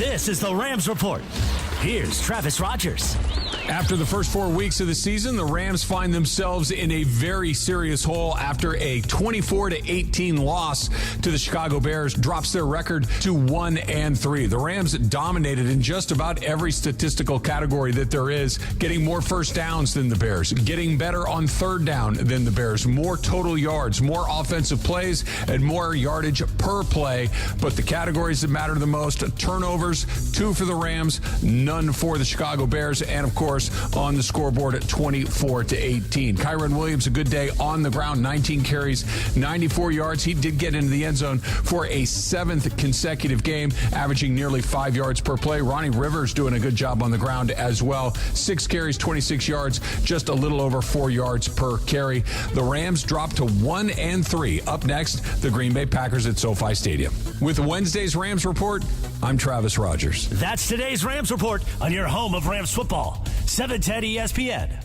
This is the Rams Report. Here's Travis Rogers. After the first 4 weeks of the season, the Rams find themselves in a very serious hole after a 24-18 loss to the Chicago Bears drops their record to 1-3. The Rams dominated in just about every statistical category that there is, getting more first downs than the Bears, getting better on third down than the Bears, more total yards, more offensive plays, and more yardage per play. But the categories that matter the most, turnovers, 2 for the Rams, none for the Chicago Bears, and of course, on the scoreboard at 24-18. Kyron Williams, a good day on the ground, 19 carries, 94 yards. He did get into the end zone for a 7th consecutive game, averaging nearly 5 yards per play. Ronnie Rivers doing a good job on the ground as well. 6 carries, 26 yards, just a little over 4 yards per carry. The Rams dropped to 1-3. Up next, the Green Bay Packers at SoFi Stadium. With Wednesday's Rams Report, I'm Travis Rogers. That's today's Rams Report on your home of Rams football. 710 ESPN.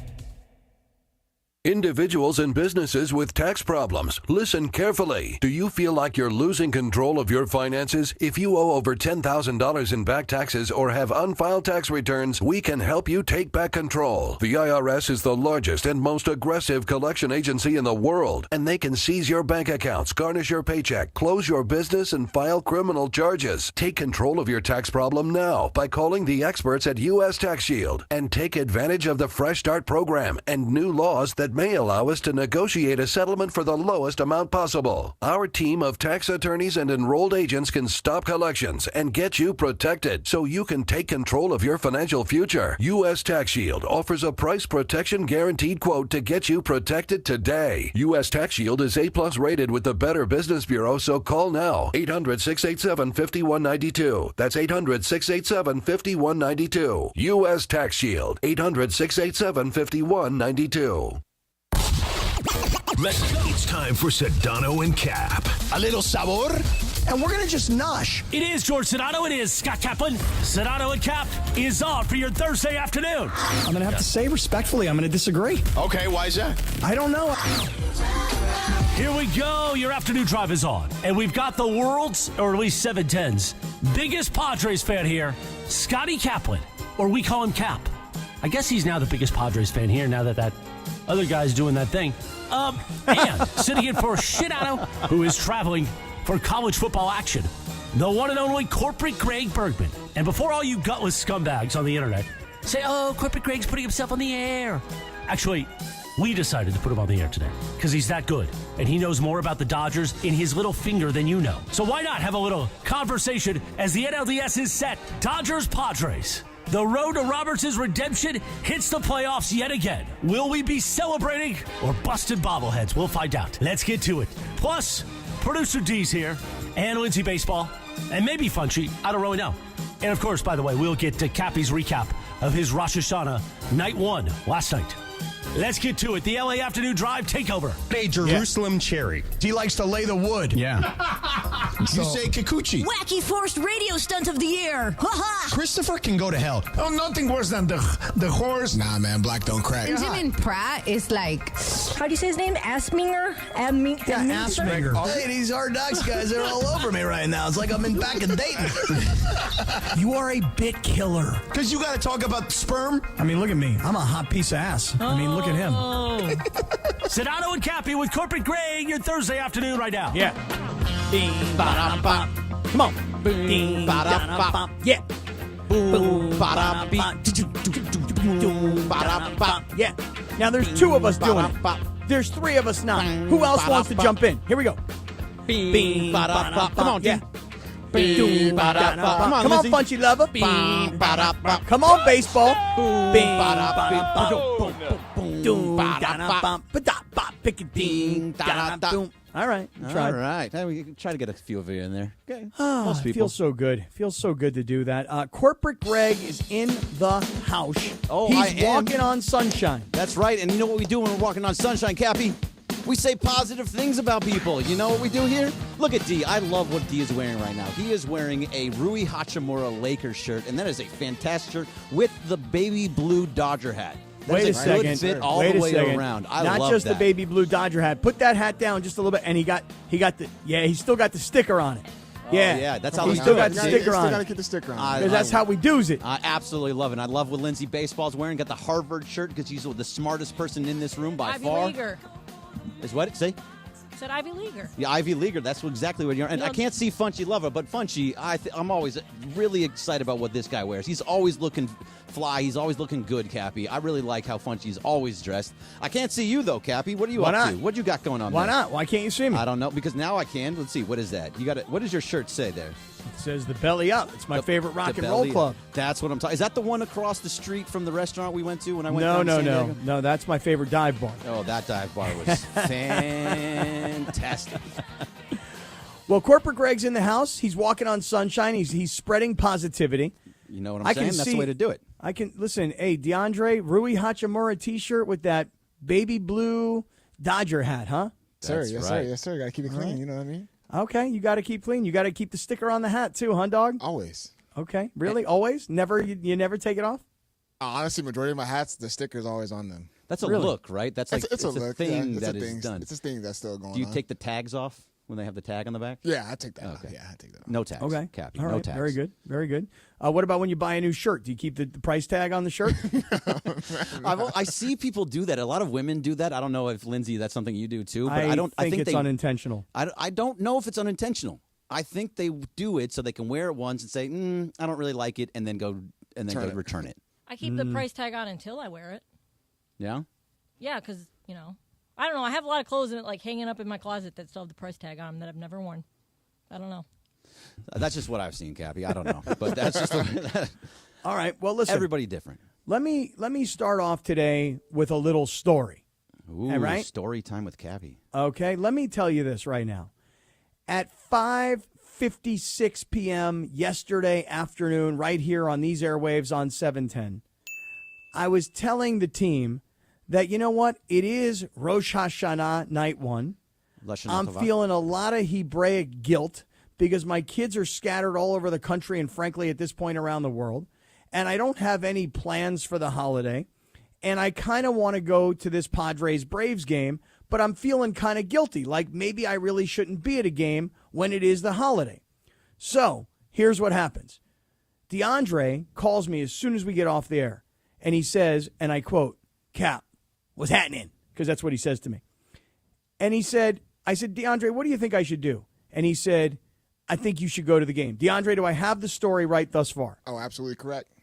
Individuals and businesses with tax problems, listen carefully. Do you feel like you're losing control of your finances? If you owe over $10,000 in back taxes or have unfiled tax returns, we can help you take back control. The IRS is the largest and most aggressive collection agency in the world, and they can seize your bank accounts, garnish your paycheck, close your business, and file criminal charges. Take control of your tax problem now by calling the experts at U.S. Tax Shield and take advantage of the Fresh Start program and new laws that may allow us to negotiate a settlement for the lowest amount possible. Our team of tax attorneys and enrolled agents can stop collections and get you protected so you can take control of your financial future. U.S. Tax Shield offers a price protection guaranteed quote to get you protected today. U.S. Tax Shield is A+ rated with the Better Business Bureau, so call now. 800-687-5192. That's 800-687-5192. U.S. Tax Shield. 800-687-5192. It's time for Sedano and Cap. A little sabor, and we're going to just nosh. It is George Sedano. It is Scott Kaplan. Sedano and Cap is on for your Thursday afternoon. I'm going to have to say respectfully, I'm going to disagree. Okay, why is that? I don't know. Here we go. Your afternoon drive is on. And we've got the world's, or at least 710's, biggest Padres fan here, Scotty Kaplan. Or we call him Cap. I guess he's now the biggest Padres fan here now that other guy's doing that thing. And sitting in for Sedano, who is traveling for college football action, the one and only corporate Greg Bergman. And before all you gutless scumbags on the internet say, oh, corporate Greg's putting himself on the air. Actually, we decided to put him on the air today because he's that good. And he knows more about the Dodgers in his little finger than you know. So why not have a little conversation as the NLDS is set? Dodgers-Padres. The road to Roberts' redemption hits the playoffs yet again. Will we be celebrating or busting bobbleheads? We'll find out. Let's get to it. Plus, producer D's here, and Lindsay Baseball, and maybe Funchy. I don't really know. And of course, by the way, we'll get to Cappy's recap of his Rosh Hashanah night 1 last night. Let's get to it. The LA Afternoon Drive takeover. A Jerusalem cherry. He likes to lay the wood. Yeah. You say kikuchi. Wacky forced radio stunt of the year. Ha-ha. Christopher can go to hell. Oh, nothing worse than the horse. Nah, man, black don't crack. Benjamin Pratt is like, how do you say his name? Asminger? Asminger. Hey, these Hard Knocks guys are all over me right now. It's like I'm back in Dayton. You are a bit killer. Because you got to talk about sperm. I mean, look at me. I'm a hot piece of ass. I mean, look at him. Sedano and Cappy with Corporate Greg, your Thursday afternoon right now. Yeah. Come on. Yeah. Yeah. Now there's 2 of us doing it. There's 3 of us not. Who else wants to jump in? Here we go. Come on, yeah. Come on, Funchy Lover. Come on, baseball. All right. All right. We can try to get a few of you in there. Okay. Most people. Feels so good. Feels so good to do that. Corporate Greg is in the house. Oh, he's walking on sunshine. That's right. And you know what we do when we're walking on sunshine, Cappy? We say positive things about people. You know what we do here? Look at D. I love what D is wearing right now. He is wearing a Rui Hachimura Lakers shirt, and that is a fantastic shirt with the baby blue Dodger hat. Wait a second. Good fit all the way around. I love that. Not just the baby blue Dodger hat. Put that hat down just a little bit, and he still got the sticker on it. Yeah, that's how we we still do got it. the sticker on. Still got to keep the sticker on. Because that's how we do's it. I absolutely love it. I love what Lindsay Baseball's wearing. Got the Harvard shirt because she's the smartest person in this room by Ivy far. Leaguer. Is what it say? Said Ivy Leaguer. Yeah, Ivy Leaguer. That's exactly what you're. And I can't see Funchy Lover, but Funchy, I'm always really excited about what this guy wears. He's always looking fly. He's always looking good, Cappy. I really like how Funchy's always dressed. I can't see you though, Cappy. What are you up to? What you got going on? Why there? not? Why can't you see me? I don't know because now I can. Let's see. What is that? You got it. What does your shirt say there? It says the belly up. It's my favorite rock and roll club. That's what I'm talking. Is that the one across the street from the restaurant we went to when I went? No. That's my favorite dive bar. Oh, that dive bar was fantastic. Well, Corporate Greg's in the house. He's walking on sunshine. He's spreading positivity. You know what I'm saying? That's the way to do it. I can listen. Hey, DeAndre, Rui Hachimura T-shirt with that baby blue Dodger hat, huh? Yes, sir. Got to keep it clean. You know what I mean? Okay, you got to keep clean. You got to keep the sticker on the hat too, huh, dog? Always. Okay, really? Always? Never? You never take it off? Honestly, majority of my hats, the sticker's always on them. That's a look, right? That's like it's a look. thing Yeah, that is done. It's a thing that's still going on. Do you take the tags off when they have the tag on the back? Yeah, I take that off. Okay. Yeah, I take that off. No tags. Okay. Cappy. All right. No tags. Very good. Very good. What about when you buy a new shirt? Do you keep the price tag on the shirt? I see people do that. A lot of women do that. I don't know if, Lindsay, that's something you do too. But I think it's unintentional. I don't know if it's unintentional. I think they do it so they can wear it once and say, I don't really like it, and then go return it. I keep the price tag on until I wear it. Yeah? Yeah, because, I don't know. I have a lot of clothes like hanging up in my closet that still have the price tag on them that I've never worn. I don't know. That's just what I've seen, Cappy. I don't know. But that's just All right. Well, listen. Everybody different. Let me start off today with a little story. Ooh, right? Story time with Cappy. Okay. Let me tell you this right now. At 5:56 p.m. yesterday afternoon, right here on these airwaves on 710, I was telling the team that, you know what? It is Rosh Hashanah night one. I'm feeling a lot of Hebraic guilt because my kids are scattered all over the country and, frankly, at this point around the world. And I don't have any plans for the holiday. And I kind of want to go to this Padres-Braves game, but I'm feeling kind of guilty, like maybe I really shouldn't be at a game when it is the holiday. So here's what happens. DeAndre calls me as soon as we get off the air, and he says, and I quote, "Cap, what's happening?" Because that's what he says to me. And I said, DeAndre, what do you think I should do? And he said, I think you should go to the game. DeAndre, do I have the story right thus far? Oh, absolutely correct.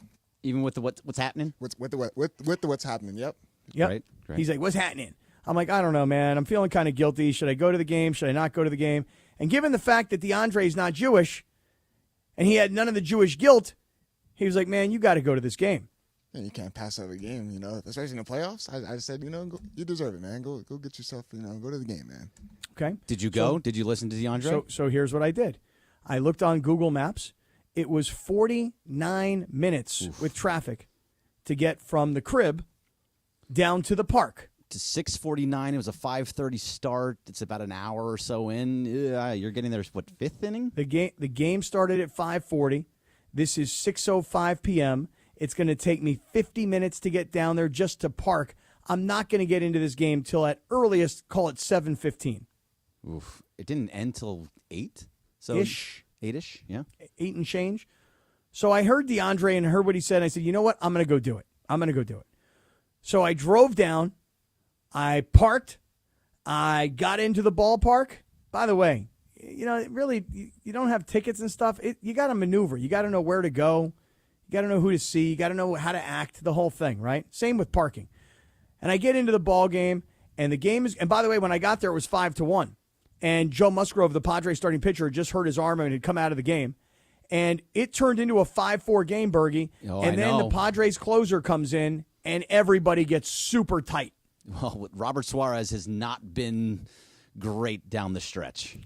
Even with the what's happening? With the what's happening, yep. Yep. Great. He's like, what's happening? I'm like, I don't know, man. I'm feeling kind of guilty. Should I go to the game? Should I not go to the game? And given the fact that DeAndre is not Jewish and he had none of the Jewish guilt, he was like, man, you got to go to this game. And you can't pass up a game, especially in the playoffs. I said, you deserve it, man. Go get yourself, go to the game, man. Okay. Did you go? Did you listen to DeAndre? So here's what I did. I looked on Google Maps. It was 49 minutes with traffic to get from the crib down to the park. To 6:49. It was a 5:30 start. It's about an hour or so in. You're getting there, what, fifth inning? The game started at 5:40. This is 6:05 p.m. It's going to take me 50 minutes to get down there just to park. I'm not going to get into this game till at earliest, call it 7:15. Oof. It didn't end till 8? So Ish. 8-ish, yeah. 8 and change. So I heard DeAndre and heard what he said. I said, you know what? I'm going to go do it. So I drove down. I parked. I got into the ballpark. By the way, really, you don't have tickets and stuff. You got to maneuver. You got to know where to go. You got to know who to see. You got to know how to act, the whole thing, right? Same with parking. And I get into the ball game, and the game is, and by the way, when I got there, it was 5-1. And Joe Musgrove, the Padres starting pitcher, had just hurt his arm and had come out of the game. And it turned into a 5-4 game, Bergie. And then the Padres closer comes in, and everybody gets super tight. Well, Robert Suarez has not been great down the stretch.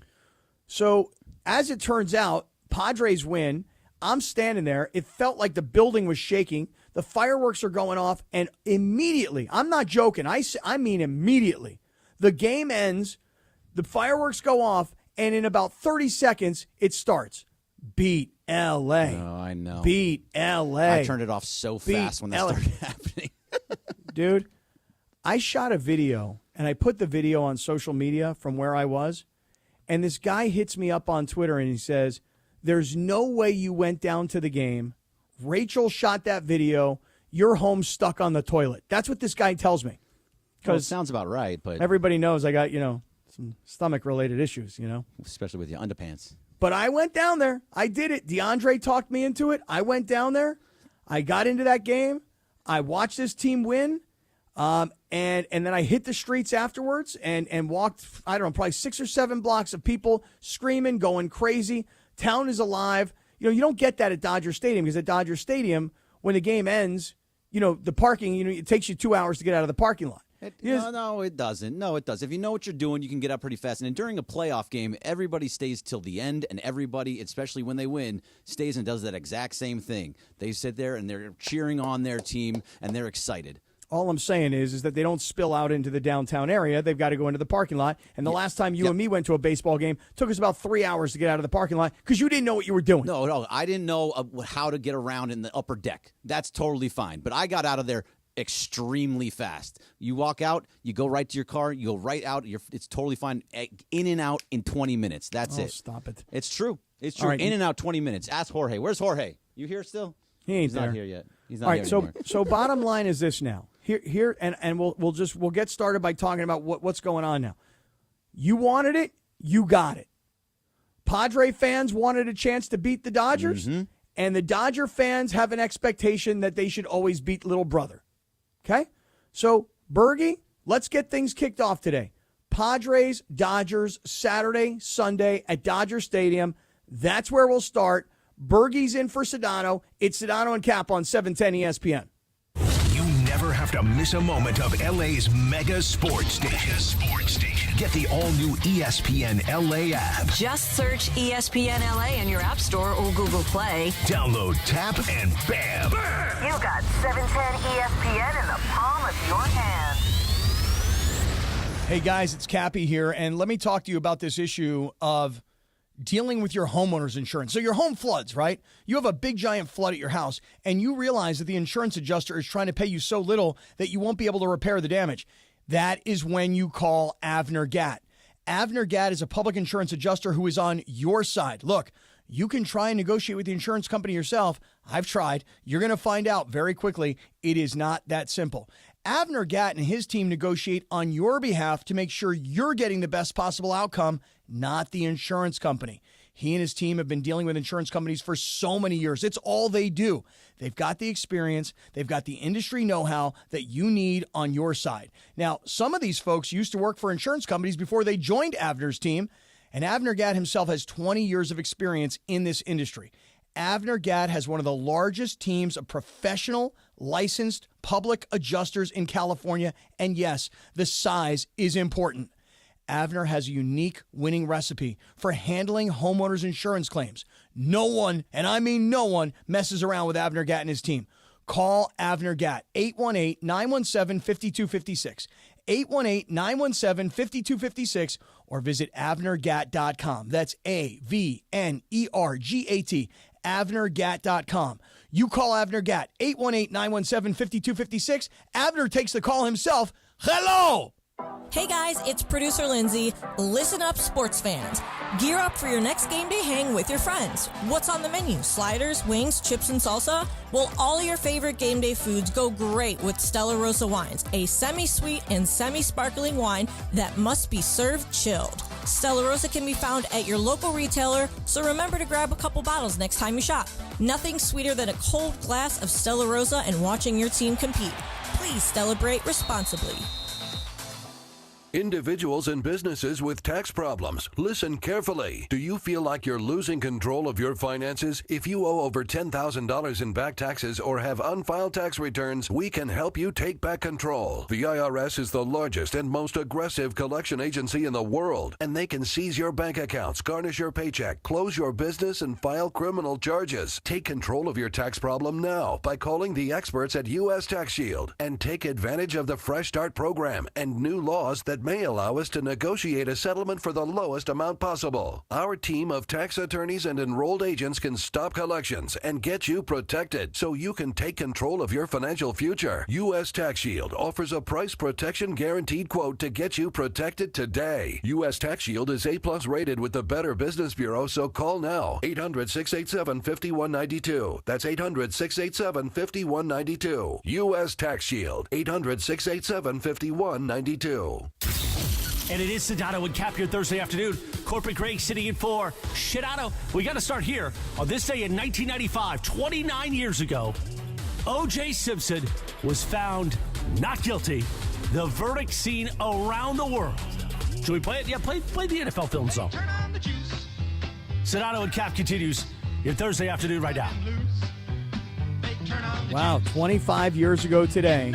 So, as it turns out, Padres win. I'm standing there. It felt like the building was shaking. The fireworks are going off, and immediately, I'm not joking, I mean immediately, the game ends, the fireworks go off, and in about 30 seconds, it starts. Beat L.A. Oh, I know. Beat L.A. I turned it off so fast when that started happening. Dude, I shot a video, and I put the video on social media from where I was, and this guy hits me up on Twitter, and he says, There's no way you went down to the game. Rachel shot that video. You're home stuck on the toilet. That's what this guy tells me. Well, it sounds about right, but everybody knows I got, some stomach-related issues, especially with your underpants. But I went down there. I did it. DeAndre talked me into it. I went down there. I got into that game. I watched this team win. And then I hit the streets afterwards and walked, I don't know, probably 6 or 7 blocks of people screaming, going crazy. Town is alive. You don't get that at Dodger Stadium, because at Dodger Stadium, when the game ends, the parking, it takes you 2 hours to get out of the parking lot. No, it doesn't. No, it does. If you know what you're doing, you can get up pretty fast. And during a playoff game, everybody stays till the end, and everybody, especially when they win, stays and does that exact same thing. They sit there and they're cheering on their team, and they're excited. All I'm saying is that they don't spill out into the downtown area. They've got to go into the parking lot. And the last time you and me went to a baseball game, took us about 3 hours to get out of the parking lot because you didn't know what you were doing. No, I didn't know how to get around in the upper deck. That's totally fine. But I got out of there extremely fast. You walk out, you go right to your car, you go right out. It's totally fine. In and out in 20 minutes. That's it. Stop it. It's true. It's true. Right. In and out 20 minutes. Ask Jorge. Where's Jorge? You here still? He's not here yet. He's not All right. here anymore. So bottom line is this now. Here and we'll get started by talking about what's going on now. You wanted it, you got it. Padre fans wanted a chance to beat the Dodgers, and the Dodger fans have an expectation that they should always beat little brother. Okay? So, Bergie, let's get things kicked off today. Padres, Dodgers, Saturday, Sunday at Dodger Stadium. That's where we'll start. Bergie's in for Sedano. It's Sedano and Cap on 710 ESPN. You never have to miss a moment of LA's mega sports station. Get the all-new ESPN LA app. Just search ESPN LA in your App Store or Google Play. Download, tap, and bam! You got 710 ESPN in the palm of your hand. Hey, guys, it's Cappy here, and let me talk to you about this issue of dealing with your homeowner's insurance. So your home floods, right? You have a big giant flood at your house, and you realize that the insurance adjuster is trying to pay you so little that you won't be able to repair the damage. That is when you call Avner Gatt. Avner Gatt is a public insurance adjuster who is on your side. Look, you can try and negotiate with the insurance company yourself. I've tried. You're going to find out very quickly it is not that simple. Avner Gatt and his team negotiate on your behalf to make sure you're getting the best possible outcome, not the insurance company. He and his team have been dealing with insurance companies for so many years. It's all they do. They've got the experience. They've got the industry know-how that you need on your side. Now, some of these folks used to work for insurance companies before they joined Avner's team, and Avner Gatt himself has 20 years of experience in this industry. Avner Gatt has one of the largest teams of professional, licensed public adjusters in California, and yes, the size is important. Avner has a unique winning recipe for handling homeowners' insurance claims. No one, and I mean no one, messes around with Avner Gatt and his team. Call Avner Gatt, 818-917-5256, 818-917-5256, or visit AvnerGatt.com. That's AVNERGAT, AvnerGatt.com. You call Avner Gatt, 818-917-5256. Avner takes the call himself. Hello! Hey guys, it's producer Lindsay. Listen up, sports fans. Gear up for your next game day hang with your friends. What's on the menu? Sliders, wings, chips, and salsa? Well, all your favorite game day foods go great with Stella Rosa wines, a semi-sweet and semi-sparkling wine that must be served chilled. Stella Rosa can be found at your local retailer, so remember to grab a couple bottles next time you shop. Nothing sweeter than a cold glass of Stella Rosa and watching your team compete. Please celebrate responsibly. Individuals and businesses with tax problems, listen carefully. Do you feel like you're losing control of your finances? If you owe over $10,000 in back taxes or have unfiled tax returns, we can help you take back control. The IRS is the largest and most aggressive collection agency in the world, and they can seize your bank accounts, garnish your paycheck, close your business, and file criminal charges. Take control of your tax problem now by calling the experts at U.S. Tax Shield and take advantage of the Fresh Start program and new laws that that may allow us to negotiate a settlement for the lowest amount possible. Our team of tax attorneys and enrolled agents can stop collections and get you protected so you can take control of your financial future. U.S. Tax Shield offers a price protection guaranteed quote to get you protected today. U.S. Tax Shield is A+ rated with the Better Business Bureau, so call now. 800-687-5192. That's 800-687-5192. U.S. Tax Shield. 800-687-5192. And it is Sedano and Cappy Thursday afternoon. Corporate Greg sitting in for Sedano. We got to start here. On this day in 1995, 29 years ago, O.J. Simpson was found not guilty. The verdict seen around the world. Should we play it? Yeah, play the NFL film song. Sedano and Cap continues your Thursday afternoon right now. Wow, 25 years ago today.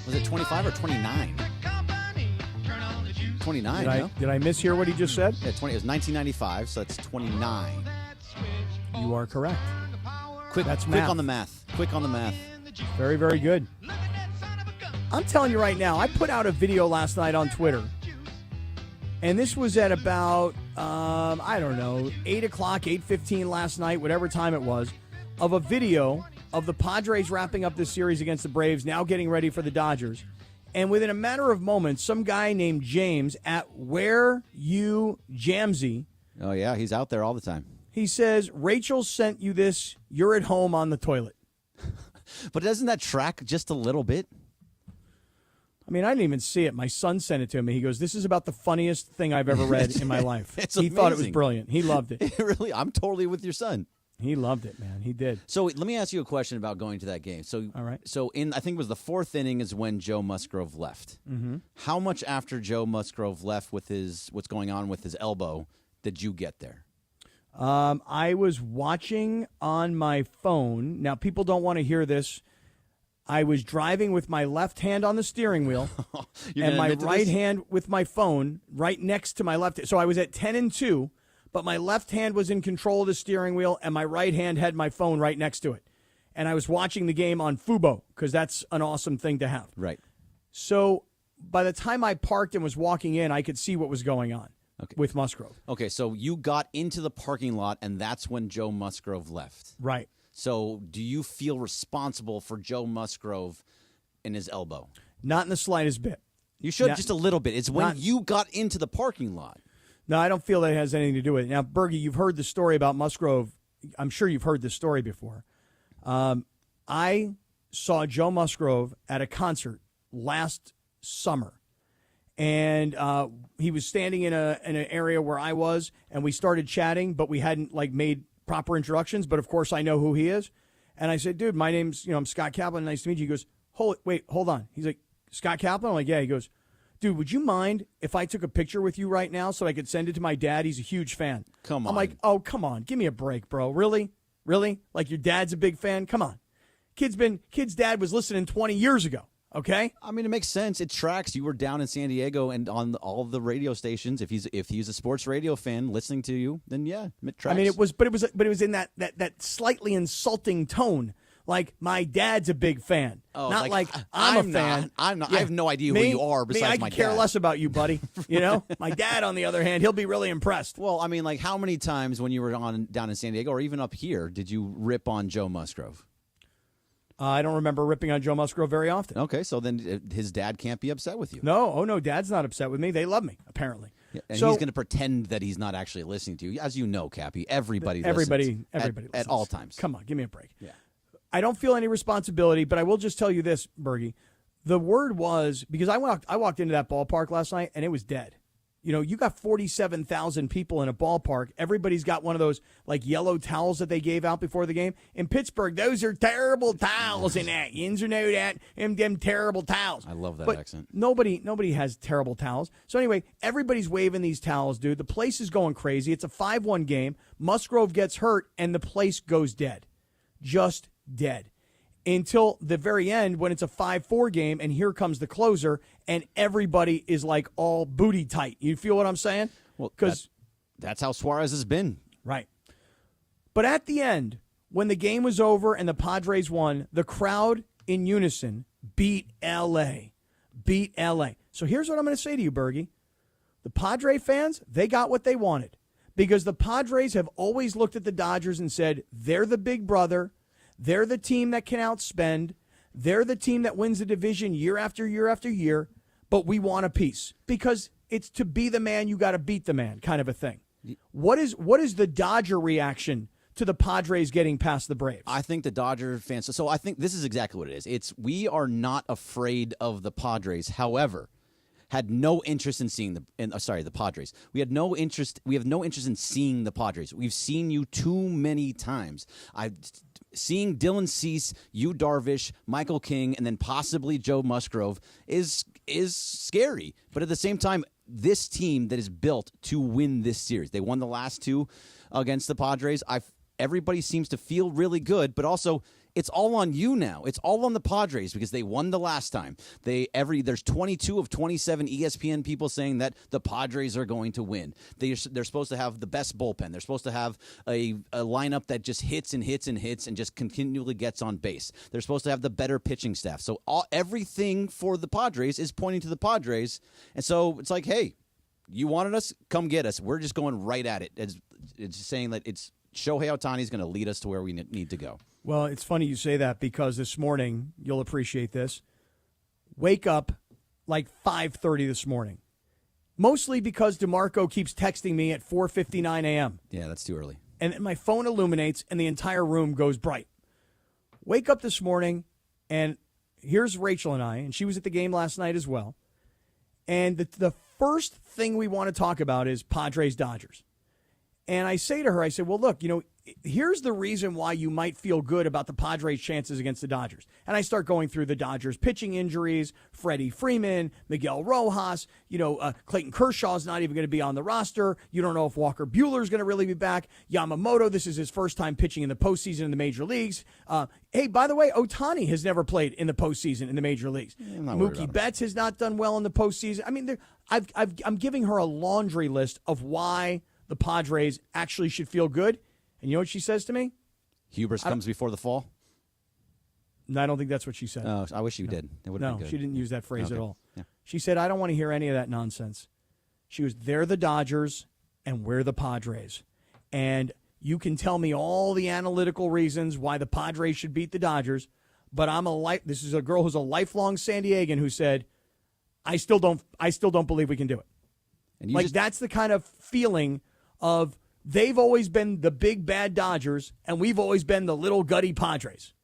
Was it 25 or 29? 29, no? Did I mishear what he just said? Yeah, it was 1995, so that's 29. You are correct. Quick on the math. Quick on the math. Very, very good. I'm telling you right now, I put out a video last night on Twitter, and this was at about, 8 o'clock, 8:15 last night, whatever time it was, of a video of the Padres wrapping up this series against the Braves, now getting ready for the Dodgers. And within a matter of moments, some guy named James at Where You Jamsy. Oh, yeah, he's out there all the time. He says, Rachel sent you this. You're at home on the toilet. But doesn't that track just a little bit? I mean, I didn't even see it. My son sent it to me. He goes, this is about the funniest thing I've ever read in my life. He thought it was brilliant. He loved it. Really? I'm totally with your son. He loved it, man. He did. So let me ask you a question about going to that game. All right. So I think it was the fourth inning is when Joe Musgrove left. Mm-hmm. How much after Joe Musgrove left with what's going on with his elbow did you get there? I was watching on my phone. Now, people don't want to hear this. I was driving with my left hand on the steering wheel and my right hand with my phone right next to my left. So I was at 10-2. But my left hand was in control of the steering wheel, and my right hand had my phone right next to it. And I was watching the game on Fubo, because that's an awesome thing to have. Right. So by the time I parked and was walking in, I could see what was going on with Musgrove. Okay, so you got into the parking lot, and that's when Joe Musgrove left. Right. So do you feel responsible for Joe Musgrove and his elbow? Not in the slightest bit. You should, just a little bit. It's when you got into the parking lot. No, I don't feel that it has anything to do with it. Now, Bergie, you've heard the story about Musgrove. I'm sure you've heard this story before. I saw Joe Musgrove at a concert last summer, and he was standing in an area where I was, and we started chatting, but we hadn't made proper introductions. But of course, I know who he is, and I said, "Dude, my name's I'm Scott Kaplan. Nice to meet you." He goes, "Hold on." He's like, "Scott Kaplan?" I'm like, "Yeah." He goes, "Dude, would you mind if I took a picture with you right now so I could send it to my dad? He's a huge fan." Come on. I'm like, "Oh, come on. Give me a break, bro. Really? Really? Like your dad's a big fan? Come on." Kid's dad was listening 20 years ago, okay? I mean, it makes sense. It tracks. You were down in San Diego and on all of the radio stations. If he's a sports radio fan listening to you, then yeah, it tracks. I mean, it was in that slightly insulting tone. Like, my dad's a big fan. Oh, not like I'm a fan. I'm not. Yeah. I have no idea who you are besides my dad. I care less about you, buddy. My dad, on the other hand, he'll be really impressed. Well, I mean, how many times when you were down in San Diego or even up here did you rip on Joe Musgrove? I don't remember ripping on Joe Musgrove very often. Okay, so then his dad can't be upset with you. No, Dad's not upset with me. They love me, apparently. Yeah, and he's going to pretend that he's not actually listening to you. As you know, Cappy, everybody listens at all times. Come on, give me a break. Yeah. I don't feel any responsibility, but I will just tell you this, Bergie. The word was, because I walked into that ballpark last night, and it was dead. You got 47,000 people in a ballpark. Everybody's got one of those yellow towels that they gave out before the game. In Pittsburgh, those are terrible towels and that. Yins or know that, them terrible towels. I love that accent. Nobody has terrible towels. So anyway, everybody's waving these towels, dude. The place is going crazy. It's a 5-1 game. Musgrove gets hurt, and the place goes dead. Just dead. Until the very end when it's a 5-4 game and here comes the closer and everybody is all booty tight. You feel what I'm saying? Well, because that's how Suarez has been. Right. But at the end, when the game was over and the Padres won, the crowd in unison beat L.A. So here's what I'm going to say to you, Bergie. The Padre fans, they got what they wanted because the Padres have always looked at the Dodgers and said, they're the big brother. They're the team that can outspend. They're the team that wins the division year after year after year, but we want a piece because it's to be the man, you got to beat the man kind of a thing. What is the Dodger reaction to the Padres getting past the Braves? I think the Dodger fans, so I think this is exactly what it is. We are not afraid of the Padres. However, had no interest in seeing the Padres. We have no interest in seeing the Padres. We've seen you too many times. Seeing Dylan Cease, Yu Darvish, Michael King, and then possibly Joe Musgrove is scary. But at the same time, this team that is built to win this series. They won the last two against the Padres. Everybody seems to feel really good, but also it's all on you now. It's all on the Padres because they won the last time. There's 22 of 27 ESPN people saying that the Padres are going to win. They're supposed to have the best bullpen. They're supposed to have a lineup that just hits and hits and hits and just continually gets on base. They're supposed to have the better pitching staff. So everything for the Padres is pointing to the Padres. And so it's like, hey, you wanted us? Come get us. We're just going right at it. It's saying that it's Shohei Ohtani is going to lead us to where we need to go. Well, it's funny you say that because this morning, you'll appreciate this, wake up like 5:30 this morning, mostly because DeMarco keeps texting me at 4:59 a.m. Yeah, that's too early. And my phone illuminates and the entire room goes bright. Wake up this morning, and here's Rachel and I, and she was at the game last night as well. And the first thing we want to talk about is Padres-Dodgers. And I say to her, I said, well, look, here's the reason why you might feel good about the Padres' chances against the Dodgers. And I start going through the Dodgers' pitching injuries, Freddie Freeman, Miguel Rojas, Clayton Kershaw's not even going to be on the roster. You don't know if Walker Buehler's going to really be back. Yamamoto, this is his first time pitching in the postseason in the major leagues. Hey, by the way, Ohtani has never played in the postseason in the major leagues. Mookie Betts has not done well in the postseason. I mean, I'm giving her a laundry list of why the Padres actually should feel good. And you know what she says to me? Hubris comes before the fall? No, I don't think that's what she said. Oh, I wish you did. It would have been good. She didn't use that phrase at all. Yeah. She said, I don't want to hear any of that nonsense. She was, they're the Dodgers, and we're the Padres. And you can tell me all the analytical reasons why the Padres should beat the Dodgers, but this is a girl who's a lifelong San Diegan who said, I still don't believe we can do it. And that's the kind of feeling of they've always been the big bad Dodgers, and we've always been the little gutty Padres.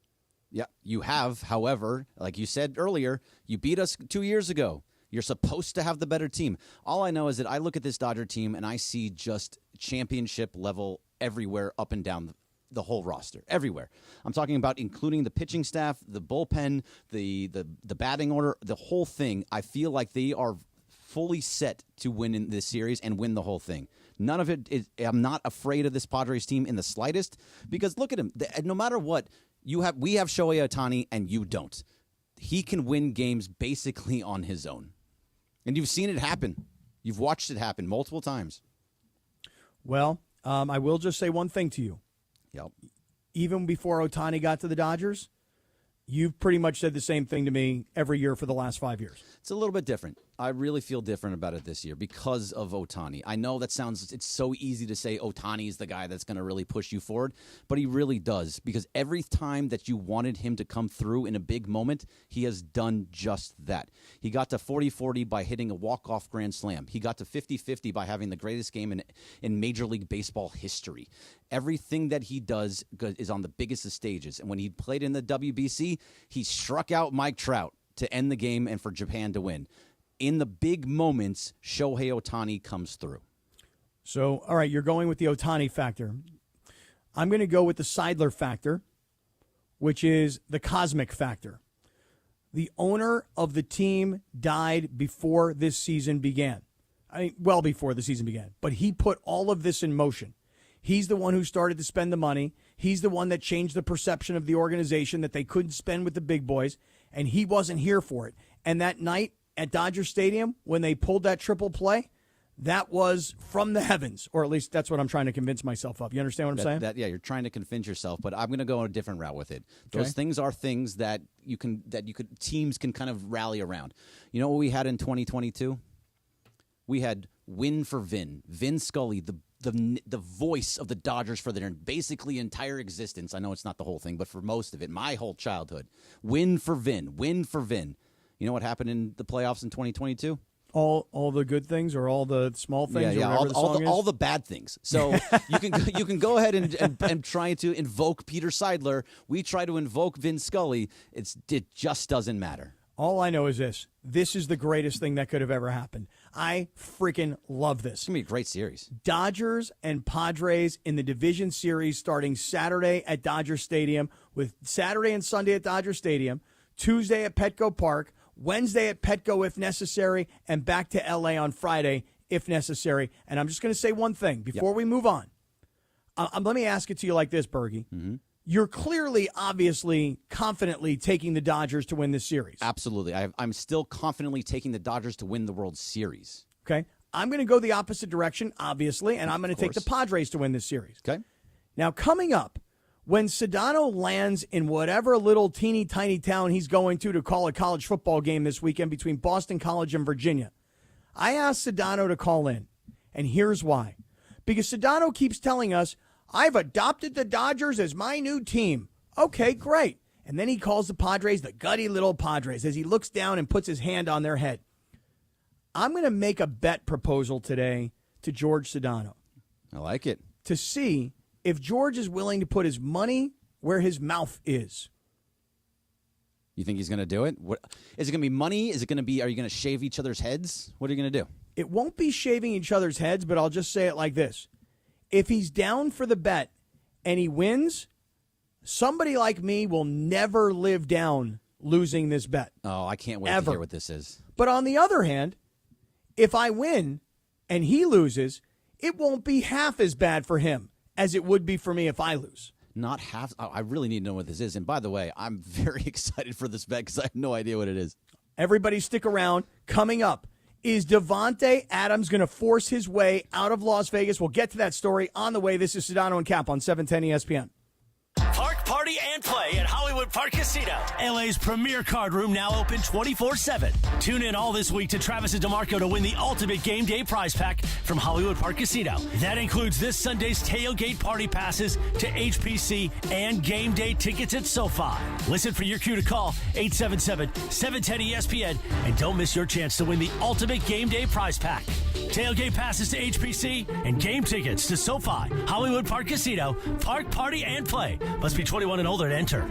Yeah, you have. However, like you said earlier, you beat us 2 years ago. You're supposed to have the better team. All I know is that I look at this Dodger team, and I see just championship level everywhere, up and down the whole roster, everywhere. I'm talking about including the pitching staff, the bullpen, the batting order, the whole thing. I feel like they are fully set to win in this series and win the whole thing. None of it is. I'm not afraid of this Padres team in the slightest because look at him. No matter what we have Shohei Ohtani and you don't. He can win games basically on his own, and you've seen it happen. You've watched it happen multiple times. Well, I will just say one thing to you. Yep. Even before Ohtani got to the Dodgers, you've pretty much said the same thing to me every year for the last 5 years. It's a little bit different. I really feel different about it this year because of Ohtani. I know it's so easy to say Ohtani is the guy that's going to really push you forward, but he really does because every time that you wanted him to come through in a big moment, he has done just that. He got to 40-40 by hitting a walk-off grand slam. He got to 50-50 by having the greatest game in Major League Baseball history. Everything that he does is on the biggest of stages. And when he played in the WBC, he struck out Mike Trout to end the game and for Japan to win. In the big moments, Shohei Ohtani comes through. So, all right, you're going with the Ohtani factor. I'm going to go with the Seidler factor, which is the cosmic factor. The owner of the team died before this season began. Well before the season began. But he put all of this in motion. He's the one who started to spend the money. He's the one that changed the perception of the organization that they couldn't spend with the big boys, and he wasn't here for it. And that night at Dodger Stadium, when they pulled that triple play, that was from the heavens, or at least that's what I'm trying to convince myself of. You understand what I'm saying? Yeah, you're trying to convince yourself, but I'm going to go a different route with it. Those things are things that teams can kind of rally around. You know what we had in 2022? We had win for Vin Scully, the voice of the Dodgers for their basically entire existence. I know it's not the whole thing, but for most of it, my whole childhood. Win for Vin. You know what happened in the playoffs in 2022? All the good things or all the small things? Yeah, all the bad things. So you can go ahead and try to invoke Peter Seidler. We try to invoke Vin Scully. It just doesn't matter. All I know is this. This is the greatest thing that could have ever happened. I freaking love this. It's going to be a great series. Dodgers and Padres in the division series starting Saturday at Dodger Stadium, with Saturday and Sunday at Dodger Stadium, Tuesday at Petco Park, Wednesday at Petco if necessary, and back to L.A. on Friday if necessary. And I'm just going to say one thing before we move on. Let me ask it to you like this, Bergie. Mm-hmm. You're clearly, obviously, confidently taking the Dodgers to win this series. Absolutely. I'm still confidently taking the Dodgers to win the World Series. Okay. I'm going to go the opposite direction, obviously, and I'm going to take the Padres to win this series. Okay. Now, coming up, when Sedano lands in whatever little teeny tiny town he's going to call a college football game this weekend between Boston College and Virginia, I asked Sedano to call in, and here's why. Because Sedano keeps telling us, I've adopted the Dodgers as my new team. Okay, great. And then he calls the Padres the gutty little Padres as he looks down and puts his hand on their head. I'm going to make a bet proposal today to George Sedano. I like it. To see if George is willing to put his money where his mouth is. You think he's going to do it? What, is it going to be money? Is it going to be, are you going to shave each other's heads? What are you going to do? It won't be shaving each other's heads, but I'll just say it like this. If he's down for the bet and he wins, somebody like me will never live down losing this bet. Oh, I can't wait to hear what this is. But on the other hand, if I win and he loses, it won't be half as bad for him as it would be for me if I lose. Not half. I really need to know what this is. And by the way, I'm very excited for this bet because I have no idea what it is. Everybody stick around. Coming up, is Davante Adams going to force his way out of Las Vegas? We'll get to that story on the way. This is Sedano and Cap on 710 ESPN. Park, party, and play at Hollywood Park Casino. LA's premier card room now open 24/7. Tune in all this week to Travis and DeMarco to win the ultimate game day prize pack from Hollywood Park Casino. That includes this Sunday's tailgate party passes to HPC and game day tickets at SoFi. Listen for your cue to call 877-710-ESPN and don't miss your chance to win the ultimate game day prize pack. Tailgate passes to HPC and game tickets to SoFi, Hollywood Park Casino. Park, party, and play. Must be 21 and older to enter.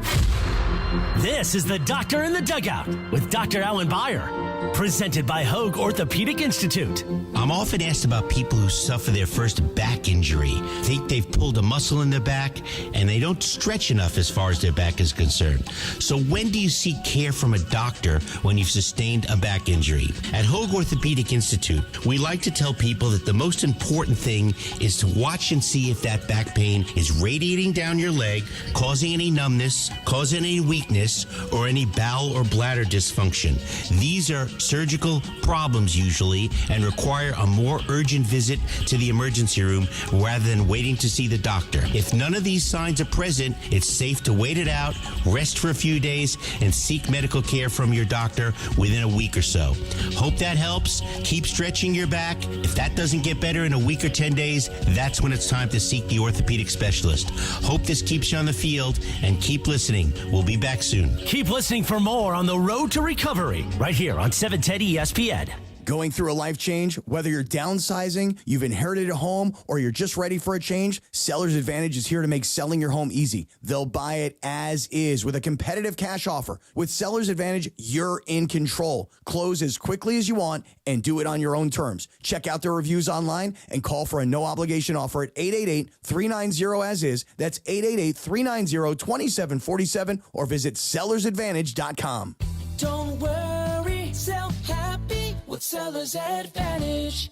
This is the Doctor in the Dugout with Dr. Alan Byer. Presented by Hoag Orthopedic Institute. I'm often asked about people who suffer their first back injury, think they've pulled a muscle in their back, and they don't stretch enough as far as their back is concerned. So when do you seek care from a doctor when you've sustained a back injury? At Hoag Orthopedic Institute, we like to tell people that the most important thing is to watch and see if that back pain is radiating down your leg, causing any numbness, causing any weakness, or any bowel or bladder dysfunction. These are surgical problems usually and require a more urgent visit to the emergency room rather than waiting to see the doctor. If none of these signs are present, it's safe to wait it out, rest for a few days, and seek medical care from your doctor within a week or so. Hope that helps. Keep stretching your back. If that doesn't get better in a week or 10 days, that's when it's time to seek the orthopedic specialist. Hope this keeps you on the field, and keep listening. We'll be back soon. Keep listening for more on the road to recovery right here on 710 ESPN. Going through a life change, whether you're downsizing, you've inherited a home, or you're just ready for a change, Seller's Advantage is here to make selling your home easy. They'll buy it as is with a competitive cash offer. With Seller's Advantage, you're in control. Close as quickly as you want and do it on your own terms. Check out their reviews online and call for a no-obligation offer at 888-390-AS-IS. That's 888-390-2747 or visit sellersadvantage.com. Don't worry, sell happy with Seller's Advantage.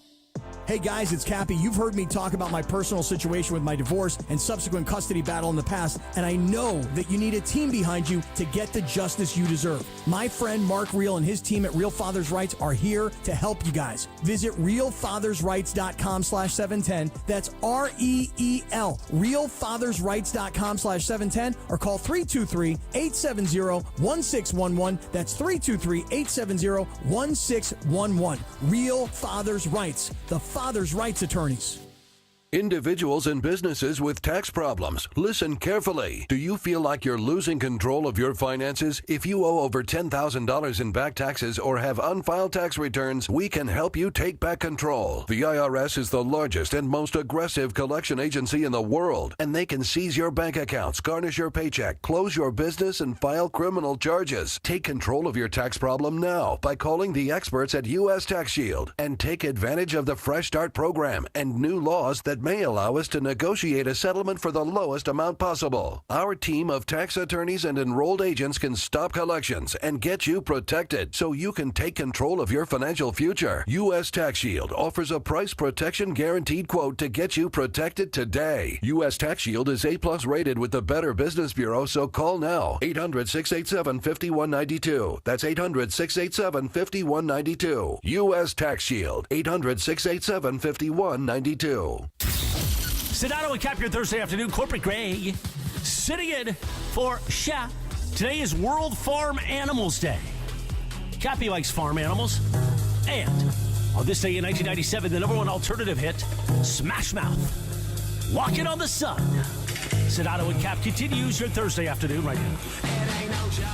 Hey guys, it's Cappy. You've heard me talk about my personal situation with my divorce and subsequent custody battle in the past, and I know that you need a team behind you to get the justice you deserve. My friend Mark Reel and his team at Real Fathers Rights are here to help you guys. Visit realfathersrights.com/710. That's REEL. realfathersrights.com/710 or call 323-870-1611. That's 323-870-1611. Real Fathers Rights, the Fathers Rights Attorneys. Individuals and businesses with tax problems, listen carefully. Do you feel like you're losing control of your finances? If you owe over $10,000 in back taxes or have unfiled tax returns, we can help you take back control. The IRS is the largest and most aggressive collection agency in the world, and they can seize your bank accounts, garnish your paycheck, close your business, and file criminal charges. Take control of your tax problem now by calling the experts at U.S. Tax Shield and take advantage of the Fresh Start program and new laws that may allow us to negotiate a settlement for the lowest amount possible. Our team of tax attorneys and enrolled agents can stop collections and get you protected so you can take control of your financial future. U.S. Tax Shield offers a price protection guaranteed quote to get you protected today. U.S. Tax Shield is A+ rated with the Better Business Bureau, so call now. 800-687-5192. That's 800-687-5192. U.S. Tax Shield. 800-687-5192. Sedano and Cappy, your Thursday afternoon. Corporate Greg sitting in for Sha. Today is World Farm Animals Day. Cappy likes farm animals. And on this day in 1997, the number one alternative hit, Smash Mouth. Walking on the Sun. Sedano and Cap continues your Thursday afternoon right now. It ain't no joke.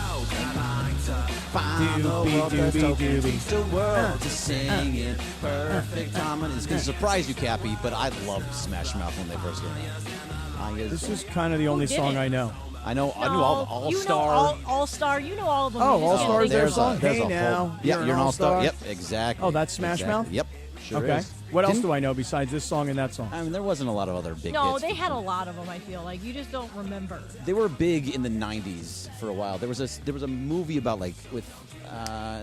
The world to sing it. Perfect harmony. It's going to surprise you, Cappy, but I loved Smash Mouth when they first came out. This is kind of the only song I know. I knew all the All-Star. All-Star, you know all of them. Oh, All-Star is their There's song. there's Hey a now, whole- Yep, you're an All-Star. Yep, exactly. Oh, that's Smash Mouth? Yep, sure Okay. is. What else do I know besides this song and that song? I mean, there wasn't a lot of other big No, hits. they had a lot of them, I feel like. You just don't remember. They were big in the 90s for a while. There was a movie about it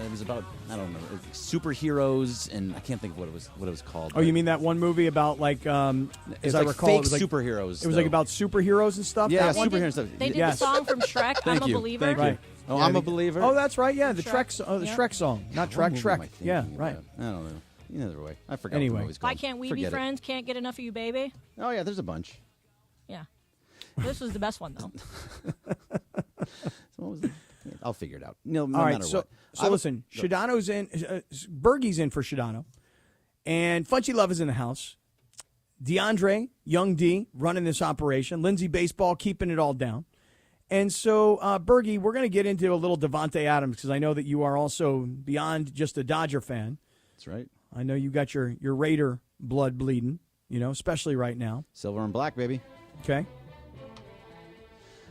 was about, I don't remember, superheroes, and I can't think of what it was called. Oh, you mean that one movie about as I recall, fake it was like superheroes. It was like about superheroes and stuff. Yeah, That one? superhero stuff. They did Yes. the song from Shrek, I'm a Believer. Thank you. Right. Oh, Yeah, I'm a Believer. Oh, that's right. Yeah, the Shrek. the Yeah. Shrek song, not What Trek. movie Shrek. am I thinking Yeah, about? right. I don't know. Either way, I forgot. Anyway. what the movie's Why called. can't we Forget be it. friends? Can't get enough of you, baby. Oh yeah, there's a bunch. Yeah. This was the best one, though. So what was the, I'll figure it out. No All right. matter So what. so listen, Sedano's in. Bergie's in for Sedano, and Funchy Love is in the house. DeAndre, Young D, running this operation. Lindsay Baseball keeping it all down. And so, Bergie, we're going to get into a little Devontae Adams because I know that you are also beyond just a Dodger fan. That's right. I know you got your Raider blood bleeding, especially right now. Silver and black, baby. Okay.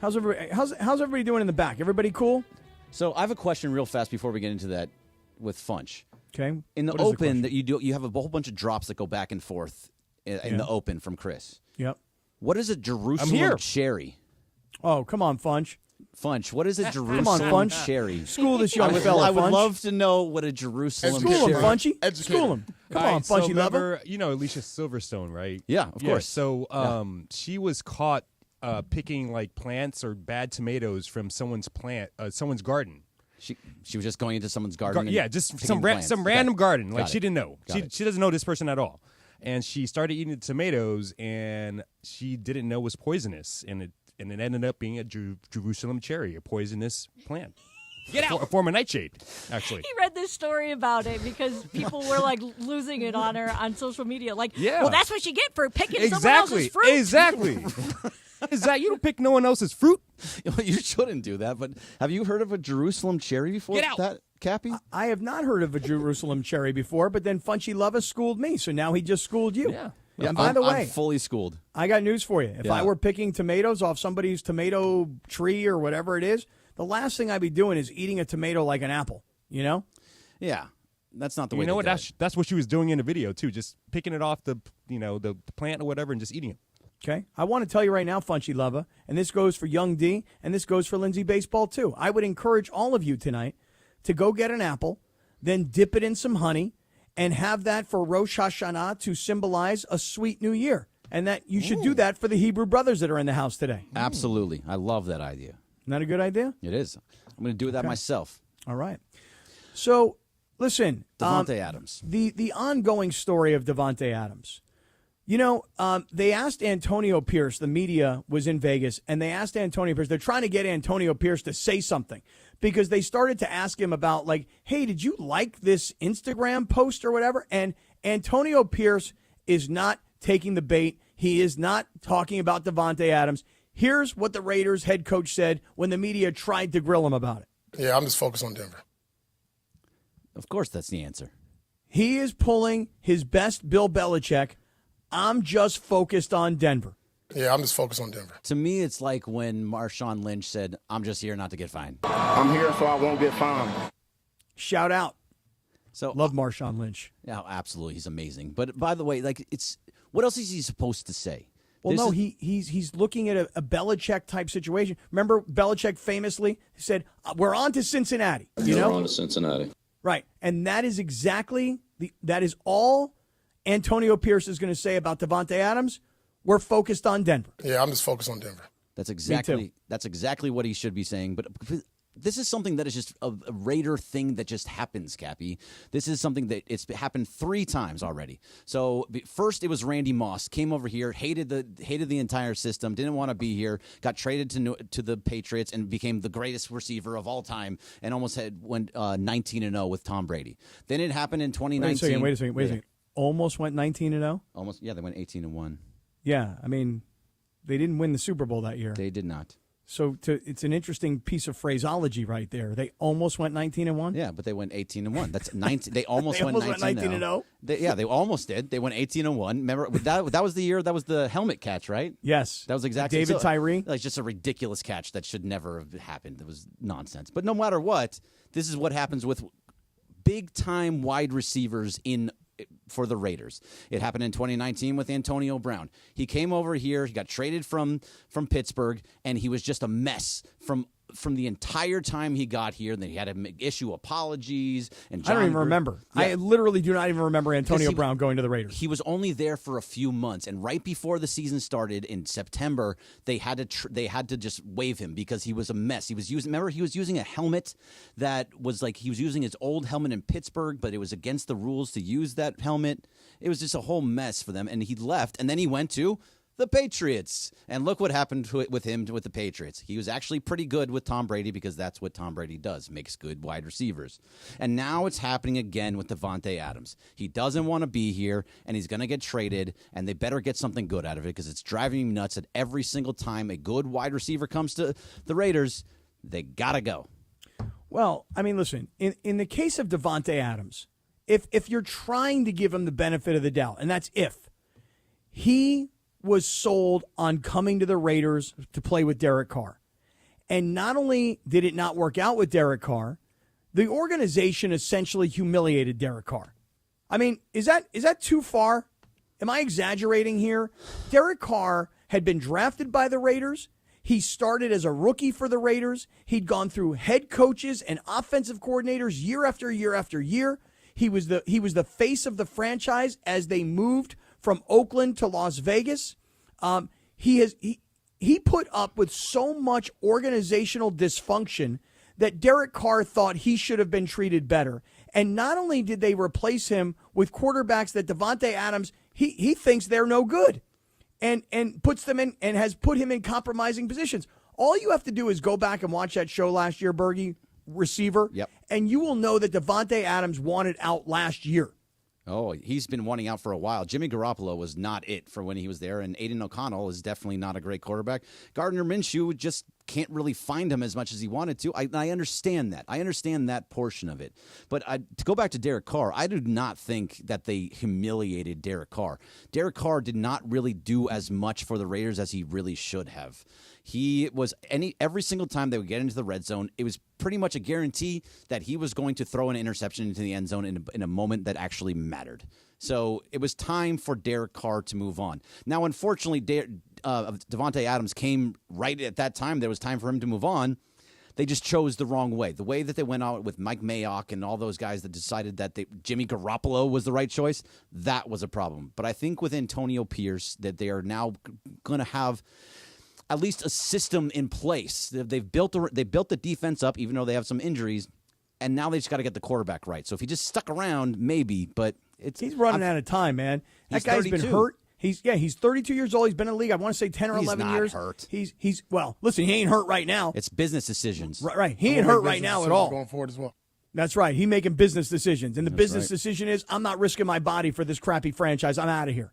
How's everybody doing in the back? Everybody cool? So I have a question real fast before we get into that with Funch. Okay. In the What is the open question? that you have a whole bunch of drops that go back and forth in the open from Chris. Yep. What is a Jerusalem cherry? Oh, come on, Funch. Funch, what is a Jerusalem Come on, Funch. cherry? School this young fella, I would Funch. love to know what a Jerusalem School him, cherry. Funchy. School him. Come on, so Funchy lover. remember, Alicia Silverstone, right? Yeah, of course. So she was caught picking like plants or bad tomatoes from someone's garden. She was just going into someone's garden. Yeah, just picking some plants. random garden. Like Got she it. didn't know. She doesn't know this person at all. And she started eating the tomatoes, and she didn't know it was poisonous, and it ended up being a Jerusalem cherry, a poisonous plant. Get out! A form of nightshade, actually. He read this story about it because people were like losing it on her on social media. Like, Yeah. well, that's what you get for picking someone else's fruit. Exactly. You don't pick no one else's fruit. You shouldn't do that. But have you heard of a Jerusalem cherry before? Get out. That, Cappy? I have not heard of a Jerusalem cherry before, but then Funchy Love schooled me, so now he just schooled you. Yeah. And by the way, I'm fully schooled. I got news for you. If Yeah. I were picking tomatoes off somebody's tomato tree or whatever it is, the last thing I'd be doing is eating a tomato like an apple, Yeah. That's not the way You know what? to do it. That's what she was doing in the video too. Just picking it off the plant or whatever and just eating it. Okay? I want to tell you right now, Funchy Lover, and this goes for Young D, and this goes for Lindsay Baseball too. I would encourage all of you tonight to go get an apple, then dip it in some honey, and have that for Rosh Hashanah to symbolize a sweet new year. And that you should do that for the Hebrew brothers that are in the house today. Absolutely. I love that idea. Isn't that a good idea? It is. I'm going to do that myself. All right. So, listen. Davante Adams. The ongoing story of Davante Adams. You know, they asked Antonio Pierce, the media was in Vegas, and they asked Antonio Pierce, they're trying to get Antonio Pierce to say something because they started to ask him about, like, hey, did you like this Instagram post or whatever? And Antonio Pierce is not taking the bait. He is not talking about Davante Adams. Here's what the Raiders head coach said when the media tried to grill him about it. Yeah, I'm just focused on Denver. Of course that's the answer. He is pulling his best Bill Belichick. I'm just focused on Denver. Yeah, I'm just focused on Denver. To me, it's like when Marshawn Lynch said, I'm just here not to get fined. I'm here so I won't get fined. Shout out. So love Marshawn Lynch. Yeah, absolutely. He's amazing. But by the way, like, it's what else is he supposed to say? Well, he's looking at a Belichick type situation. Remember, Belichick famously said, "We're on to Cincinnati." We're on to Cincinnati. Right, and that is exactly that is all Antonio Pierce is going to say about Davante Adams. We're focused on Denver. Yeah, I'm just focused on Denver. That's exactly what he should be saying. But this is something that is just a Raider thing that just happens, Cappy. This is something that it's happened 3 times already. So first it was Randy Moss, came over here, hated the entire system, didn't want to be here, got traded to the Patriots and became the greatest receiver of all time, and almost went 19-0 with Tom Brady. Then it happened in 2019. Wait a second. Almost went 19-0? Almost, yeah, they went 18-1. Yeah, I mean, they didn't win the Super Bowl that year. They did not. So it's an interesting piece of phraseology right there. They almost went 19-1. Yeah, but they went 18-1. That's 19. They almost they went 19-0. Yeah, they almost did. They went 18-1. Remember that was the year that was the helmet catch, right? Yes, that was exactly David Tyree. Like just a ridiculous catch that should never have happened. It was nonsense. But no matter what, this is what happens with big time wide receivers for the Raiders. It happened in 2019 with Antonio Brown. He came over here, he got traded from Pittsburgh, and he was just a mess from the entire time he got here. Then he had to issue apologies. And I don't even remember. Yeah. I literally do not even remember Antonio Brown going to the Raiders. He was only there for a few months, and right before the season started in September, they had to just waive him because he was a mess. He was using a helmet that was like he was using his old helmet in Pittsburgh, but it was against the rules to use that helmet. It was just a whole mess for them, and he left, and then he went to the Patriots. And look what happened with him with the Patriots. He was actually pretty good with Tom Brady because that's what Tom Brady does, makes good wide receivers. And now it's happening again with Davante Adams. He doesn't want to be here, and he's going to get traded, and they better get something good out of it because it's driving me nuts that every single time a good wide receiver comes to the Raiders, they got to go. Well, I mean, listen, in the case of Davante Adams, if you're trying to give him the benefit of the doubt, and that's if, he was sold on coming to the Raiders to play with Derek Carr. And not only did it not work out with Derek Carr, the organization essentially humiliated Derek Carr. I mean, is that too far? Am I exaggerating here? Derek Carr had been drafted by the Raiders. He started as a rookie for the Raiders. He'd gone through head coaches and offensive coordinators year after year after year. He was the face of the franchise as they moved from Oakland to Las Vegas. He put up with so much organizational dysfunction that Derek Carr thought he should have been treated better. And not only did they replace him with quarterbacks that Davante Adams, he thinks they're no good and puts them in and has put him in compromising positions. All you have to do is go back and watch that show last year, Bergie, Receiver, and you will know that Davante Adams wanted out last year. Oh, he's been wanting out for a while. Jimmy Garoppolo was not it for when he was there, and Aiden O'Connell is definitely not a great quarterback. Gardner Minshew just can't really find him as much as he wanted to. I understand that. I understand that portion of it. But to go back to Derek Carr, I do not think that they humiliated Derek Carr. Derek Carr did not really do as much for the Raiders as he really should have. He was every single time they would get into the red zone, it was pretty much a guarantee that he was going to throw an interception into the end zone in a moment that actually mattered. So it was time for Derek Carr to move on. Now, unfortunately, Davante Adams came right at that time. There was time for him to move on. They just chose the wrong way. The way that they went out with Mike Mayock and all those guys that decided that Jimmy Garoppolo was the right choice, that was a problem. But I think with Antonio Pierce that they are now going to have at least a system in place. They've built the defense up, even though they have some injuries, and now they just got to get the quarterback right. So if he just stuck around, maybe, but he's running out of time, man. That guy's 32. Been hurt. He's 32 years old. He's been in the league, I want to say 10 or 11 years. He's not hurt. He's well, listen, he ain't hurt right now. It's business decisions. Right. He ain't hurt right now at all. Going forward as well. That's right. He's making business decisions. And the business decision is, I'm not risking my body for this crappy franchise. I'm out of here.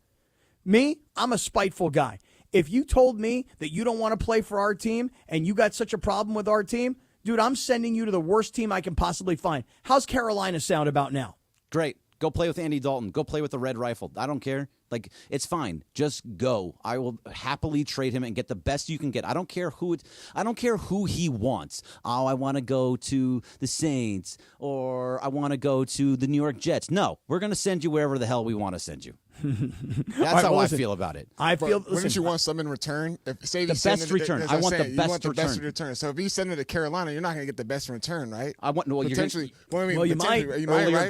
Me, I'm a spiteful guy. If you told me that you don't want to play for our team and you got such a problem with our team, dude, I'm sending you to the worst team I can possibly find. How's Carolina sound about now? Great. Go play with Andy Dalton. Go play with the Red Rifle. I don't care. Like, it's fine. Just go. I will happily trade him and get the best you can get. I don't care who he wants. Oh, I want to go to the Saints or I want to go to the New York Jets. No, we're going to send you wherever the hell we want to send you. That's how I feel about it. Wouldn't you want some in return? The best return. I want the best return. So if you send it to Carolina, you're not going to get the best in return, right? I want potentially. You might. Earlier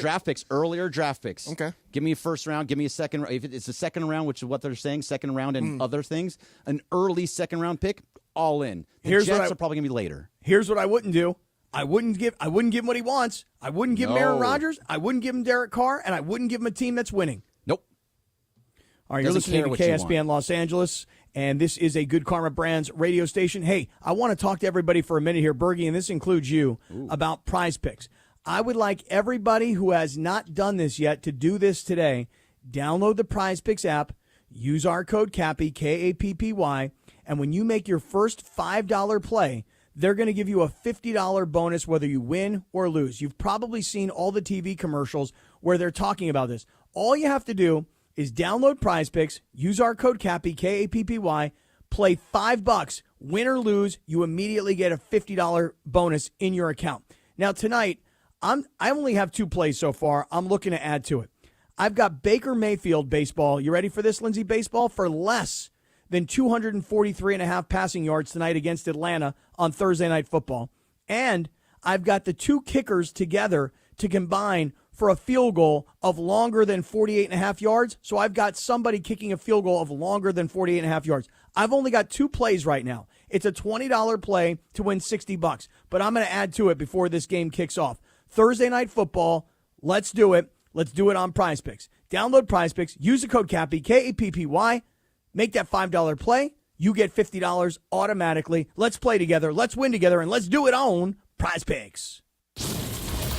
draft picks. Okay. Give me a first round. Give me a second. If it's a second round, which is what they're saying, second round and other things, an early second round pick, all in. The Jets are probably going to be later. Here's what I wouldn't do. I wouldn't give him what he wants. I wouldn't give him Aaron Rodgers. I wouldn't give him Derek Carr, and I wouldn't give him a team that's winning. Nope. All right, you're listening to KSPN Los Angeles, and this is a Good Karma Brands radio station. Hey, I want to talk to everybody for a minute here, Bergie, and this includes you, about Prize Picks. I would like everybody who has not done this yet to do this today. Download the Prize Picks app, use our code Cappy, Kappy, and when you make your first $5 play, they're going to give you a $50 bonus whether you win or lose. You've probably seen all the TV commercials where they're talking about this. All you have to do is download Prize Picks, use our code Cappy, Kappy, play $5, win or lose, you immediately get a $50 bonus in your account. Now tonight, I only have 2 plays so far. I'm looking to add to it. I've got Baker Mayfield baseball. You ready for this, Lindsay? Baseball for less than 243.5 passing yards tonight against Atlanta on Thursday Night Football. And I've got the 2 kickers together to combine for a field goal of longer than 48.5 yards. So I've got somebody kicking a field goal of longer than 48.5 yards. I've only got 2 plays right now. It's a $20 play to win $60, but I'm going to add to it before this game kicks off. Thursday Night Football, let's do it. Let's do it on Prize Picks. Download Prize Picks, use the code Cappy, Kappy, make that $5 play. You get $50 automatically. Let's play together, let's win together, and let's do it on Prize Picks.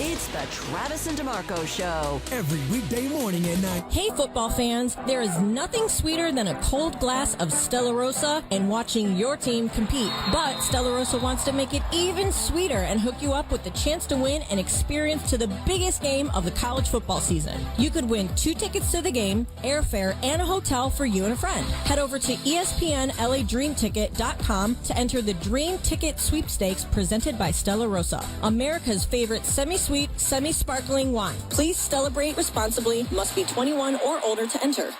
It's the Travis and DeMarco Show. Every weekday morning and night. Hey, football fans. There is nothing sweeter than a cold glass of Stella Rosa and watching your team compete. But Stella Rosa wants to make it even sweeter and hook you up with the chance to win an experience to the biggest game of the college football season. You could win 2 tickets to the game, airfare, and a hotel for you and a friend. Head over to ESPNLADreamTicket.com to enter the Dream Ticket Sweepstakes presented by Stella Rosa, America's favorite semi-sweet, semi-sparkling wine. Please celebrate responsibly. Must be 21 or older to enter.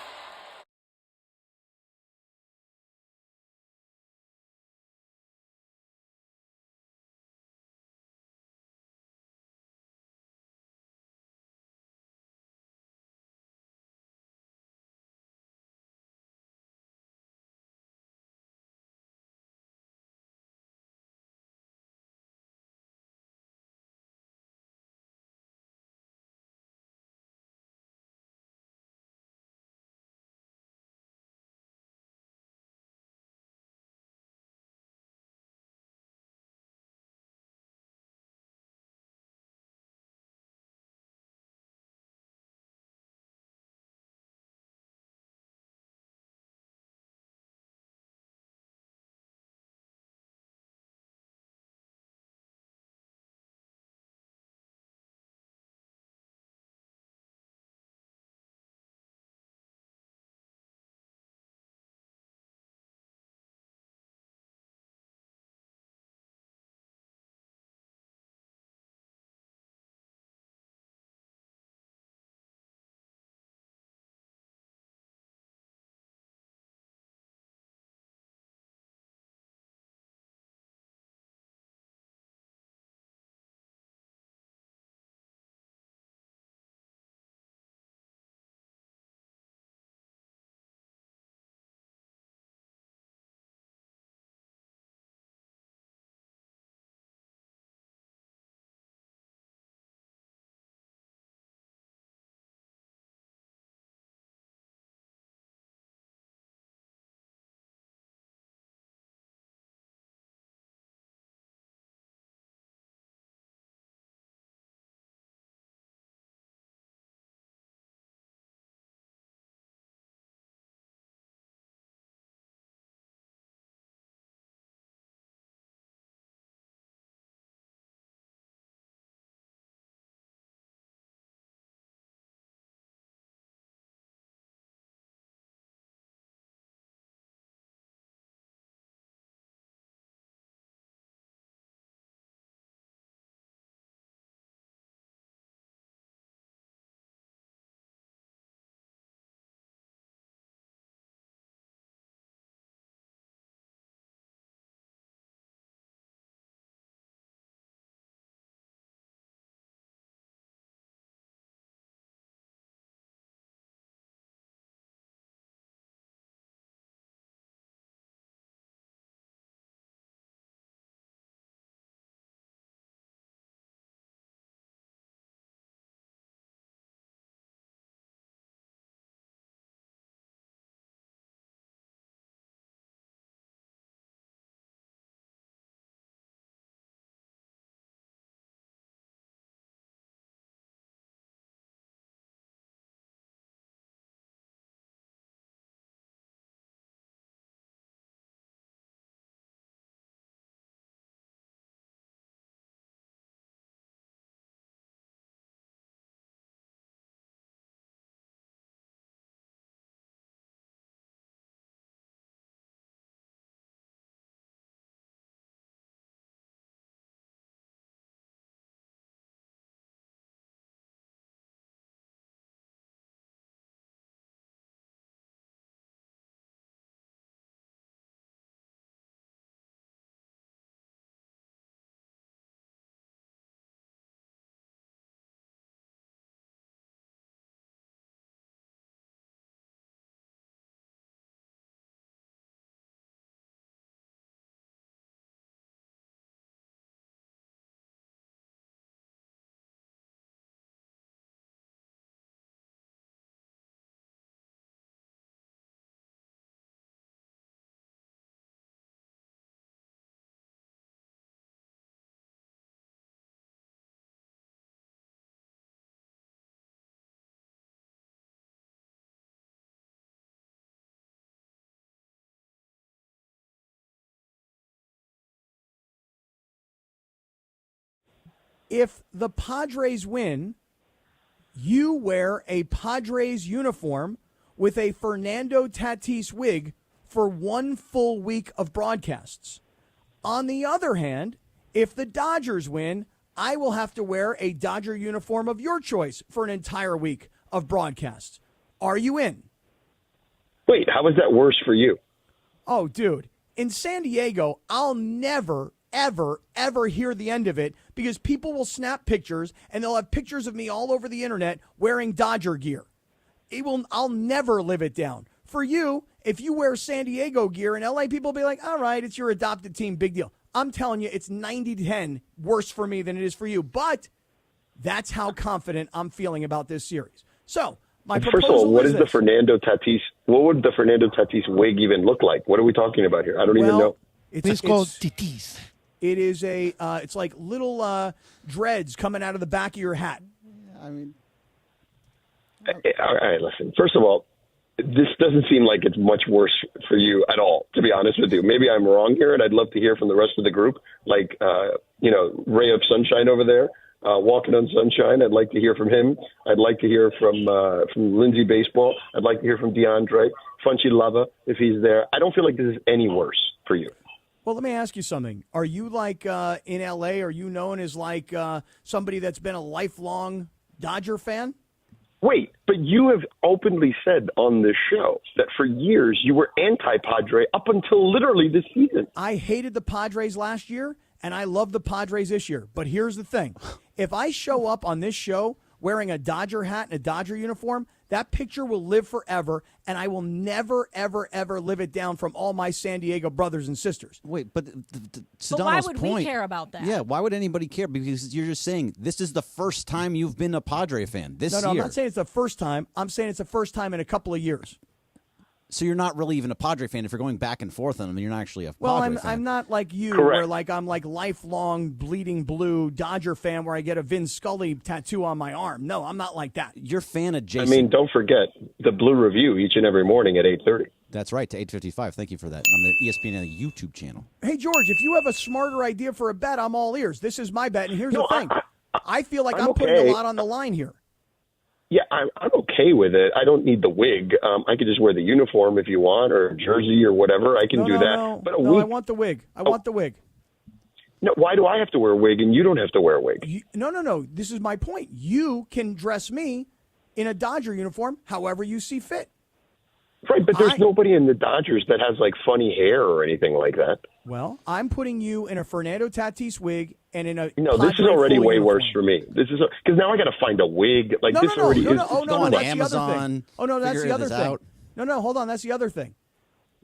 If the Padres win, you wear a Padres uniform with a Fernando Tatis wig for 1 full week of broadcasts. On the other hand, if the Dodgers win, I will have to wear a Dodger uniform of your choice for an entire week of broadcasts. Are you in? Wait, how is that worse for you? Oh, dude. In San Diego, I'll never, ever, ever hear the end of it because people will snap pictures and they'll have pictures of me all over the internet wearing Dodger gear. I'll never live it down. For you, if you wear San Diego gear in LA, people will be like, all right, it's your adopted team, big deal. I'm telling you, it's 90-10 worse for me than it is for you. But that's how confident I'm feeling about this series. So, first of all, what would the Fernando Tatis wig even look like? What are we talking about here? I don't even know. It's called Tatis. It is it's like little dreads coming out of the back of your hat. I mean, all right, listen. First of all, this doesn't seem like it's much worse for you at all, to be honest with you. Maybe I'm wrong here, and I'd love to hear from the rest of the group, like, Ray of Sunshine over there. Walking on Sunshine. I'd like to hear from him. I'd like to hear from Lindsay Baseball. I'd like to hear from DeAndre, Funchy Lava, if he's there. I don't feel like this is any worse for you. Well, let me ask you something. Are you like in L.A., are you known as like somebody that's been a lifelong Dodger fan? Wait, but you have openly said on this show that for years you were anti-Padre up until literally this season. I hated the Padres last year, and I love the Padres this year. But here's the thing. If I show up on this show wearing a Dodger hat and a Dodger uniform, that picture will live forever, and I will never, ever, ever live it down from all my San Diego brothers and sisters. Wait, but But why would we care about that? Yeah, why would anybody care? Because you're just saying this is the first time you've been a Padre fan this year. No, I'm not saying it's the first time. I'm saying it's the first time in a couple of years. So you're not really even a Padre fan. If you're going back and forth on them, you're not actually a Well, Padre fan. I'm not like you, Correct. where like I'm like lifelong bleeding blue Dodger fan, where I get a Vin Scully tattoo on my arm. No, I'm not like that. You're a fan of I Jason. mean, don't forget the Blue Review each and every morning at 8:30. That's right, to 8:55. Thank you for that on the ESPN YouTube channel. Hey, George, if you have a smarter idea for a bet, I'm all ears. This is my bet, and here's the thing. I feel like I'm putting okay. a lot on the line here. Yeah, I'm okay with it. I don't need the wig. I could just wear the uniform if you want, or jersey or whatever. I can do that. But a No, wig, I want the wig. I want the wig. no, why do I have to wear a wig and you don't have to wear a wig? No. This is my point. You can dress me in a Dodger uniform however you see fit. Right, but there's nobody in the Dodgers that has like funny hair or anything like that. Well, I'm putting you in a Fernando Tatis wig and in a No, this is Padre already full way uniform. worse for me. This is because now I got to find a wig. Like No, this already is. Oh, no, on that's Amazon, the other thing. Oh, no, that's figure the other this thing. out. No, hold on. That's the other thing.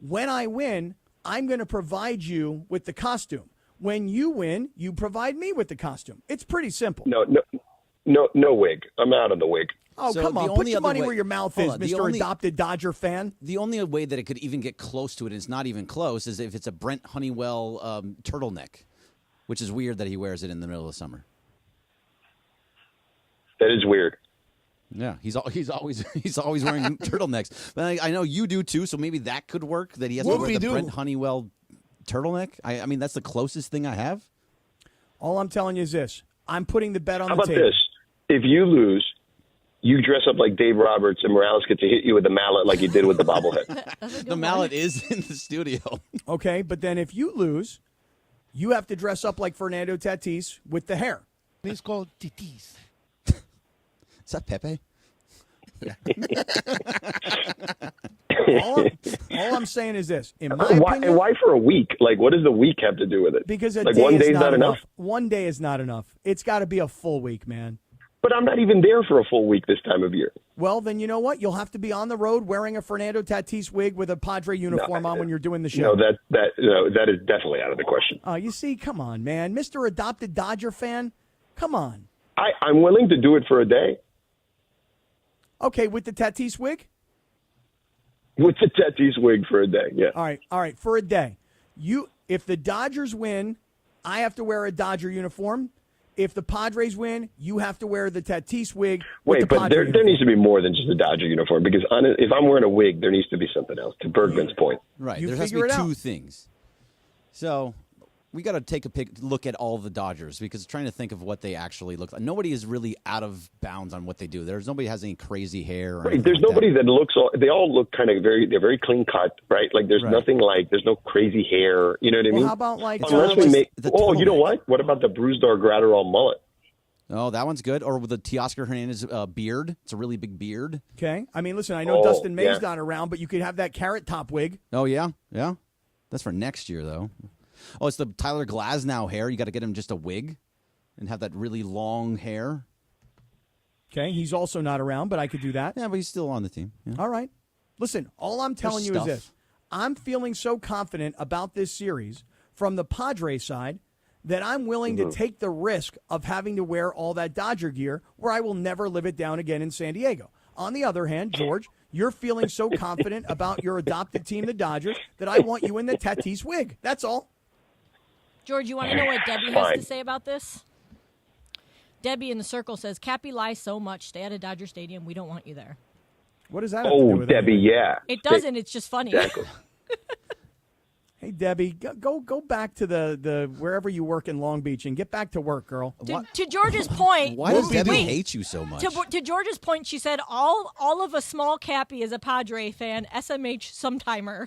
When I win, I'm going to provide you with the costume. When you win, you provide me with the costume. It's pretty simple. No wig. I'm out of the wig. Oh, So come the on. Put only your other money way- where your mouth hold is, on, the Mr. only- Adopted Dodger fan. The only way that it could even get close to it, and it's not even close, is if it's a Brent Honeywell turtleneck, which is weird that he wears it in the middle of summer. That is weird. Yeah, he's always wearing turtlenecks. But I know you do too, so maybe that could work. That he has to wear the Brent Honeywell turtleneck. I mean, that's the closest thing I have. All I'm telling you is this. I'm putting the bet on How the about table. this? If you lose, you dress up like Dave Roberts and Morales gets to hit you with the mallet like you did with the bobblehead. The mallet is in the studio. Okay, but then if you lose, you have to dress up like Fernando Tatis with the hair. It's called Tatis. Is that Pepe? all I'm saying is this. In my opinion, And why for a week? Like, what does the week have to do with it? because a like day one is day's not enough. One day is not enough. It's got to be a full week, man. But I'm not even there for a full week this time of year. Well, then you know what? You'll have to be on the road wearing a Fernando Tatis wig with a Padre uniform on when you're doing the show. No, that is definitely out of the question. You see, come on, man. Mr. Adopted Dodger fan, come on. I'm willing to do it for a day. Okay, with the Tatis wig? With the Tatis wig for a day, yeah. All right, for a day. If the Dodgers win, I have to wear a Dodger uniform. If the Padres win, you have to wear the Tatis wig. With Wait, the but Padre there needs to be more than just a Dodger uniform because if I'm wearing a wig, there needs to be something else, to Bergman's point. Right, You there has to figure be it out. two things. So we got to take a look at all the Dodgers because trying to think of what they actually look like. Nobody is really out of bounds on what they do. There's nobody has any crazy hair. Or right. There's nobody that looks. They all look kind of they're very clean cut, right? Like there's nothing like there's no crazy hair. You know what I mean? How about like unless we make? Oh, you know what? What about the Brusdar Gratterall mullet? Oh, that one's good. Or with the Teoscar Hernandez beard. It's a really big beard. Okay. I mean, listen, I know Dustin May's not around, but you could have that carrot top wig. Oh, yeah. Yeah. That's for next year, though. Oh, it's the Tyler Glasnow hair. You got to get him just a wig and have that really long hair. Okay. He's also not around, but I could do that. Yeah, but he's still on the team. Yeah. All right. Listen, all I'm telling you is this. I'm feeling so confident about this series from the Padres side that I'm willing to take the risk of having to wear all that Dodger gear where I will never live it down again in San Diego. On the other hand, George, you're feeling so confident about your adopted team, the Dodgers, that I want you in the Tatis wig. That's all. George, you want to know what Debbie has to say about this? Debbie in the circle says, Cappy lies so much. Stay out of Dodger Stadium. We don't want you there. What does that have to do with Debbie, yeah. It doesn't. It's just funny. Exactly. Hey, Debbie, go back to the wherever you work in Long Beach and get back to work, girl. To George's point. Why does Debbie hate you so much? To George's point, she said all of a small Cappy is a Padre fan, SMH sometimer.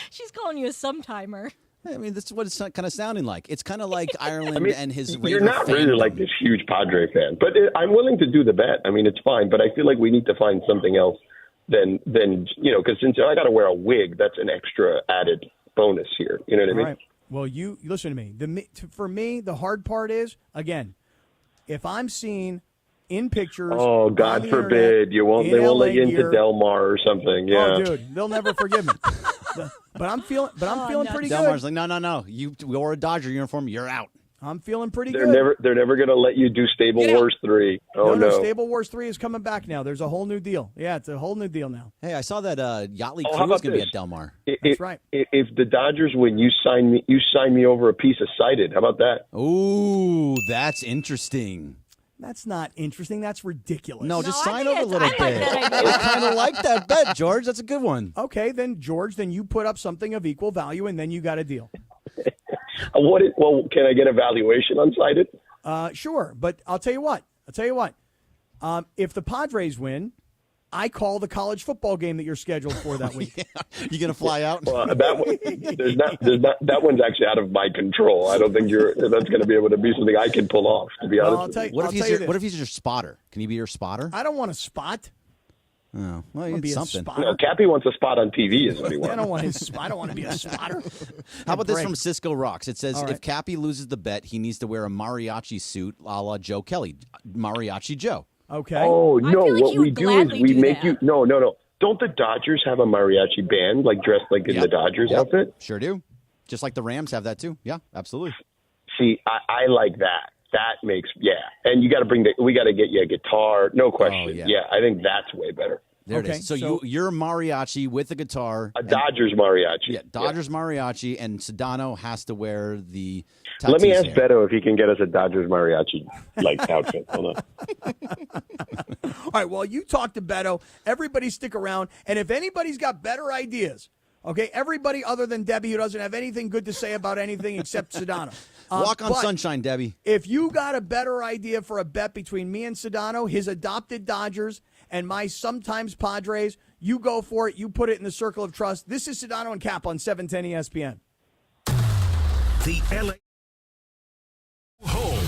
She's calling you a sometimer. I mean, that's what it's kind of sounding like. It's kind of like Ireland and his You're not really like this huge Padre fan, but I'm willing to do the bet. I mean, it's fine, but I feel like we need to find something else than because since I got to wear a wig, that's an extra added bonus here. You know what I mean? Right. Well, you listen to me. For me, the hard part is, again, if I'm seen in pictures. Oh, God forbid they won't let you into Del Mar or something. Yeah. Oh, dude, they'll never forgive me. But I'm feeling pretty good. Delmar's like, no. You wore a Dodger uniform, you're out. I'm feeling pretty good. They're never going to let you do Stable Wars 3. Oh, no. Stable Wars 3 is coming back now. There's a whole new deal. Yeah, it's a whole new deal now. Hey, I saw that Yachtly Crew is going to be at Del Mar. That's right. If the Dodgers win, you sign me over a piece of Cited. How about that? Ooh, that's interesting. That's not interesting. That's ridiculous. No, just sign over a little bit. I kind of like that bet, George. That's a good one. Okay, then, George, you put up something of equal value, and then you got a deal. Can I get a valuation on Cited? Sure, but I'll tell you what. If the Padres win, I call the college football game that you're scheduled for that week. You gonna fly out? Well, that one's actually out of my control. I don't think that's going to be able to be something I can pull off. To be honest, what if he's your spotter? Can he be your spotter? I don't want a spot. Oh, well, you need something. No, Cappy wants a spot on TV is what he wants. I don't want to be a spotter. How about this from Cisco Rocks? It says, if Cappy loses the bet, he needs to wear a mariachi suit a la Joe Kelly. Mariachi Joe. Okay. Oh, no. What we do is we make you... No. Don't the Dodgers have a mariachi band, dressed in the Dodgers outfit? Sure do. Just like the Rams have that, too. Yeah, absolutely. See, I like that. That makes, and you got to we got to get you a guitar, no question. Oh, yeah, I think that's way better. There it is. So you're a mariachi with a guitar. A Dodgers mariachi. Yeah, Dodgers mariachi, and Sedano has to wear the Tatis Let me ask hair. Beto if he can get us a Dodgers mariachi outfit. Hold on. All right, well, you talk to Beto. Everybody stick around, and if anybody's got better ideas, okay, everybody other than Debbie who doesn't have anything good to say about anything except Sedano. Walk on sunshine, Debbie. If you got a better idea for a bet between me and Sedano, his adopted Dodgers, and my sometimes Padres, you go for it. You put it in the circle of trust. This is Sedano and Cap on 710 ESPN. The LA home.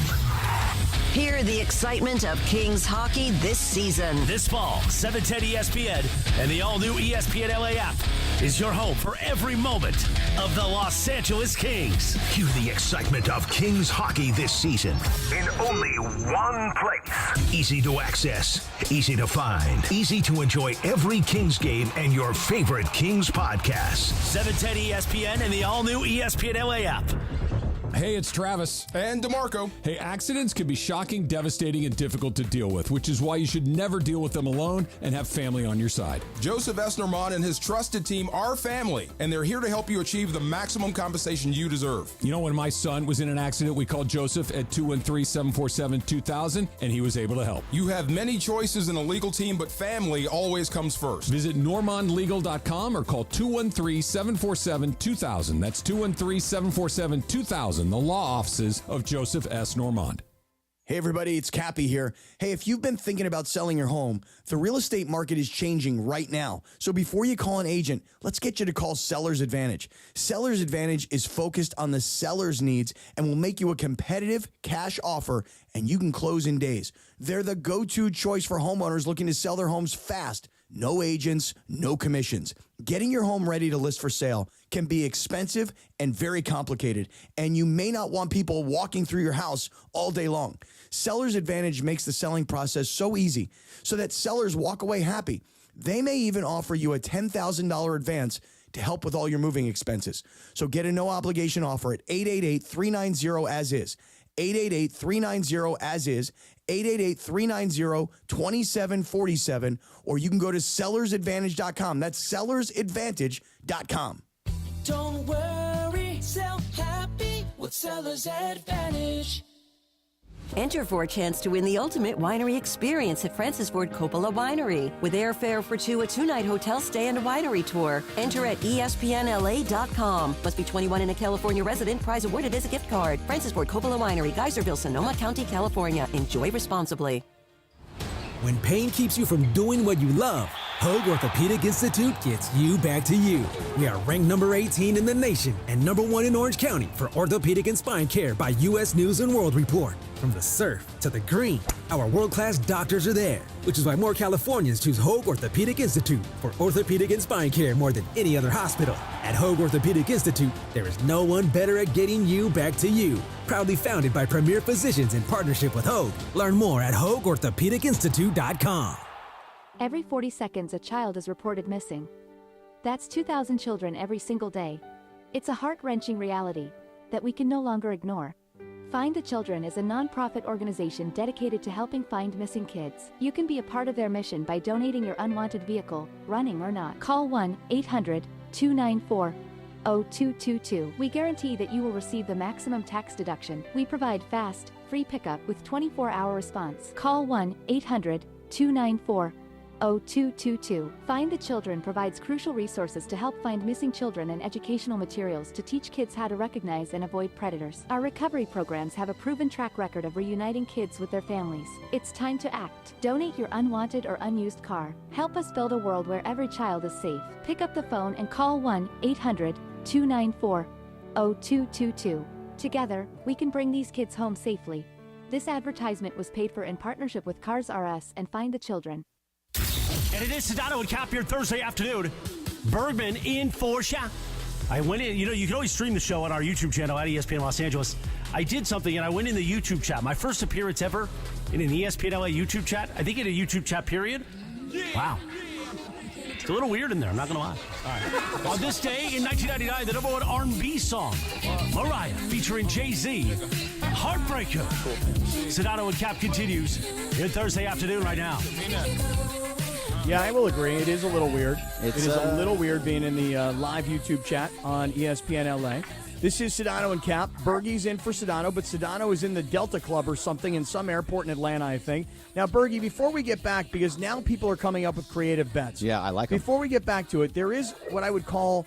Hear the excitement of Kings hockey this season. This fall, 710 ESPN and the all-new ESPN LA app is your home for every moment of the Los Angeles Kings. Hear the excitement of Kings hockey this season. In only one place. Easy to access, easy to find, easy to enjoy every Kings game and your favorite Kings podcasts. 710 ESPN and the all-new ESPN LA app. Hey, it's Travis. And DeMarco. Hey, accidents can be shocking, devastating, and difficult to deal with, which is why you should never deal with them alone and have family on your side. Joseph S. Normand and his trusted team are family, and they're here to help you achieve the maximum compensation you deserve. You know, when my son was in an accident, we called Joseph at 213-747-2000, and he was able to help. You have many choices in a legal team, but family always comes first. Visit normandlegal.com or call 213-747-2000. That's 213-747-2000, the law offices of Joseph S. Normand. Hey everybody, it's Cappy here. Hey, if you've been thinking about selling your home, the real estate market is changing right now. So before you call an agent, let's get you to call Seller's Advantage. Seller's Advantage is focused on the seller's needs and will make you a competitive cash offer, and you can close in days. They're the go-to choice for homeowners looking to sell their homes fast. No agents, no commissions. Getting your home ready to list for sale can be expensive and very complicated, and you may not want people walking through your house all day long. Seller's Advantage makes the selling process so easy so that sellers walk away happy. They may even offer you a $10,000 advance to help with all your moving expenses. So get a no-obligation offer at 888-390-AS-IS. 888-390-AS-IS, 888-390-2747, or you can go to sellersadvantage.com. That's sellersadvantage.com. Don't worry, sell happy with Seller's Advantage. Enter for a chance to win the ultimate winery experience at Francis Ford Coppola Winery. With airfare for two, a two-night hotel stay, and a winery tour. Enter at ESPNLA.com. Must be 21 and a California resident. Prize awarded as a gift card. Francis Ford Coppola Winery, Geyserville, Sonoma County, California. Enjoy responsibly. When pain keeps you from doing what you love, Hoag Orthopedic Institute gets you back to you. We are ranked number 18 in the nation and number 1 in Orange County for orthopedic and spine care by U.S. News & World Report. From the surf to the green, our world-class doctors are there, which is why more Californians choose Hoag Orthopedic Institute for orthopedic and spine care more than any other hospital. At Hoag Orthopedic Institute, there is no one better at getting you back to you. Proudly founded by premier physicians in partnership with Hoag. Learn more at HoagOrthopedicInstitute.com. Every 40 seconds, a child is reported missing. That's 2,000 children every single day. It's a heart-wrenching reality that we can no longer ignore. Find the Children is a non-profit organization dedicated to helping find missing kids. You can be a part of their mission by donating your unwanted vehicle, running or not. Call 1-800-294-0222. We guarantee that you will receive the maximum tax deduction. We provide fast, free pickup with 24-hour response. Call 1-800-294-0222. Find the Children provides crucial resources to help find missing children and educational materials to teach kids how to recognize and avoid predators. Our recovery programs have a proven track record of reuniting kids with their families. It's time to act. Donate your unwanted or unused car. Help us build a world where every child is safe. Pick up the phone and call 1-800-294-0222. Together, we can bring these kids home safely. This advertisement was paid for in partnership with Cars R Us and Find the Children. And it is Sedano and Cappy here Thursday afternoon. Bergman in for Sha. I went in, you can always stream the show on our YouTube channel at ESPN Los Angeles. I did something and I went in the YouTube chat. My first appearance ever in an ESPN LA YouTube chat. I think in a YouTube chat period. Wow. It's a little weird in there, I'm not going to lie. All right. On this day in 1999, the number one R&B song, Mariah featuring Jay-Z, Heartbreaker. Sedano and Cap continues in Thursday afternoon right now. Yeah, I will agree. It is a little weird. It is a little weird being in the live YouTube chat on ESPN LA. This is Sedano and Cap. Bergie's in for Sedano, but Sedano is in the Delta Club or something in some airport in Atlanta, I think. Now, Bergie, before we get back, because now people are coming up with creative bets. Yeah, I like them. Before we get back to it, there is what I would call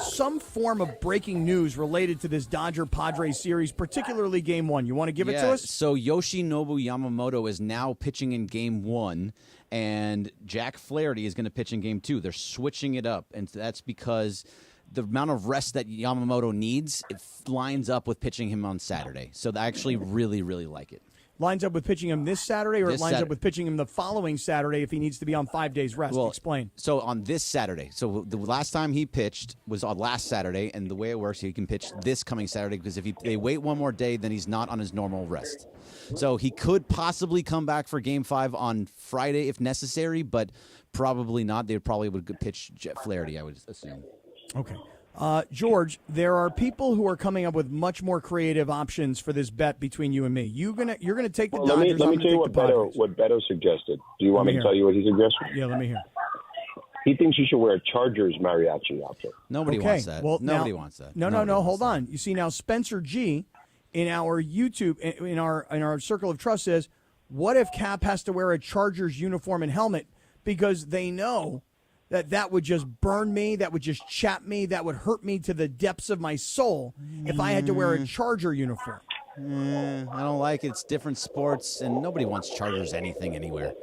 some form of breaking news related to this Dodger-Padres series, particularly Game 1. You want to give it to us? So Yoshinobu Yamamoto is now pitching in Game 1, and Jack Flaherty is going to pitch in Game 2. They're switching it up, and that's because the amount of rest that Yamamoto needs, it lines up with pitching him on Saturday. So I actually really, really like it. Lines up with pitching him this Saturday, or it lines up with pitching him the following Saturday if he needs to be on 5 days rest? Well, explain. So on this Saturday. So the last time he pitched was on last Saturday, and the way it works, he can pitch this coming Saturday because if they wait one more day, then he's not on his normal rest. So he could possibly come back for Game 5 on Friday if necessary, but probably not. They probably would pitch Flaherty, I would assume. Okay. George, there are people who are coming up with much more creative options for this bet between you and me. You're gonna take the Dodgers. Let me tell you what Beto suggested. Do you want me to tell you what he suggested? Yeah, let me hear. He thinks you should wear a Chargers mariachi outfit. Nobody wants that. Well, Nobody wants that. No, hold on. You see, now Spencer G in our YouTube, in our circle of trust says, what if Cap has to wear a Chargers uniform and helmet because they know that would just burn me, that would just chap me, that would hurt me to the depths of my soul if I had to wear a Charger uniform. I don't like it. It's different sports, and nobody wants Chargers anything anywhere.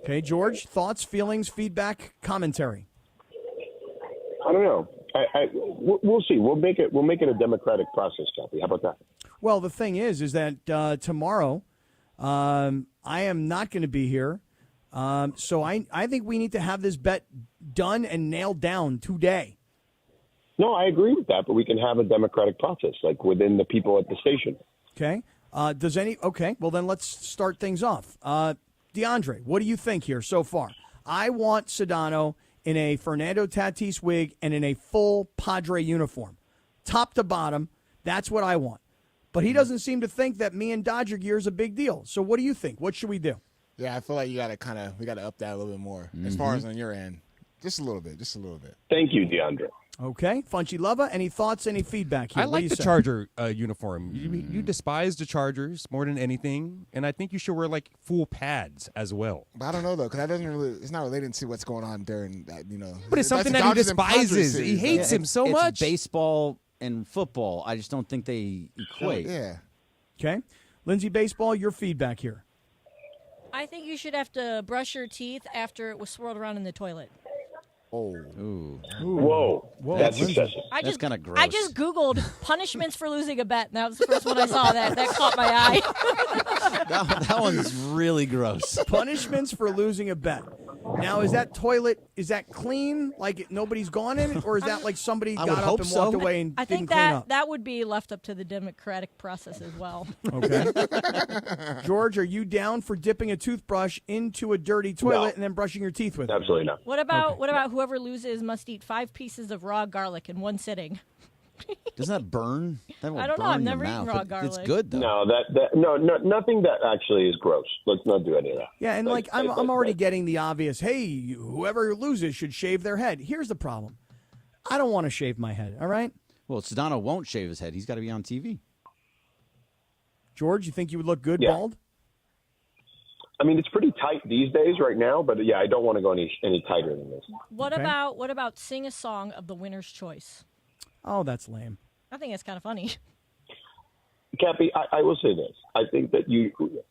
Okay, George, thoughts, feelings, feedback, commentary. I don't know. We'll see. We'll make it a democratic process, Cappy. How about that? Well, the thing is that tomorrow I am not going to be here. So I think we need to have this bet done and nailed down today. No, I agree with that, but we can have a democratic process, like within the people at the station. Okay. Okay, well, then let's start things off. DeAndre, what do you think here so far? I want Sedano in a Fernando Tatis wig and in a full Padre uniform. Top to bottom, that's what I want. But he doesn't seem to think that me and Dodger gear is a big deal. So what do you think? What should we do? Yeah, I feel like we got to up that a little bit more as far as on your end. Just a little bit. Thank you, DeAndre. Okay. Funchy Lova, any thoughts, any feedback here? I like the Charger uniform. You despise the Chargers more than anything, and I think you should wear, like, full pads as well. But I don't know, though, because that doesn't really – it's not related to what's going on during that, But it's something that he despises. He hates him so much. It's baseball and football. I just don't think they equate. Yeah. Okay. Lindsay Baseball, your feedback here. I think you should have to brush your teeth after it was swirled around in the toilet. Oh. Ooh. Whoa. That's excessive. That's kind of gross. I just Googled punishments for losing a bet, and that was the first one I saw. That caught my eye. that one's really gross. Punishments for losing a bet. Now, is that toilet, is that clean, like nobody's gone in it, or is that like somebody got up and walked away and I didn't think clean up? that would be left up to the democratic process as well. Okay. George, are you down for dipping a toothbrush into a dirty toilet and then brushing your teeth with it? Absolutely not. What about whoever loses must eat 5 pieces of raw garlic in one sitting? Doesn't that burn? That will I don't know. burn I've your never eaten mouth. raw garlic. It's good though. No, nothing that actually is gross. Let's not do any of that. Yeah, and I'm already getting the obvious, hey, whoever loses should shave their head. Here's the problem. I don't want to shave my head, all right? Well, Sedano won't shave his head. He's got to be on TV. George, you think you would look good bald? I mean, it's pretty tight these days right now, but yeah, I don't want to go any tighter than this. What about sing a song of the winner's choice? Oh, that's lame. I think it's kind of funny. Cappy, I will say this. I think that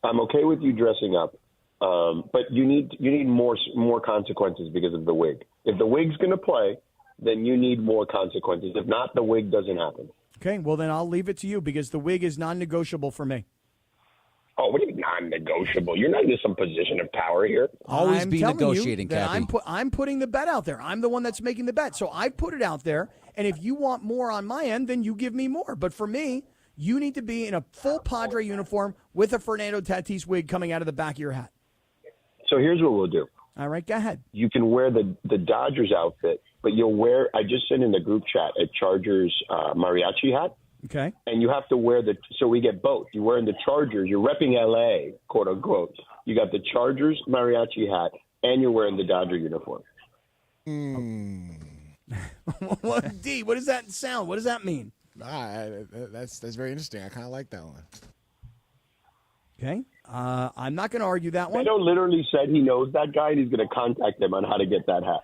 I'm okay with you dressing up, but you need more consequences because of the wig. If the wig's going to play, then you need more consequences. If not, the wig doesn't happen. Okay, well then I'll leave it to you because the wig is non-negotiable for me. Oh, what do you mean non-negotiable? You're not in some position of power here. Always be negotiating, Cappy. Cappy. I'm putting the bet out there. I'm the one that's making the bet. So I put it out there, and if you want more on my end, then you give me more. But for me, you need to be in a full Padre uniform with a Fernando Tatis wig coming out of the back of your hat. So here's what we'll do. All right, go ahead. You can wear the Dodgers outfit, but you'll wear, I just sent in the group chat, a Chargers mariachi hat. Okay. And you have to wear so we get both. You're wearing the Chargers, you're repping LA, quote unquote. You got the Chargers mariachi hat, and you're wearing the Dodger uniform. D, what does that sound? What does that mean? That's very interesting. I kind of like that one. Okay. I'm not going to argue that one. Beto literally said he knows that guy, and he's going to contact him on how to get that hat.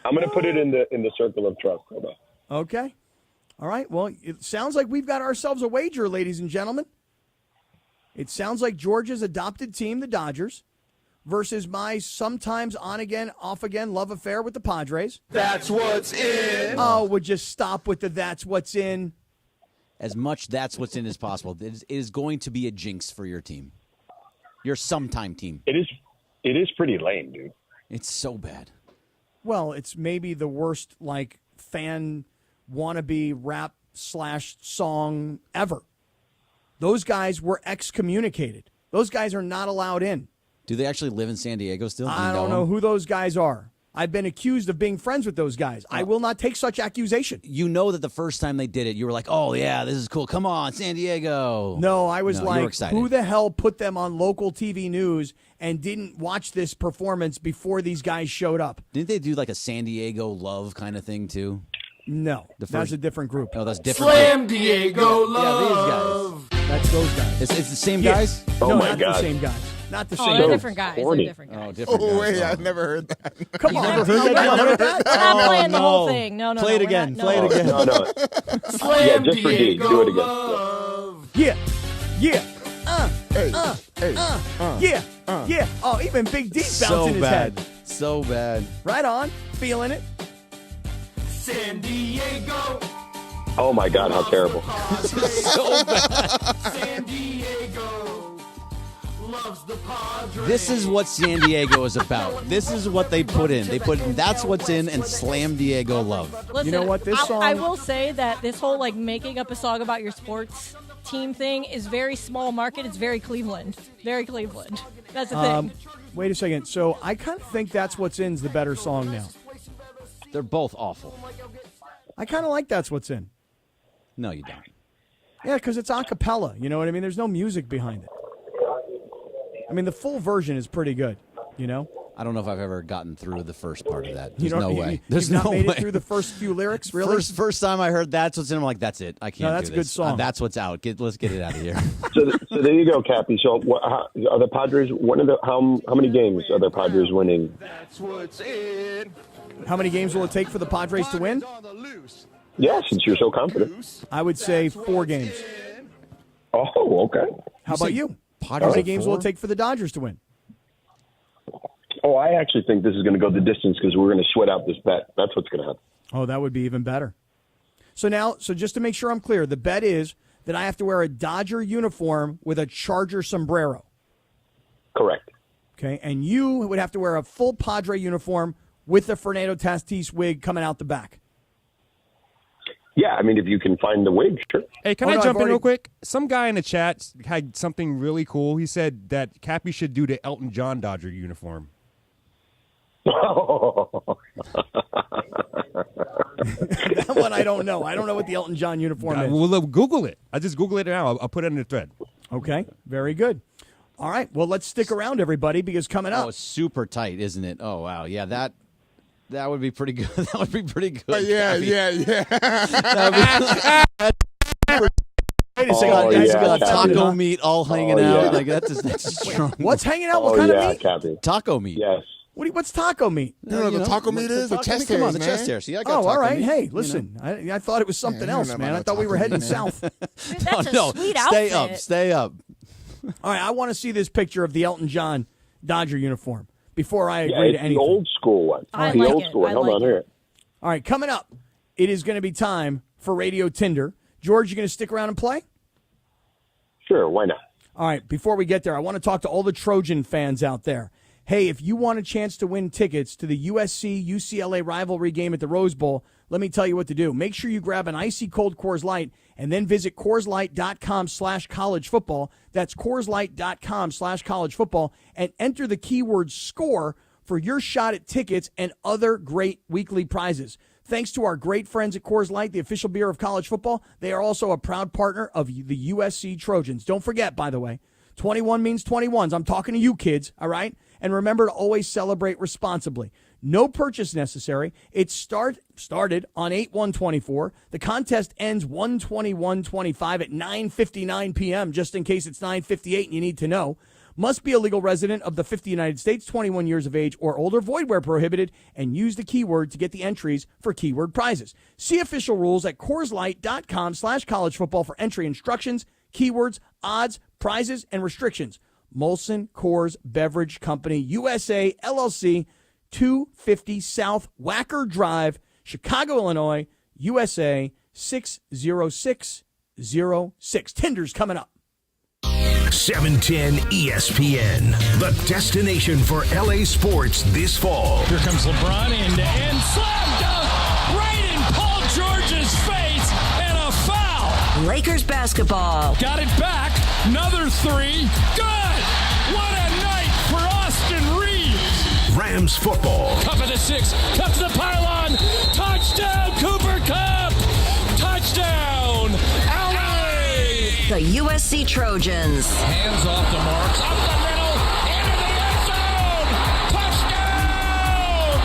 I'm going to put it in the circle of trust. Hold on. Okay. All right. Well, it sounds like we've got ourselves a wager, ladies and gentlemen. It sounds like Georgia's adopted team, the Dodgers, versus my sometimes on-again, off-again love affair with the Padres. That's what's in. Oh, would you stop with the that's what's in? As much that's what's in as possible. It is going to be a jinx for your team. Your sometime team. It is pretty lame, dude. It's so bad. Well, it's maybe the worst, fan wannabe rap/song ever. Those guys were excommunicated. Those guys are not allowed in. Do they actually live in San Diego still? I don't know who those guys are. I've been accused of being friends with those guys. I will not take such accusation. You know that the first time they did it, you were like, oh, yeah, this is cool. Come on, San Diego. No, I was you were like, excited. who the hell put them on local TV news and didn't watch this performance before these guys showed up? Didn't they do like a San Diego love kind of thing, too? No, that's a different group. Oh, that's different. Slam Diego Love. Yeah, these guys. That's those guys. It's the same guys? No, Oh, my not God. the same guys. Not the Oh, same they're guys. different guys. Corny. They're different guys. Oh, different Oh, guys. wait, Oh. I've never heard that. Come on. Never heard that? We're not playing the whole thing. No. Play it we're again. not- Play it no. again. No. Slam just for D. Diego Do it again. Love. Yeah. Yeah. Hey. Yeah. Oh, even Big D's So bouncing his bad. head. So bad. Right on. Feeling it. San Diego. Oh my God, how terrible! So bad. San Diego loves the Padres. This is what San Diego is about. This is what they put in. They put in That's What's In and Slam Diego Love. Listen, You know what? This song- I will say that this whole like making up a song about your sports team thing is very small market. It's very Cleveland. Very Cleveland. That's the thing. Wait a second. So I kind of think That's What's In's the better song now. They're both awful. I kind of like That's What's In. No, you don't. Yeah, because it's a cappella. You know what I mean? There's no music behind it. I mean, the full version is pretty good, you know? I don't know if I've ever gotten through the first part of that. You There's don't- no you- way. You've There's not no made way. it through the first few lyrics, really? First time I heard That's What's In, I'm like, that's it. I can't that's do a good this. song. That's what's out. Let's get it out of here. So there you go, Cappy. So are the Padres? How many games are the Padres winning? That's what's in. How many games will it take for the Padres to win? Yeah, since you're so confident. I would say 4 games. Oh, okay. How about you? How Padres many at games 4? will it take for the Dodgers to win? Oh, I actually think this is going to go the distance because we're going to sweat out this bet. That's what's going to happen. Oh, that would be even better. So just to make sure I'm clear, the bet is that I have to wear a Dodger uniform with a Charger sombrero. Correct. Okay, and you would have to wear a full Padre uniform with the Fernando Tatis wig coming out the back. Yeah, I mean, if you can find the wig, sure. Hey, can Oh, I no, jump I've in real already- quick? Some guy in the chat had something really cool. He said that Cappy should do the Elton John Dodger uniform. That one I don't know. I don't know what the Elton John uniform is. Well, Google it. I just Google it now. I'll put it in the thread. Okay, very good. All right, well, let's stick around, everybody, because coming up. Oh, it's super tight, isn't it? Oh, wow. Yeah, that would be pretty good. That would be pretty good. Yeah. Wait a second, Oh, guys. yeah, got Cappy. Taco meat all hanging Oh, out. yeah. Like that's strong. What's hanging out? What Oh, kind yeah, of meat? Cappy. Taco meat? Yes. What's taco meat? You know what the taco meat is? The chest Come hairs, on, the man. chest hair. See, I got Oh, taco all right. meat, Hey, you know. listen, I thought it was something Yeah, else, you don't man. know I thought we about were heading taco meat, man. south. That's a sweet Stay outfit. up. Stay up. All right, I want to see this picture of the Elton John Dodger uniform before I Yeah, agree to it's the anything. old school one. I The like old it. school one. I Hold like on it. here. All right, coming up, it is going to be time for Radio Tinder. George, you going to stick around and play? Sure, why not? All right, before we get there, I want to talk to all the Trojan fans out there. Hey, if you want a chance to win tickets to the USC-UCLA rivalry game at the Rose Bowl, let me tell you what to do. Make sure you grab an icy cold Coors Light and then visit CoorsLight.com/collegefootball. That's CoorsLight.com/collegefootball and enter the keyword SCORE for your shot at tickets and other great weekly prizes. Thanks to our great friends at Coors Light, the official beer of college football, they are also a proud partner of the USC Trojans. Don't forget, by the way, 21 means 21s. I'm talking to you kids, all right? And remember to always celebrate responsibly. No purchase necessary. It started on 8/1/24. The contest ends 1/21/25 at 9:59 p.m., just in case it's 9:58 and you need to know. Must be a legal resident of the 50 United States, 21 years of age or older, void where prohibited, and use the keyword to get the entries for keyword prizes. See official rules at CoorsLight.com/collegefootball for entry instructions, keywords, odds, prizes, and restrictions. Molson Coors Beverage Company, USA, LLC, 250 South Wacker Drive, Chicago, Illinois, USA, 60606. Tinder's coming up. 710 ESPN, the destination for LA sports this fall. Here comes LeBron and slam dunk right in Paul George's face and a foul. Lakers basketball. Got it back. Another three. Good. What a night for us. Rams football. Cup of the 6, Cup to the pylon. Touchdown, Cooper Cup. Touchdown, LA. The USC Trojans. Hands off the marks. Up the middle. Into the end zone. Touchdown.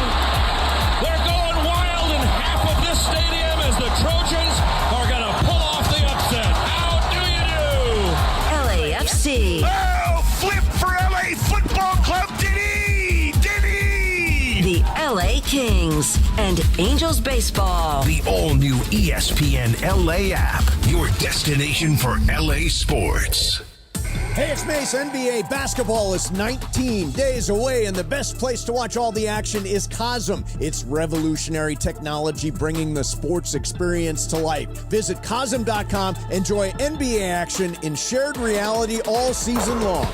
They're going wild in half of this stadium as the Trojans are going to pull off the upset. How do you do? LAFC. Oh, flip for LA Football Club. The LA Kings and Angels Baseball. The all-new ESPN LA app, your destination for LA sports. Hey, it's Mace. NBA basketball is 19 days away, and the best place to watch all the action is Cosm. It's revolutionary technology bringing the sports experience to life. Visit Cosm.com. Enjoy NBA action in shared reality all season long.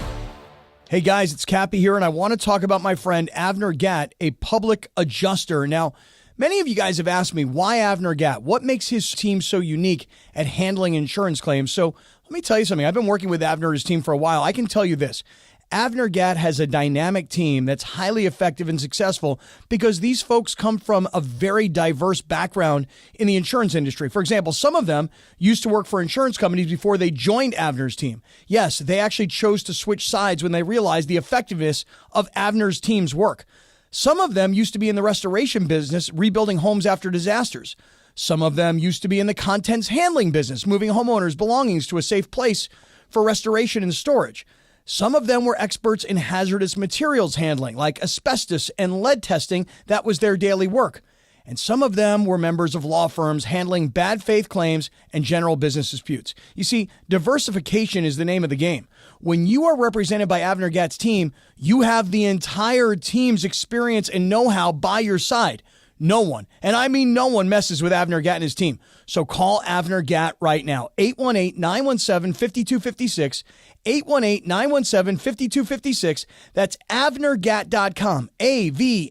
Hey guys, it's Cappy here, and I want to talk about my friend Avner Gatt, a public adjuster. Now, many of you guys have asked me, why Avner Gatt? What makes his team so unique at handling insurance claims? So let me tell you something. I've been working with Avner and his team for a while. I can tell you this. Avner Gatt has a dynamic team that's highly effective and successful because these folks come from a very diverse background in the insurance industry. For example, some of them used to work for insurance companies before they joined Avner's team. Yes, they actually chose to switch sides when they realized the effectiveness of Avner's team's work. Some of them used to be in the restoration business, rebuilding homes after disasters. Some of them used to be in the contents handling business, moving homeowners' belongings to a safe place for restoration and storage. Some of them were experts in hazardous materials handling, like asbestos and lead testing. That was their daily work. And some of them were members of law firms handling bad faith claims and general business disputes. You see, diversification is the name of the game. When you are represented by Avner Gatt's team, you have the entire team's experience and know-how by your side. No one, and I mean no one, messes with Avner Gatt and his team. So call Avner Gatt right now. 818-917-5256. 818-917-5256. That's AvnerGatt.com. AVNERGAT.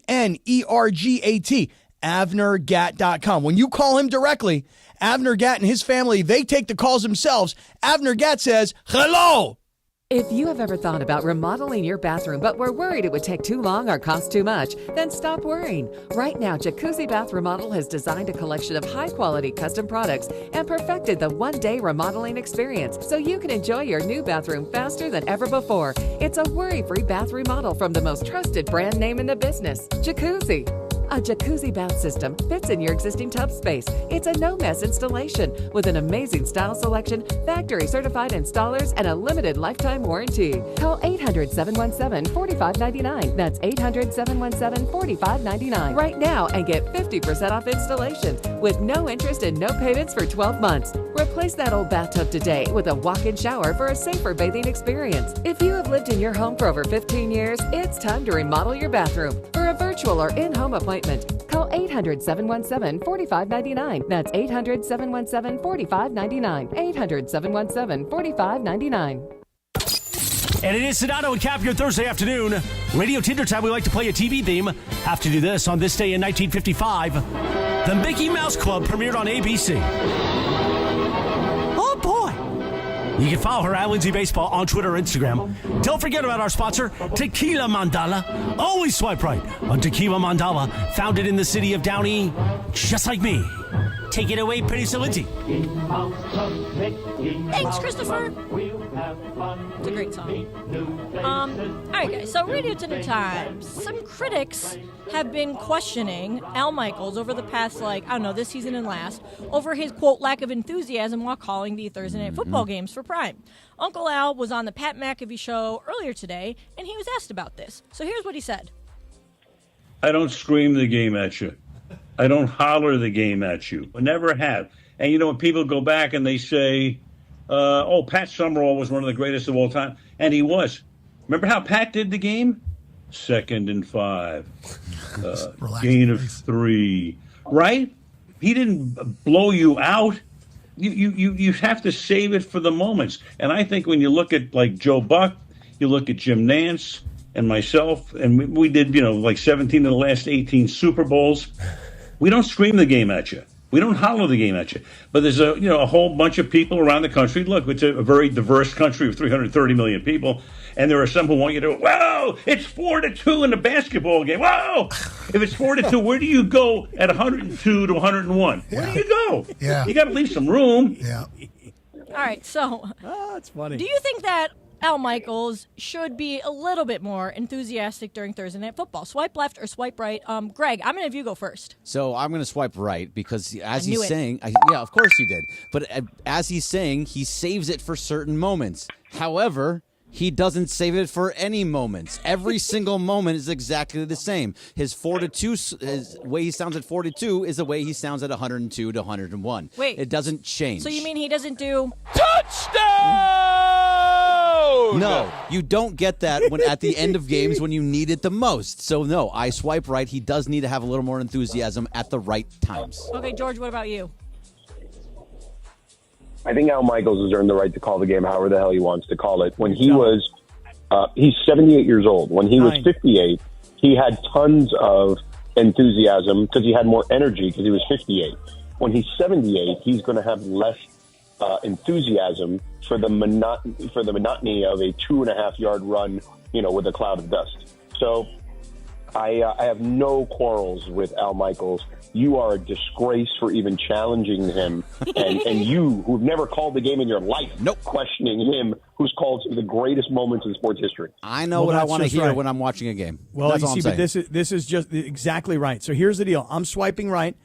AvnerGatt.com. When you call him directly, Avner Gatt and his family, they take the calls themselves. Avner Gatt says, hello. If you have ever thought about remodeling your bathroom but were worried it would take too long or cost too much, then stop worrying. Right now, Jacuzzi Bath Remodel has designed a collection of high-quality custom products and perfected the one-day remodeling experience so you can enjoy your new bathroom faster than ever before. It's a worry-free bath remodel from the most trusted brand name in the business, Jacuzzi. A jacuzzi bath system fits in your existing tub space. It's a no-mess installation with an amazing style selection, factory-certified installers, and a limited lifetime warranty. Call 800-717-4599. That's 800-717-4599 right now and get 50% off installation with no interest and no payments for 12 months. Replace that old bathtub today with a walk-in shower for a safer bathing experience. If you have lived in your home for over 15 years, it's time to remodel your bathroom. For a virtual or in-home appointment, call 800-717-4599. That's 800-717-4599. 800-717-4599. And it is Sedano and Cappy, your Thursday afternoon. Radio Tinder time, we like to play a TV theme. Have to do this on this day in 1955. The Mickey Mouse Club premiered on ABC. Oh, boy. You can follow her at Lindsay Baseball on Twitter or Instagram. Don't forget about our sponsor, Tequila Mandala. Always swipe right on Tequila Mandala, founded in the city of Downey, just like me. Take it away, producer Lindsay. Thanks, Christopher. It's a great song. All right, guys. So, Radio Tinder time. Some critics have been questioning Al Michaels over the past, this season and last, over his, quote, lack of enthusiasm while calling the Thursday Night Football games for Prime. Uncle Al was on the Pat McAfee show earlier today, and he was asked about this. So here's what he said. I don't scream the game at you. I don't holler the game at you. I never have. And, when people go back and they say, Pat Summerall was one of the greatest of all time, and he was. Remember how Pat did the game? 2nd and 5. Gain of 3. Right? He didn't blow you out. You have to save it for the moments. And I think when you look at, Joe Buck, you look at Jim Nance and myself, and we did, 17 of the last 18 Super Bowls. We don't scream the game at you. We don't holler the game at you. But there's a whole bunch of people around the country. Look, it's a very diverse country of 330 million people. And there are some who want you to, whoa, it's 4-2 in the basketball game. Whoa! If it's 4-2, where do you go at 102 to 101? Where do you go? Yeah. You got to leave some room. Yeah. All right, so that's funny. Do you think that Al Michaels should be a little bit more enthusiastic during Thursday Night Football? Swipe left or swipe right? Greg, I'm going to have you go first. So I'm going to swipe right because as I knew he's it. saying, yeah, of course you did. But as he's saying, he saves it for certain moments. However, he doesn't save it for any moments. Every single moment is exactly the same. His 4-2, his way he sounds at 4-2 is the way he sounds at 102 to 101. Wait. It doesn't change. So you mean he doesn't do touchdown? No, you don't get that when at the end of games when you need it the most. So no, I swipe right. He does need to have a little more enthusiasm at the right times. Okay, George, what about you? I think Al Michaels has earned the right to call the game however the hell he wants to call it. When he was, he's 78 years old. When he was 58, he had tons of enthusiasm because he had more energy because he was 58. When he's 78, he's going to have less enthusiasm for the monotony of a 2.5-yard run, with a cloud of dust. So I have no quarrels with Al Michaels. You are a disgrace for even challenging him, and you, who've never called the game in your life, questioning him, who's called some of the greatest moments in sports history. I know what I want to hear when I'm watching a game. Well, That's you all see, I'm but saying. this is just exactly right. So here's the deal. I'm swiping right.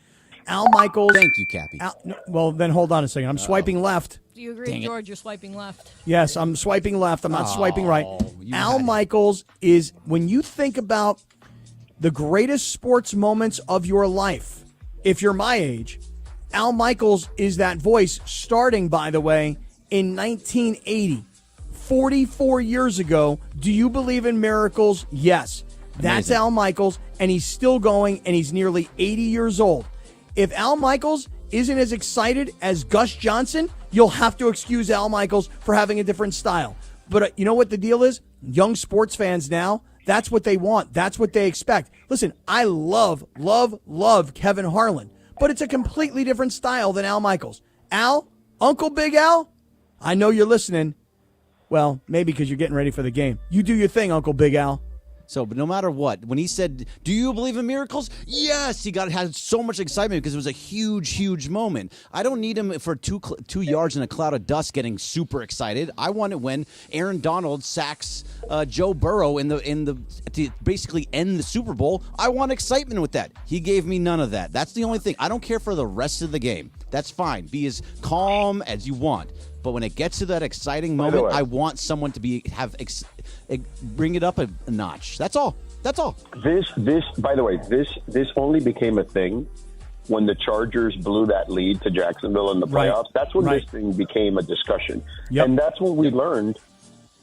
Al Michaels. Thank you, Cappy. Well, then hold on a second. I'm swiping left. Do you agree, George? You're swiping left. Yes, I'm swiping left. I'm not swiping right. Al Michaels is, when you think about the greatest sports moments of your life, if you're my age, Al Michaels is that voice, starting, by the way, in 1980, 44 years ago. Do you believe in miracles? Yes. That's Amazing. Al Michaels, and he's still going, and he's nearly 80 years old. If Al Michaels isn't as excited as Gus Johnson, you'll have to excuse Al Michaels for having a different style. But you know what the deal is? Young sports fans now, that's what they want. That's what they expect. Listen, I love Kevin Harlan, but it's a completely different style than Al Michaels. Al, Uncle Big Al, I know you're listening. Well, maybe because you're getting ready for the game. You do your thing, Uncle Big Al. So, but no matter what, when he said, "Do you believe in miracles?" Yes, he had so much excitement because it was a huge moment. I don't need him for two yards in a cloud of dust getting super excited. I want it when Aaron Donald sacks Joe Burrow to basically end the Super Bowl. I want excitement with that. He gave me none of that. That's the only thing. I don't care for the rest of the game. That's fine. Be as calm as you want. But when it gets to that exciting moment, I want someone to bring it up a notch. That's all. That's all. This, by the way, this only became a thing when the Chargers blew that lead to Jacksonville in the playoffs. That's when this thing became a discussion. Yep. And that's when we learned.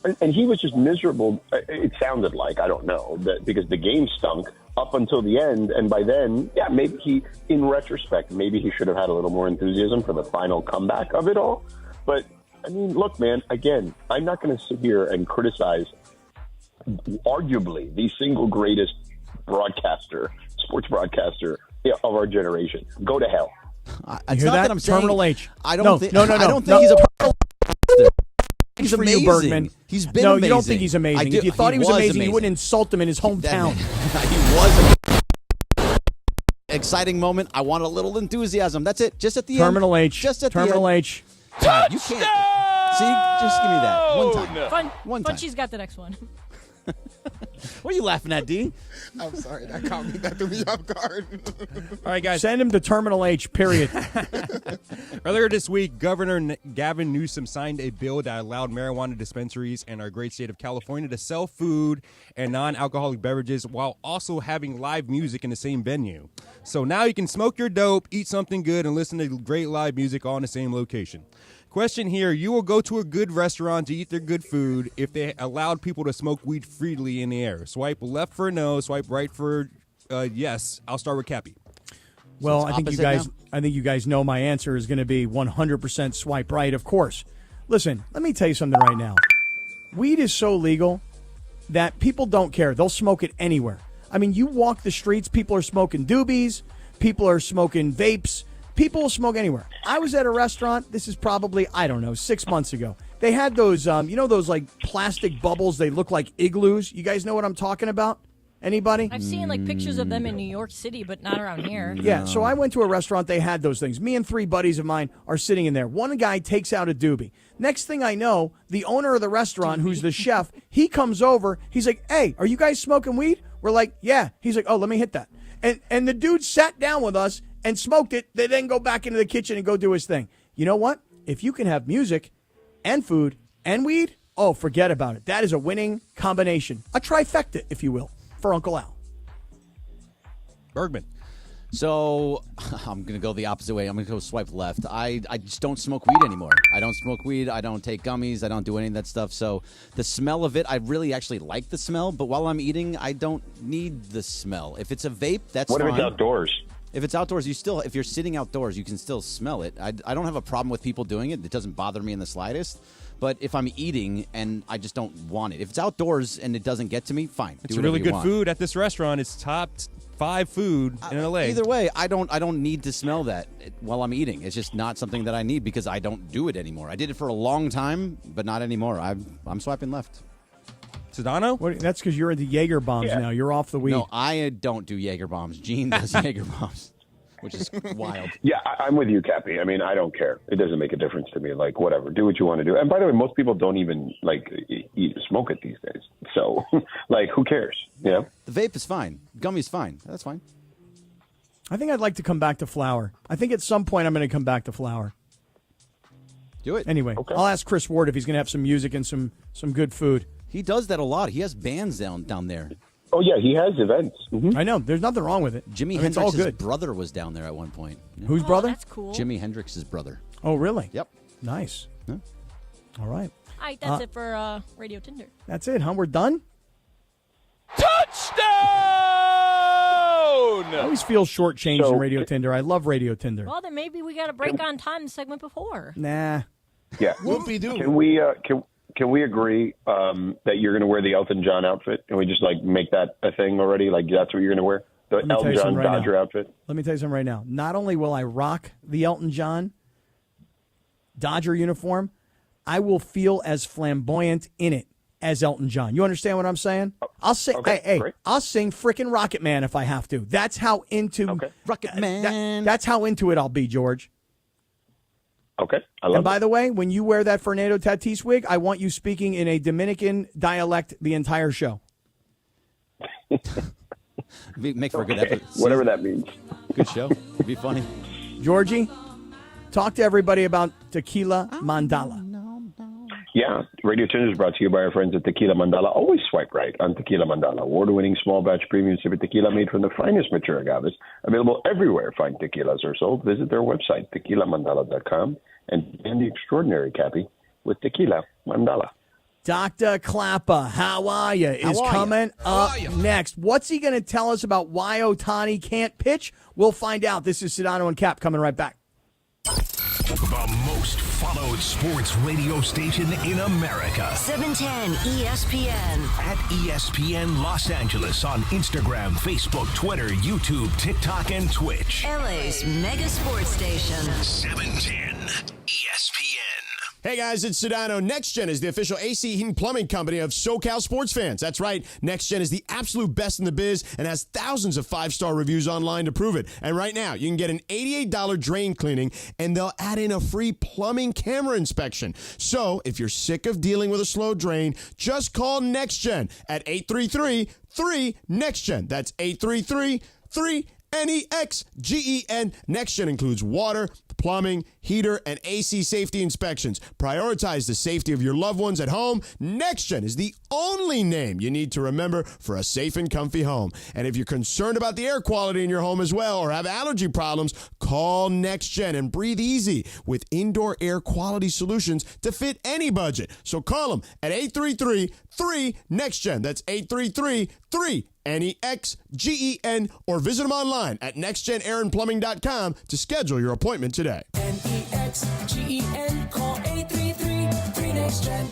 And he was just miserable. It sounded like, I don't know, that because the game stunk up until the end. And by then, yeah, maybe in retrospect, maybe he should have had a little more enthusiasm for the final comeback of it all. But, I mean, look, man, again, I'm not going to sit here and criticize arguably the single greatest sports broadcaster of our generation. Go to hell. It's not that I'm saying Terminal H. I don't think No. I don't think he's a He's for amazing. you, Bergman. He's been no, amazing. you don't think he's amazing. If you thought he was amazing, you wouldn't insult him in his hometown. He was exciting moment. I want a little enthusiasm. That's it. Just at the Terminal end. H. Just at Terminal the end. H. God, you can't. See, just give me that one time. One time. Funchy's got the next one. What are you laughing at, D? I'm sorry, that caught me. That threw me off guard. All right, guys. Send him to Terminal H, period. Earlier this week, Governor Gavin Newsom signed a bill that allowed marijuana dispensaries in our great state of California to sell food and non-alcoholic beverages while also having live music in the same venue. So now you can smoke your dope, eat something good, and listen to great live music all in the same location. Question here, you will go to a good restaurant to eat their good food if they allowed people to smoke weed freely in the air. Swipe left for no, swipe right for yes. I'll start with Cappy. Well, So it's I think you opposite guys now? I think you guys know my answer is going to be 100% swipe right, of course. Listen, let me tell you something right now. Weed is so legal that people don't care. They'll smoke it anywhere. I mean, you walk the streets, people are smoking doobies, people are smoking vapes, people will smoke anywhere. I was at a restaurant. This is probably, I don't know, 6 months ago. They had those, those like plastic bubbles. They look like igloos. You guys know what I'm talking about? Anybody? I've seen like pictures of them in New York City, but not around here. Yeah, so I went to a restaurant. They had those things. Me and 3 buddies of mine are sitting in there. One guy takes out a doobie. Next thing I know, the owner of the restaurant, who's the chef, he comes over. He's like, "Hey, are you guys smoking weed?" We're like, "Yeah." He's like, "Oh, let me hit that." And the dude sat down with us and smoked it. They then go back into the kitchen and go do his thing. You know what? If you can have music and food and weed, oh, forget about it. That is a winning combination. A trifecta, if you will, for Uncle Al. Bergman. So I'm going to go the opposite way. I'm going to go swipe left. I just don't smoke weed anymore. I don't smoke weed. I don't take gummies. I don't do any of that stuff. So the smell of it, I really actually like the smell. But while I'm eating, I don't need the smell. If it's a vape, that's fine. What if it's outdoors? If it's outdoors, if you're sitting outdoors, you can still smell it. I don't have a problem with people doing it. It doesn't bother me in the slightest. But if I'm eating and I just don't want it, if it's outdoors and it doesn't get to me, fine. It's really good food at this restaurant. It's top 5 food in LA. Either way, I don't need to smell that while I'm eating. It's just not something that I need because I don't do it anymore. I did it for a long time, but not anymore. I'm swiping left. Sedano? That's because you're into Jaeger bombs now. You're off the weed. No, I don't do Jaeger bombs. Gene does Jaeger bombs, which is wild. Yeah, I'm with you, Cappy. I mean, I don't care. It doesn't make a difference to me. Like, whatever. Do what you want to do. And by the way, most people don't even, smoke it these days. So, who cares? Yeah. The vape is fine. Gummy's fine. That's fine. I think I'd like to come back to flour. I think at some point I'm going to come back to flour. Do it. Anyway, okay. I'll ask Chris Ward if he's going to have some music and some good food. He does that a lot. He has bands down there. Oh, yeah, he has events. Mm-hmm. I know. There's nothing wrong with it. Jimi Hendrix's brother was down there at one point. Yeah. Whose brother? That's cool. Jimi Hendrix's brother. Oh, really? Yep. Nice. Yeah. All right. All right, that's it for Radio Tinder. That's it, huh? We're done? Touchdown! I always feel shortchanged in Radio Tinder. I love Radio Tinder. Well, then maybe we got a break on time the segment before. Nah. Yeah. Whoopie-doo. Can we agree that you're going to wear the Elton John outfit? And we just make that a thing already? Like that's what you're going to wear? The Elton John Dodger outfit? Let me tell you something right now. Not only will I rock the Elton John Dodger uniform, I will feel as flamboyant in it as Elton John. You understand what I'm saying? I'll sing. Okay, I'll sing frickin' Rocket Man if I have to. That's how into Rocket Man. That's how into it I'll be, George. Okay, I love And by the way, when you wear that Fernando Tatis wig, I want you speaking in a Dominican dialect the entire show. Make for a good episode. Whatever that means. Good show. It'd be funny. Georgie, talk to everybody about Tequila Mandala. Yeah, Radio Tinder is brought to you by our friends at Tequila Mandala. Always swipe right on Tequila Mandala, award-winning small batch premium sipping tequila made from the finest mature agaves, available everywhere fine tequilas are sold. Visit their website, tequilamandala.com, and begin the extraordinary, Cappy, with Tequila Mandala. Dr. Clapper, how are you? Is coming up next. What's he going to tell us about why Ohtani can't pitch? We'll find out. This is Sedano and Cap coming right back. The most followed sports radio station in America. 710 ESPN. At ESPN Los Angeles on Instagram, Facebook, Twitter, YouTube, TikTok, and Twitch. LA's mega sports station. 710 ESPN. Hey guys, it's Sedano. NextGen is the official AC heating plumbing company of SoCal sports fans. That's right. NextGen is the absolute best in the biz and has thousands of 5-star reviews online to prove it. And right now, you can get an $88 drain cleaning and they'll add in a free plumbing camera inspection. So if you're sick of dealing with a slow drain, just call NextGen at 833-3-NEXTGen. That's 833-3-NEXGEN. NextGen includes water, plumbing, heater, and AC safety inspections. Prioritize the safety of your loved ones at home. NextGen is the only name you need to remember for a safe and comfy home. And if you're concerned about the air quality in your home as well or have allergy problems, call NextGen and breathe easy with indoor air quality solutions to fit any budget. So call them at 833-3-NEXTGen. That's 833-3-NEXGEN, or visit them online at nextgenairandplumbing.com to schedule your appointment today. NEXGEN, call 833-3-NEXTGen.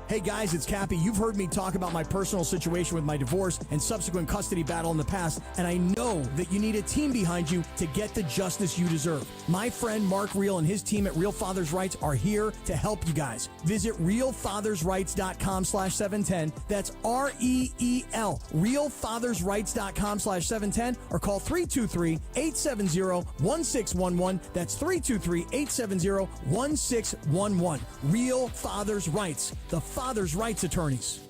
Hey guys, it's Cappy. You've heard me talk about my personal situation with my divorce and subsequent custody battle in the past, and I know that you need a team behind you to get the justice you deserve. My friend Mark Reel and his team at Real Fathers Rights are here to help you guys. Visit realfathersrights.com/710. That's REEL, realfathersrights.com/710, or call 323-870-1611. That's 323-870-1611. Real Fathers Rights, the Father's Rights Attorneys.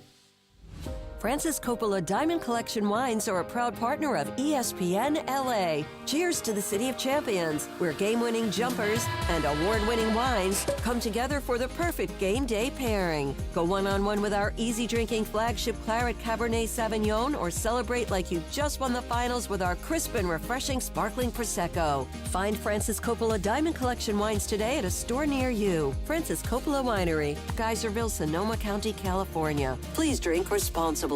Francis Coppola Diamond Collection Wines are a proud partner of ESPN LA. Cheers to the City of Champions, where game-winning jumpers and award-winning wines come together for the perfect game day pairing. Go one-on-one with our easy-drinking flagship Claret Cabernet Sauvignon, or celebrate like you just won the finals with our crisp and refreshing sparkling Prosecco. Find Francis Coppola Diamond Collection Wines today at a store near you. Francis Coppola Winery, Geyserville, Sonoma County, California. Please drink responsibly.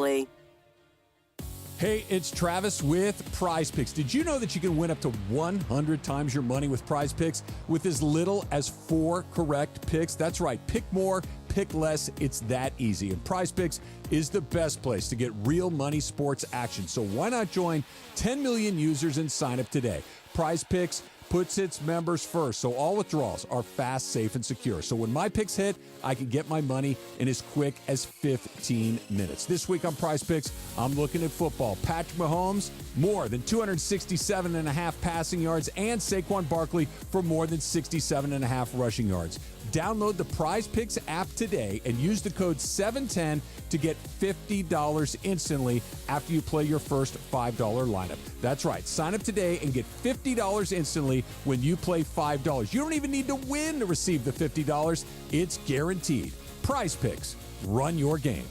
Hey, it's Travis with Prize Picks. Did you know that you can win up to 100 times your money with Prize Picks with as little as 4 correct picks? That's right. Pick more, pick less. It's that easy. And Prize Picks is the best place to get real money sports action. So why not join 10 million users and sign up today? Prize Picks puts its members first, so all withdrawals are fast, safe, and secure. So when my picks hit, I can get my money in as quick as 15 minutes. This week on Prize Picks, I'm looking at football. Patrick Mahomes, more than 267.5 passing yards, and Saquon Barkley for more than 67.5 rushing yards. Download the Prize Picks app today and use the code 710 to get $50 instantly after you play your first $5 lineup. That's right. Sign up today and get $50 instantly when you play $5. You don't even need to win to receive the $50. It's guaranteed. Prize Picks. Run your game.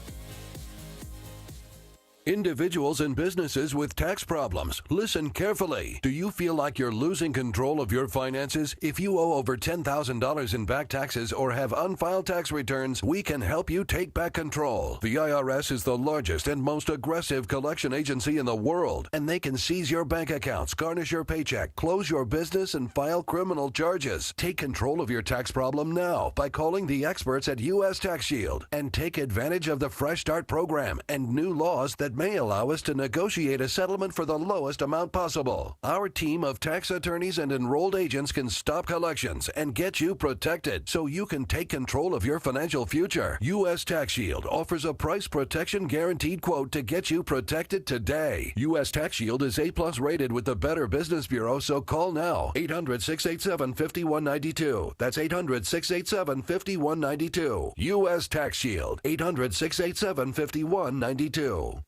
Individuals and businesses with tax problems, listen carefully. Do you feel like you're losing control of your finances? If you owe over $10,000 in back taxes or have unfiled tax returns, we can help you take back control. The IRS is the largest and most aggressive collection agency in the world, and they can seize your bank accounts, garnish your paycheck, close your business, and file criminal charges. Take control of your tax problem now by calling the experts at U.S. Tax Shield and take advantage of the Fresh Start program and new laws that may allow us to negotiate a settlement for the lowest amount possible. Our team of tax attorneys and enrolled agents can stop collections and get you protected so you can take control of your financial future. U.S. Tax Shield offers a price protection guaranteed quote to get you protected today. U.S. Tax Shield is A+ rated with the Better Business Bureau, so call now. 800-687-5192. That's 800-687-5192. U.S. Tax Shield. 800-687-5192.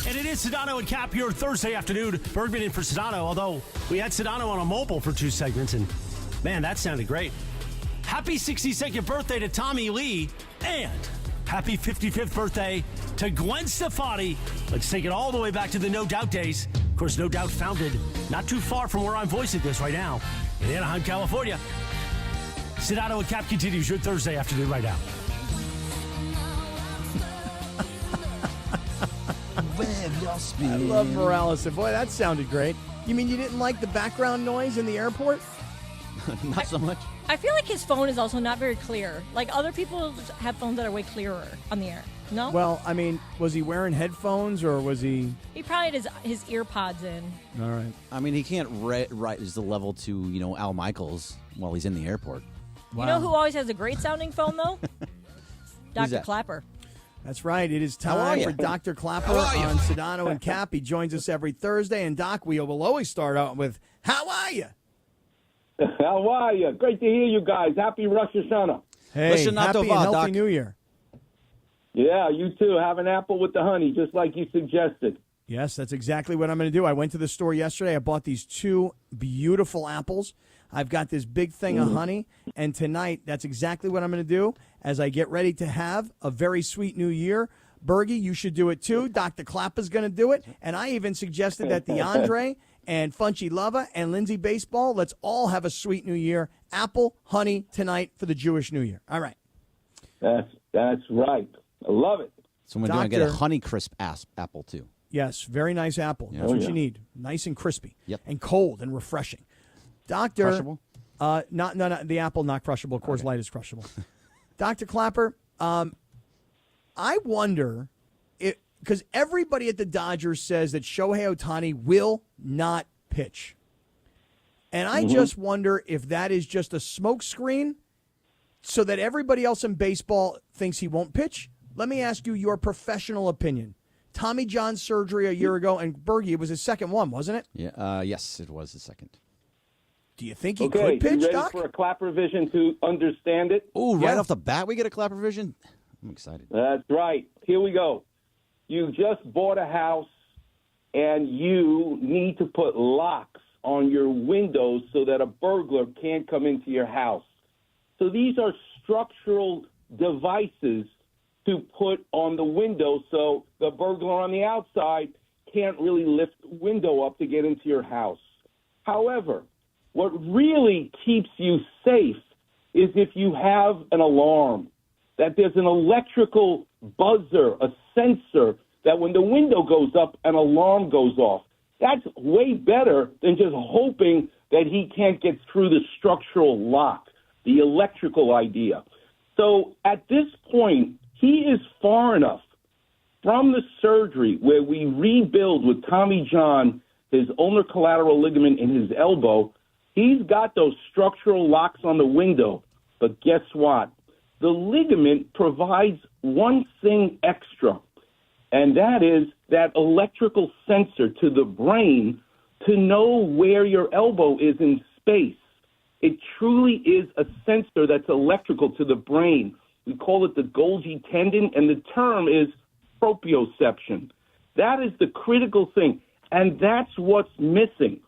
And it is Sedano and Cap here Thursday afternoon. Bergman in for Sedano, although we had Sedano on a mobile for 2 segments, and man, that sounded great. Happy 62nd birthday to Tommy Lee, and happy 55th birthday to Gwen Stefani. Let's take it all the way back to the No Doubt days. Of course, No Doubt founded not too far from where I'm voicing this right now, in Anaheim, California. Sedano and Cap continues your Thursday afternoon right now. I love Morales. And boy, that sounded great. You mean you didn't like the background noise in the airport? Not so much. I feel like his phone is also not very clear. Like other people have phones that are way clearer on the air. No? Well, I mean, was he wearing headphones or was he... He probably had his ear pods in. All right. I mean, he can't rise the level to, Al Michaels while he's in the airport. Wow. You know who always has a great sounding phone, though? Dr. that? Clapper. That's right. It is time for Dr. Clapper on Sedano and Cappy. He joins us every Thursday. And, Doc, we will always start out with, how are you? How are you? Great to hear you guys. Happy Rosh Hashanah. Hey, happy and healthy New Year. Yeah, you too. Have an apple with the honey, just like you suggested. Yes, that's exactly what I'm going to do. I went to the store yesterday. I bought these 2 beautiful apples. I've got this big thing of honey, and tonight that's exactly what I'm going to do as I get ready to have a very sweet new year. Bergie, you should do it too. Dr. Clapper's going to do it, and I even suggested that DeAndre and Funchy Lava and Lindsay Baseball, let's all have a sweet new year. Apple, honey tonight for the Jewish New Year. All right. That's right. I love it. So we're going to get a Honeycrisp apple too. Yes, very nice apple. Yeah. That's what you need. Nice and crispy. Yep. And cold and refreshing. Doctor, crushable? Not the apple, not crushable. Of course, Light is crushable. Dr. Clapper, I wonder because everybody at the Dodgers says that Shohei Ohtani will not pitch. And I just wonder if that is just a smokescreen so that everybody else in baseball thinks he won't pitch. Let me ask you your professional opinion. Tommy John surgery a year ago, and Bergie, it was his second one, wasn't it? Yeah. Yes, it was the second. Do you think he could pitch, you ready Doc? for a clap revision to understand it? Oh, right off the bat, we get a clap revision? I'm excited. That's right. Here we go. You just bought a house, and you need to put locks on your windows so that a burglar can't come into your house. So these are structural devices to put on the window so the burglar on the outside can't really lift the window up to get into your house. However, what really keeps you safe is if you have an alarm, that there's an electrical buzzer, a sensor, that when the window goes up, an alarm goes off. That's way better than just hoping that he can't get through the structural lock, the electrical idea. So at this point, he is far enough from the surgery where we rebuild with Tommy John, his ulnar collateral ligament in his elbow. He's got those structural locks on the window. But guess what? The ligament provides one thing extra, and that is that electrical sensor to the brain to know where your elbow is in space. It truly is a sensor that's electrical to the brain. We call it the Golgi tendon, and the term is proprioception. That is the critical thing, and that's what's missing.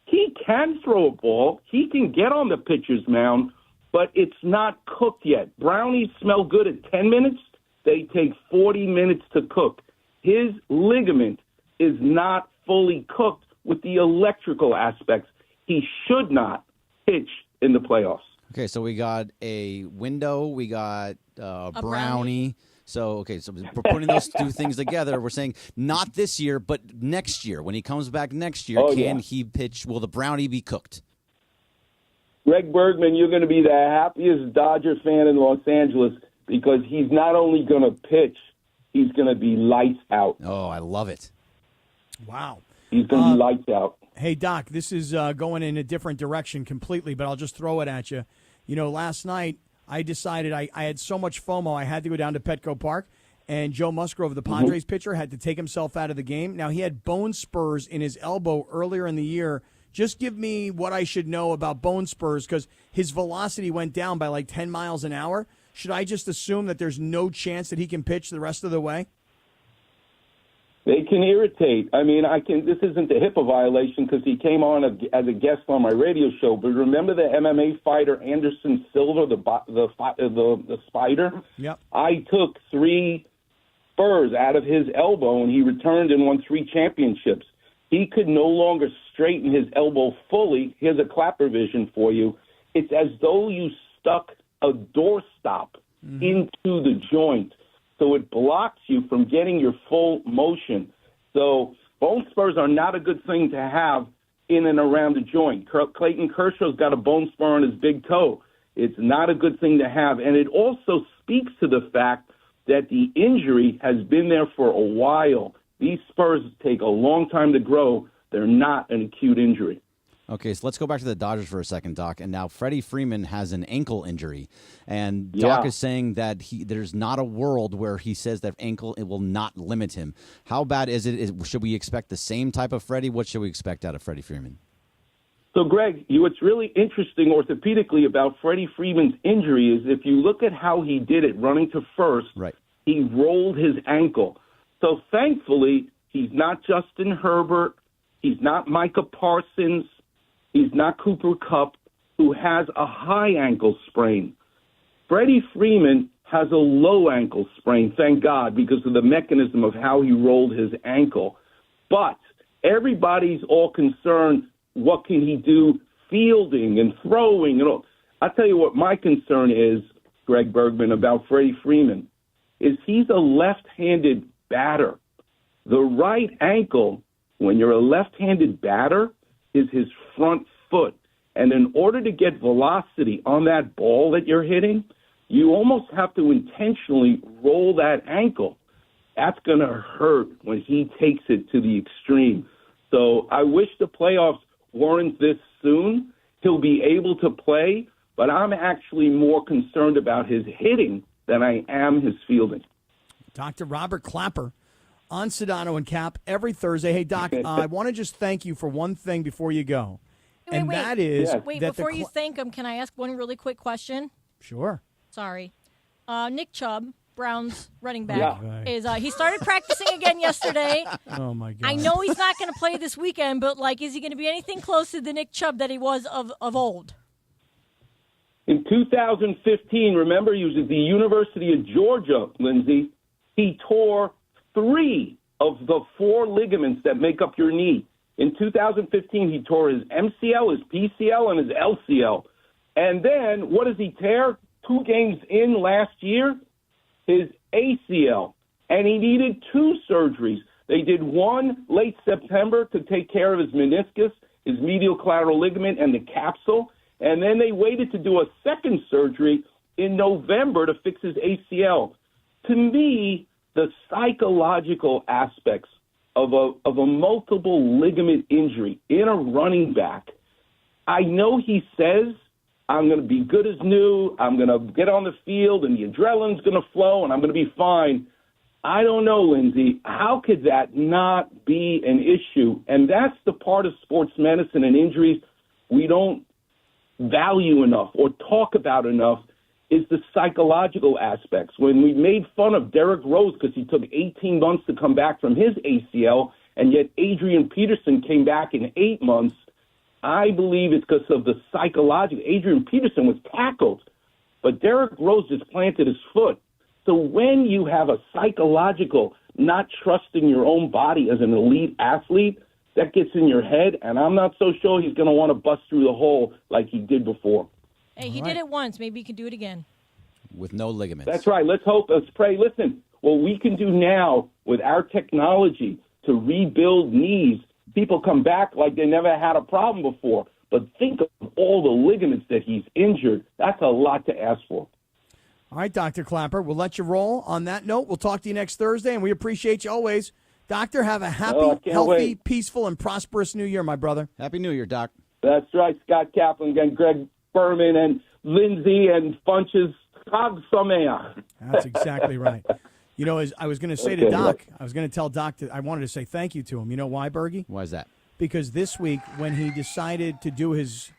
He can throw a ball. He can get on the pitcher's mound, but it's not cooked yet. Brownies smell good at 10 minutes. They take 40 minutes to cook. His ligament is not fully cooked with the electrical aspects. He should not pitch in the playoffs. Okay, so we got a window, we got brownie. So we're putting those two things together. We're saying not this year, but next year. When he comes back next year, can he pitch? Will the brownie be cooked? Greg Bergman, you're going to be the happiest Dodger fan in Los Angeles because he's not only going to pitch, he's going to be lights out. Oh, I love it. Wow. He's going to be lights out. Hey, Doc, this is going in a different direction completely, but I'll just throw it at you. You know, last night I decided I had so much FOMO I had to go down to Petco Park, and Joe Musgrove, the Padres pitcher, had to take himself out of the game. Now, he had bone spurs in his elbow earlier in the year. Just give me what I should know about bone spurs because his velocity went down by like 10 miles an hour. Should I just assume that there's no chance that he can pitch the rest of the way? They can irritate. I mean, this isn't a HIPAA violation because he came on as a guest on my radio show. But remember the MMA fighter Anderson Silva, the spider? Yep. I took 3 spurs out of his elbow, and he returned and won 3 championships. He could no longer straighten his elbow fully. Here's a clap revision for you. It's as though you stuck a doorstop into the joint. So it blocks you from getting your full motion. So bone spurs are not a good thing to have in and around the joint. Clayton Kershaw's got a bone spur on his big toe. It's not a good thing to have. And it also speaks to the fact that the injury has been there for a while. These spurs take a long time to grow. They're not an acute injury. Okay, so let's go back to the Dodgers for a second, Doc. And now Freddie Freeman has an ankle injury. And Doc is saying that there's not a world where he says that ankle it will not limit him. How bad is it? Should we expect the same type of Freddie? What should we expect out of Freddie Freeman? So, Greg, what's really interesting orthopedically about Freddie Freeman's injury is if you look at how he did it running to first, he rolled his ankle. So, thankfully, he's not Justin Herbert. He's not Micah Parsons. He's not Cooper Kupp, who has a high ankle sprain. Freddie Freeman has a low ankle sprain, thank God, because of the mechanism of how he rolled his ankle. But everybody's all concerned, what can he do fielding and throwing and all. I'll tell you what my concern is, Greg Bergman, about Freddie Freeman, is he's a left-handed batter. The right ankle, when you're a left-handed batter, is his front foot. And in order to get velocity on that ball that you're hitting, you almost have to intentionally roll that ankle. That's going to hurt when he takes it to the extreme. So I wish the playoffs weren't this soon. He'll be able to play, but I'm actually more concerned about his hitting than I am his fielding. Dr. Robert Clapper on Sedano and Cap every Thursday. Hey, Doc, I want to just thank you for one thing before you go. And that is... Wait, that before you thank him, can I ask one really quick question? Sure. Sorry. Nick Chubb, Browns running back, is he started practicing again yesterday. Oh, my God. I know he's not going to play this weekend, but, is he going to be anything close to the Nick Chubb that he was of old? In 2015, remember, he was at the University of Georgia, Lindsay. He tore 3 of the 4 ligaments that make up your knee. In 2015, he tore his MCL, his PCL, and his LCL. And then, what does he tear? 2 games in last year, his ACL. And he needed 2 surgeries. They did one late September to take care of his meniscus, his medial collateral ligament, and the capsule. And then they waited to do a second surgery in November to fix his ACL. To me, the psychological aspects of a multiple ligament injury in a running back, I know he says, I'm going to be good as new, I'm going to get on the field, and the adrenaline's going to flow, and I'm going to be fine. I don't know, Lindsay. How could that not be an issue? And that's the part of sports medicine and injuries we don't value enough or talk about enough, is the psychological aspects. When we made fun of Derrick Rose because he took 18 months to come back from his ACL, and yet Adrian Peterson came back in 8 months, I believe it's because of the psychological. Adrian Peterson was tackled, but Derrick Rose just planted his foot. So when you have a psychological not trusting your own body as an elite athlete, that gets in your head, and I'm not so sure he's going to want to bust through the hole like he did before. Hey, he did it once. Maybe he can do it again. With no ligaments. That's right. Let's hope. Let's pray. Listen, what we can do now with our technology to rebuild knees, people come back like they never had a problem before. But think of all the ligaments that he's injured. That's a lot to ask for. All right, Dr. Clapper, we'll let you roll. On that note, we'll talk to you next Thursday, and we appreciate you always. Doctor, have a happy, healthy, peaceful, and prosperous New Year, my brother. Happy New Year, Doc. That's right. Scott Kaplan and Greg Bergman and Lindsay and Funches. Chag Sameach. That's exactly right. You know, as I was going to say to Doc, I was going to tell Doc that I wanted to say thank you to him. You know why, Bergie? Why is that? Because this week, when he decided to do his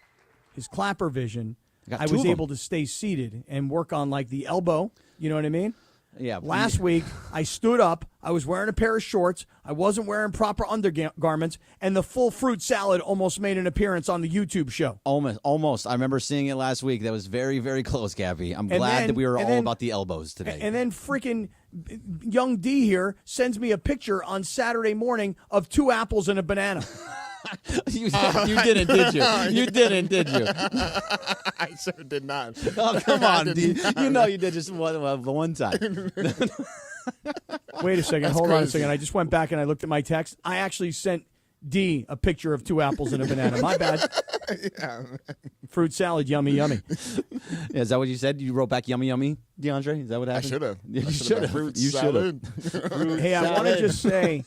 Clapper vision, I was able to stay seated and work on, the elbow. You know what I mean? Yeah. Last week, I stood up. I was wearing a pair of shorts. I wasn't wearing proper undergarments, and the full fruit salad almost made an appearance on the YouTube show. Almost. I remember seeing it last week. That was very, very close, Gabby. I'm glad that we were all about the elbows today. And then freaking young D here sends me a picture on Saturday morning of 2 apples and a banana. You didn't, did you? You didn't, did you? I sure did not. Oh, come on, D. You know you did just one time. Wait a second. Hold on a second. I just went back and I looked at my text. I actually sent D a picture of 2 apples and a banana. My bad. Yeah. Fruit salad, yummy, yummy. Yeah, is that what you said? You wrote back yummy, yummy, DeAndre? Is that what happened? I should have. You should have. Fruit You should salad. have. Hey, I want to just say,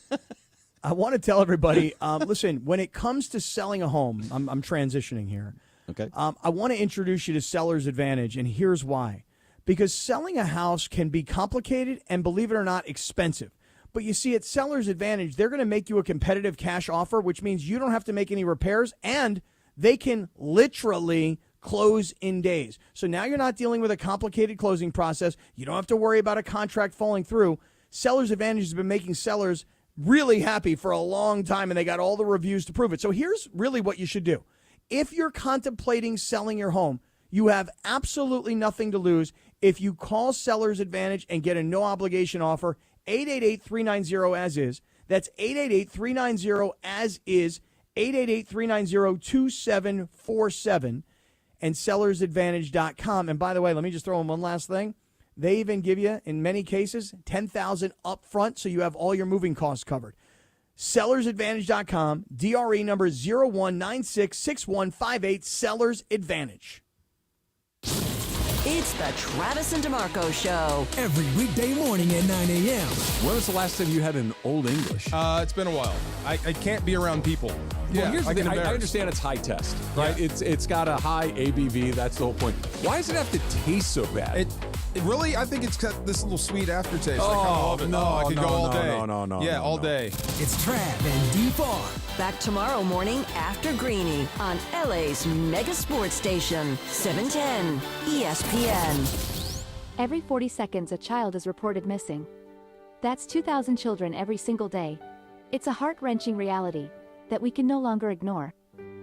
I want to tell everybody, listen, when it comes to selling a home, I'm transitioning here. Okay. I want to introduce you to Seller's Advantage, and here's why. Because selling a house can be complicated and, believe it or not, expensive. But you see, at Seller's Advantage, they're going to make you a competitive cash offer, which means you don't have to make any repairs, and they can literally close in days. So now you're not dealing with a complicated closing process. You don't have to worry about a contract falling through. Seller's Advantage has been making sellers really happy for a long time, and they got all the reviews to prove it. So here's really what you should do. If you're contemplating selling your home, you have absolutely nothing to lose if you call Seller's Advantage and get a no-obligation offer, 888-390-AS-IS. That's 888-390-AS-IS, 888-390-2747, and sellersadvantage.com. And by the way, let me just throw in one last thing. They even give you, in many cases, $10,000 up front, so you have all your moving costs covered. Sellersadvantage.com, DRE number 01966158, Sellers Advantage. It's the Travis and DeMarco Show. Every weekday morning at 9 a.m. When was the last time you had an Old English? It's been a while. I can't be around people. Well, here's the thing. I embarrass. understand it's high test, right? Yeah. It's got a high ABV. That's the whole point. Why does it have to taste so bad? It really, I think it's got this little sweet aftertaste. Oh, I kinda love it. no, I could go all day. No. Yeah, all day. It's Trav and D-Farm. Back tomorrow morning after Greeny on LA's mega sports station, 710 ESPN. Every 40 seconds, a child is reported missing. That's 2,000 children every single day. It's a heart-wrenching reality that we can no longer ignore.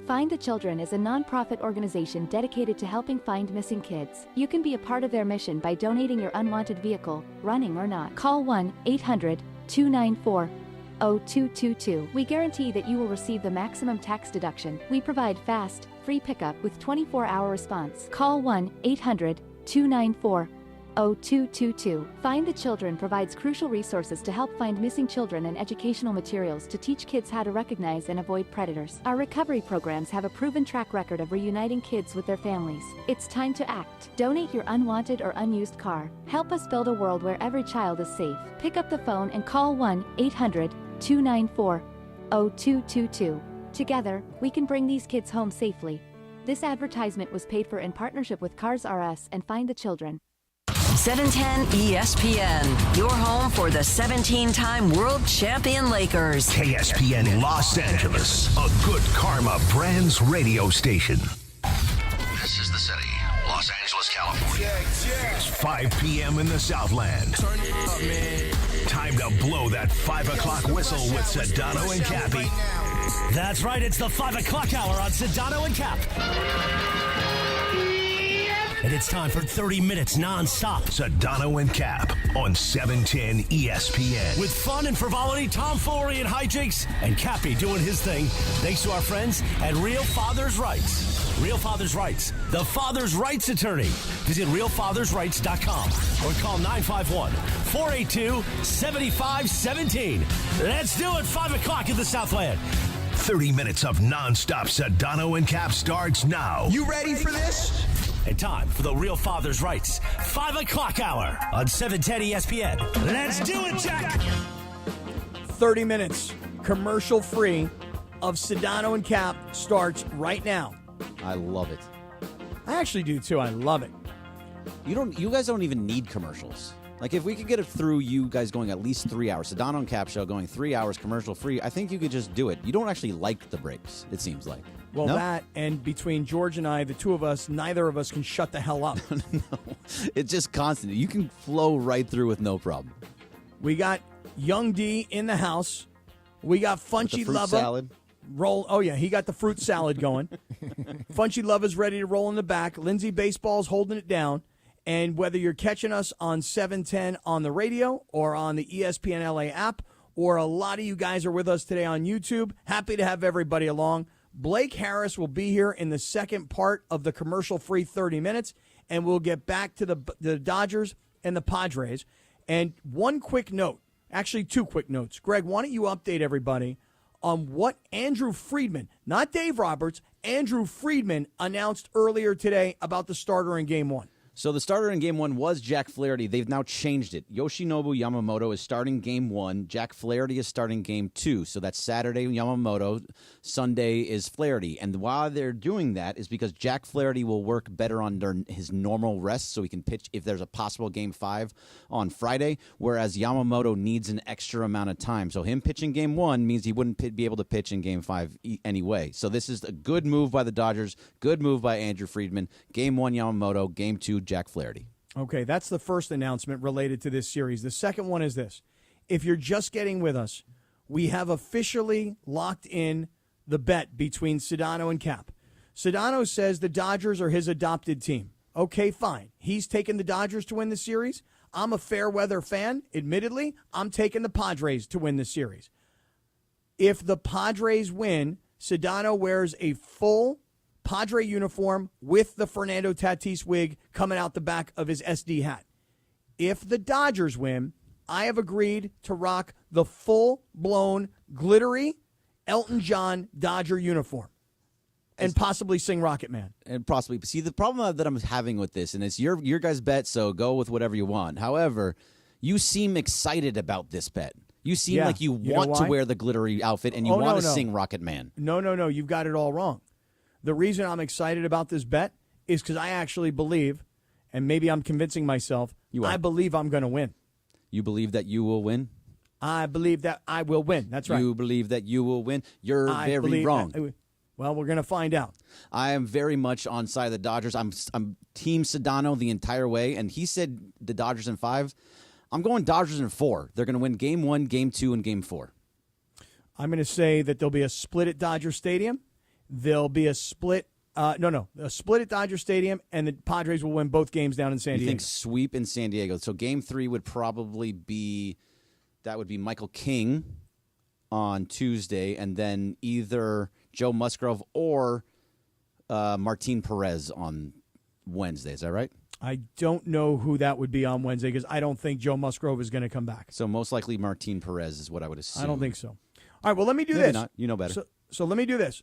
Find the Children is a non-profit organization dedicated to helping find missing kids. You can be a part of their mission by donating your unwanted vehicle, running or not. Call 1-800-294-0222. We guarantee that you will receive the maximum tax deduction. We provide fast, free pickup with 24-hour response. Call 1-800-294-0222. Find the Children provides crucial resources to help find missing children and educational materials to teach kids how to recognize and avoid predators. Our recovery programs have a proven track record of reuniting kids with their families. It's time to act. Donate your unwanted or unused car. Help us build a world where every child is safe. Pick up the phone and call 1-800-294-0222. Together, we can bring these kids home safely. This advertisement was paid for in partnership with Cars R Us and Find the Children. 710 ESPN, your home for the 17-time world champion Lakers. KSPN Los Angeles, a good karma brands radio station. This is the city, Los Angeles, California. It's 5 p.m. in the Southland. Turn it up, man. Time to blow that 5 o'clock whistle with Sedano and Cappy. That's right, it's the 5 o'clock hour on Sedano and Cap. And it's time for 30 minutes non-stop. Sedano and Cap on 710 ESPN. With fun and frivolity, tomfoolery and hijinks, and Cappy doing his thing. Thanks to our friends at Real Father's Rights. Real Father's Rights, the father's rights attorney. Visit realfathersrights.com or call 951-482-7517. Let's do it, 5 o'clock in the Southland. 30 minutes of non-stop Sedano and Cap starts now. You ready for this? And time for the Real Father's Rights 5 o'clock hour on 710 ESPN. Let's do it, Jack! 30 minutes, commercial free, of Sedano and Cap starts right now. I love it. I actually do too. I love it. You guys don't even need commercials. Like, if we could get it through you guys going at least 3 hours, Sedano and Cap show going 3 hours commercial free, I think you could just do it. You don't actually like the breaks, it seems like. Well, no? that, and between George and I, the two of us, neither of us can shut the hell up. No, it's just constant. You can flow right through with no problem. We got Young D in the house. We got Funchy Lover. Salad. Oh, yeah, he got the fruit salad going. Funchy Lover's ready to roll in the back. Lindsay Baseball's holding it down. And whether you're catching us on 710 on the radio or on the ESPN LA app, or a lot of you guys are with us today on YouTube, happy to have everybody along. Blake Harris will be here in the second part of the commercial-free 30 minutes, and we'll get back to the Dodgers and the Padres. And one quick note, actually two quick notes. Greg, why don't you update everybody on what Andrew Friedman, not Dave Roberts, Andrew Friedman announced earlier today about the starter in Game 1. So the starter in Game 1 was Jack Flaherty. They've now changed it. Yoshinobu Yamamoto is starting Game 1. Jack Flaherty is starting Game 2. So that's Saturday, Yamamoto. Sunday is Flaherty. And why they're doing that is because Jack Flaherty will work better under his normal rest, so he can pitch if there's a possible Game 5 on Friday, whereas Yamamoto needs an extra amount of time. So him pitching Game 1 means he wouldn't be able to pitch in Game 5 anyway. So this is a good move by the Dodgers, good move by Andrew Friedman. Game 1, Yamamoto. Game 2, Jack Flaherty. Okay, that's the first announcement related to this series. The second one is this. If you're just getting with us, we have officially locked in the bet between Sedano and Cap. Sedano says the Dodgers are his adopted team. Okay, fine. He's taking the Dodgers to win the series. I'm a fair weather fan. Admittedly, I'm taking the Padres to win the series. If the Padres win, Sedano wears a full Padre uniform with the Fernando Tatis wig coming out the back of his SD hat. If the Dodgers win, I have agreed to rock the full-blown, glittery Elton John Dodger uniform. and possibly sing Rocket Man. And possibly. See, the problem that I'm having with this, and it's your guys' bet, so go with whatever you want. However, you seem excited about this bet. You seem like you want to wear the glittery outfit and you want to sing Rocket Man. No. You've got it all wrong. The reason I'm excited about this bet is because I actually believe, and maybe I'm convincing myself, I believe I'm going to win. You believe that you will win? I believe that I will win. That's right. You believe that you will win? You're very wrong. Well, we're going to find out. I am very much on side of the Dodgers. I'm Team Sedano the entire way, and he said the Dodgers in 5. I'm going Dodgers in 4. They're going to win Game 1, Game 2, and Game 4. I'm going to say that there'll be a split at Dodger Stadium. There'll be a split. A split at Dodger Stadium, and the Padres will win both games down in San Diego. You think sweep in San Diego? So Game 3 would probably be Michael King on Tuesday, and then either Joe Musgrove or Martin Perez on Wednesday. Is that right? I don't know who that would be on Wednesday because I don't think Joe Musgrove is going to come back. So most likely Martin Perez is what I would assume. I don't think so. All right, well, let me do Maybe this. Not. You know better. So let me do this.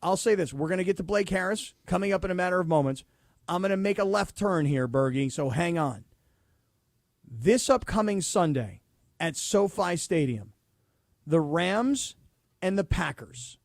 I'll say this. We're going to get to Blake Harris coming up in a matter of moments. I'm going to make a left turn here, Bergie, so hang on. This upcoming Sunday at SoFi Stadium, the Rams and the Packers.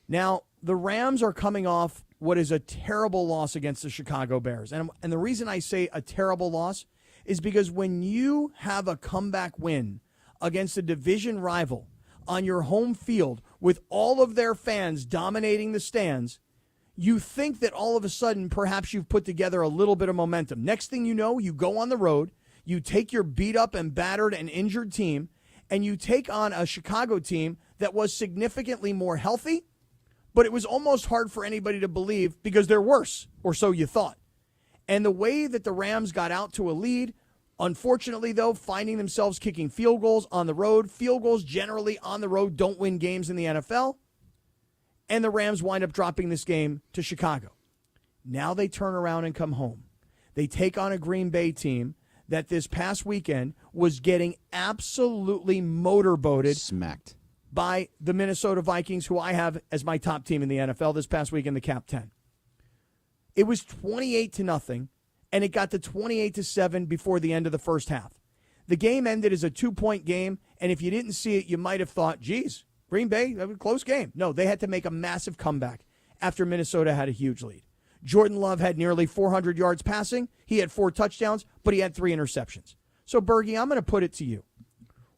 Now, the Rams are coming off what is a terrible loss against the Chicago Bears. And the reason I say a terrible loss is because when you have a comeback win against a division rival on your home field with all of their fans dominating the stands, you think that all of a sudden perhaps you've put together a little bit of momentum. Next thing you know, you go on the road, you take your beat up and battered and injured team, and you take on a Chicago team that was significantly more healthy, but it was almost hard for anybody to believe because they're worse, or so you thought. And the way that the Rams got out to a lead, unfortunately, though, finding themselves kicking field goals on the road. Field goals generally on the road don't win games in the NFL. And the Rams wind up dropping this game to Chicago. Now they turn around and come home. They take on a Green Bay team that this past weekend was getting absolutely motorboated. Smacked. By the Minnesota Vikings, who I have as my top team in the NFL this past week in the Cap 10. It was 28-0, and it got to 28-7 before the end of the first half. The game ended as a 2-point game, and if you didn't see it, you might have thought, geez, Green Bay, that was a close game. No, they had to make a massive comeback after Minnesota had a huge lead. Jordan Love had nearly 400 yards passing. He had 4 touchdowns, but he had 3 interceptions. So, Bergie, I'm going to put it to you.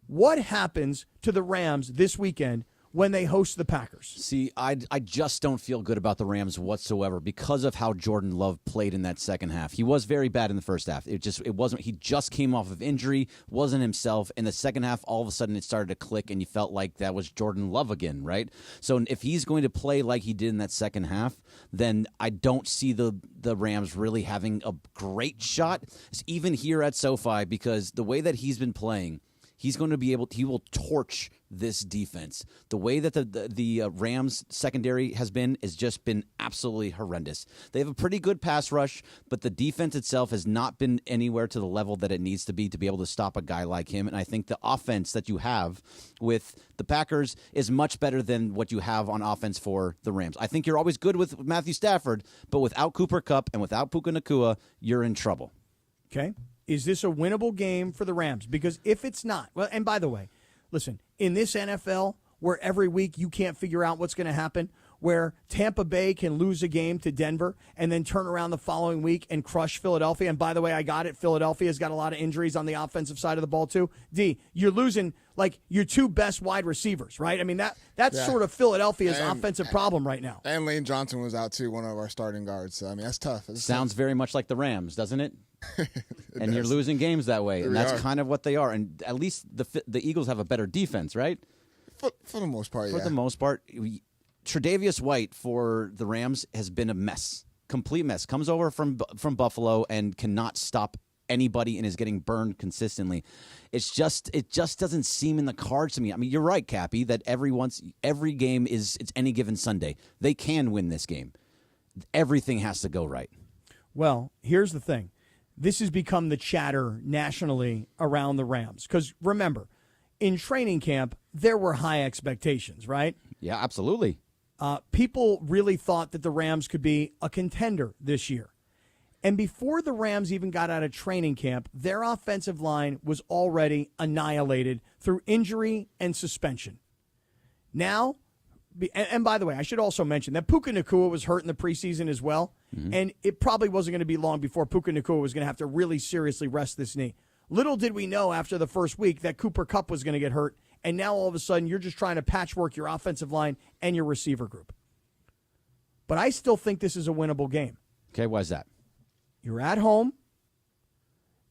What happens to the Rams this weekend when they host the Packers? See, I just don't feel good about the Rams whatsoever because of how Jordan Love played in that second half. He was very bad in the first half. It wasn't. He just came off of injury, wasn't himself. In the second half, all of a sudden it started to click, and you felt like that was Jordan Love again, right? So if he's going to play like he did in that second half, then I don't see the Rams really having a great shot, even here at SoFi, because the way that he's been playing, he's going to be he will torch this defense. The way that the Rams secondary has just been absolutely horrendous. They have a pretty good pass rush, but the defense itself has not been anywhere to the level that it needs to be able to stop a guy like him. And I think the offense that you have with the Packers is much better than what you have on offense for the Rams. I think you're always good with Matthew Stafford, but without Cooper Kupp and without Puka Nacua, you're in trouble. Okay. Is this a winnable game for the Rams? Because if it's not, well, and by the way, listen, in this NFL where every week you can't figure out what's going to happen, where Tampa Bay can lose a game to Denver and then turn around the following week and crush Philadelphia. And by the way, I got it. Philadelphia's got a lot of injuries on the offensive side of the ball too. D, you're losing like your 2 best wide receivers, right? I mean, that's sort of Philadelphia's offensive problem right now. And Lane Johnson was out too, one of our starting guards. So, I mean, that's tough. Sounds very much like the Rams, doesn't it? And you're losing games that way, and that's kind of what they are. And at least the Eagles have a better defense, right? For the most part, For the most part. Tre'Davious White for the Rams has been a mess, complete mess. Comes over from Buffalo and cannot stop anybody and is getting burned consistently. It just doesn't seem in the cards to me. I mean, you're right, Cappy, that every game it's any given Sunday. They can win this game. Everything has to go right. Well, here's the thing. This has become the chatter nationally around the Rams. Because remember, in training camp, there were high expectations, right? Yeah, absolutely. People really thought that the Rams could be a contender this year. And before the Rams even got out of training camp, their offensive line was already annihilated through injury and suspension. Now, and by the way, I should also mention that Puka Nacua was hurt in the preseason as well, and it probably wasn't going to be long before Puka Nacua was going to have to really seriously rest this knee. Little did we know after the first week that Cooper Kupp was going to get hurt, and now all of a sudden you're just trying to patchwork your offensive line and your receiver group. But I still think this is a winnable game. Okay, why is that? You're at home.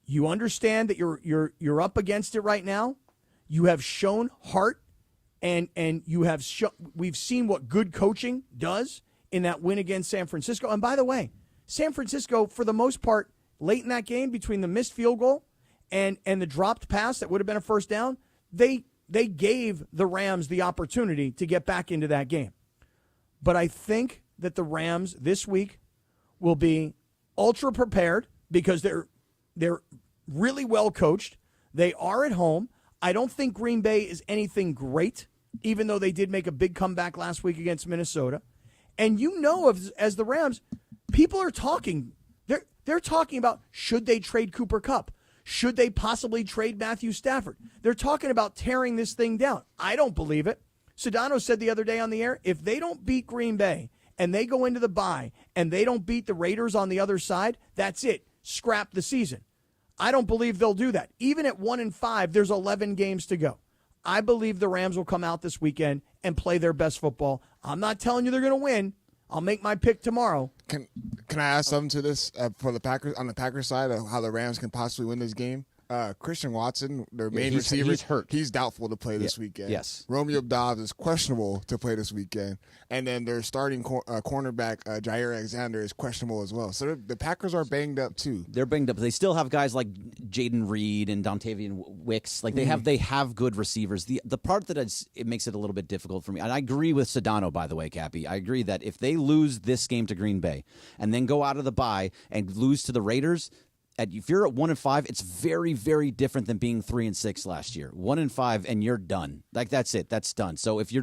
You understand that you're up against it right now. You have shown heart, and you have we've seen what good coaching does in that win against San Francisco. And by the way, San Francisco, for the most part, late in that game, between the missed field goal and the dropped pass that would have been a first down, they gave the Rams the opportunity to get back into that game. But I think that the Rams this week will be ultra prepared because they're really well coached. They are at home. I don't think Green Bay is anything great, even though they did make a big comeback last week against Minnesota. And as the Rams, people are talking. They're talking about, should they trade Cooper Kupp? Should they possibly trade Matthew Stafford? They're talking about tearing this thing down. I don't believe it. Sedano said the other day on the air, if they don't beat Green Bay and they go into the bye and they don't beat the Raiders on the other side, that's it. Scrap the season. I don't believe they'll do that. Even at 1-5, there's 11 games to go. I believe the Rams will come out this weekend and play their best football. I'm not telling you they're going to win. I'll make my pick tomorrow. Can I add something to this for the Packers on the Packers side of how the Rams can possibly win this game? Christian Watson, their main receiver, he's hurt. He's doubtful to play this weekend. Yes. Romeo Dobbs is questionable to play this weekend. And then their starting cornerback, Jair Alexander, is questionable as well. So the Packers are banged up too. They're banged up. They still have guys like Jaden Reed and Dontavian Wicks. Like they have good receivers. The part that it makes it a little bit difficult for me, and I agree with Sedano, by the way, Cappy. I agree that if they lose this game to Green Bay and then go out of the bye and lose to the Raiders, if you're at 1-5, it's very, very different than being 3-6 last year. 1-5, and you're done. Like that's it. That's done. So if you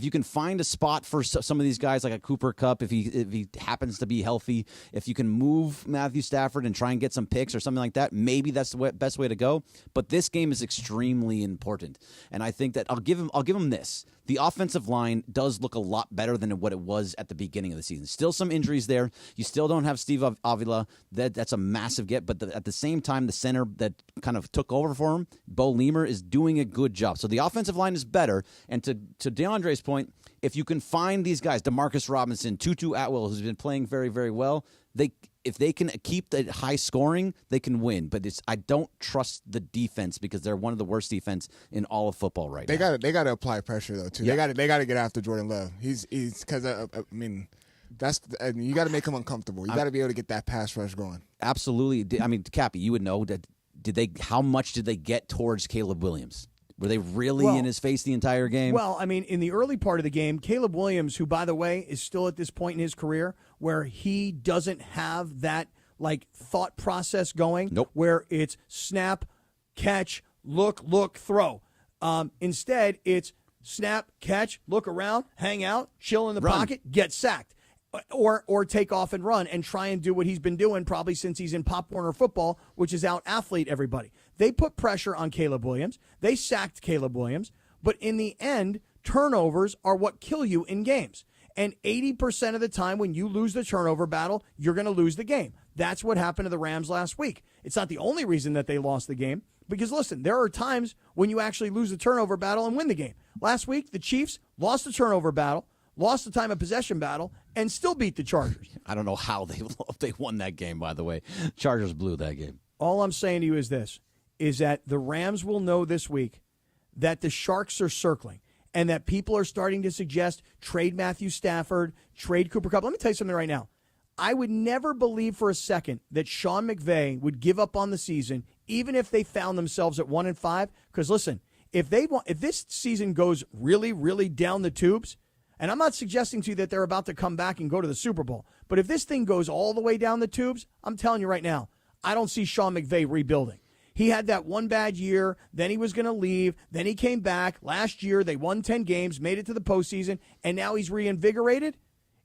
can find a spot for some of these guys, like a Cooper Kupp, if he happens to be healthy, if you can move Matthew Stafford and try and get some picks or something like that, maybe that's the best way to go. But this game is extremely important, and I think that I'll give him this. The offensive line does look a lot better than what it was at the beginning of the season. Still some injuries there. You still don't have Steve Avila. That's a massive get. But at the same time, the center that kind of took over for him, Bo Lemer, is doing a good job. So the offensive line is better. And to DeAndre's point, if you can find these guys, DeMarcus Robinson, Tutu Atwell, who's been playing very, very well, if they can keep the high scoring, they can win. But I don't trust the defense because they're one of the worst defense in all of football right now. They got to apply pressure though too. Yeah. They got to get after Jordan Love. He's because you got to make him uncomfortable. You got to be able to get that pass rush going. Absolutely. I mean, Cappy, you would know that. How much did they get towards Caleb Williams? Were they really in his face the entire game? Well, I mean, in the early part of the game, Caleb Williams, who, by the way, is still at this point in his career where he doesn't have that, thought process going. Nope. Where it's snap, catch, look, throw. Instead, it's snap, catch, look around, hang out, chill in the pocket, get sacked. Or take off and run and try and do what he's been doing probably since he's in Pop Warner football, which is out-athlete everybody. They put pressure on Caleb Williams. They sacked Caleb Williams. But in the end, turnovers are what kill you in games. And 80% of the time when you lose the turnover battle, you're going to lose the game. That's what happened to the Rams last week. It's not the only reason that they lost the game. Because, listen, there are times when you actually lose the turnover battle and win the game. Last week, the Chiefs lost the turnover battle, lost the time of possession battle, and still beat the Chargers. I don't know how they won that game, by the way. Chargers blew that game. All I'm saying to you is this, is that the Rams will know this week that the Sharks are circling and that people are starting to suggest trade Matthew Stafford, trade Cooper Kupp. Let me tell you something right now. I would never believe for a second that Sean McVay would give up on the season, even if they found themselves at 1-5. Because, listen, if this season goes really, really down the tubes, and I'm not suggesting to you that they're about to come back and go to the Super Bowl, but if this thing goes all the way down the tubes, I'm telling you right now, I don't see Sean McVay rebuilding. He had that one bad year, then he was going to leave, then he came back. Last year, they won 10 games, made it to the postseason, and now he's reinvigorated.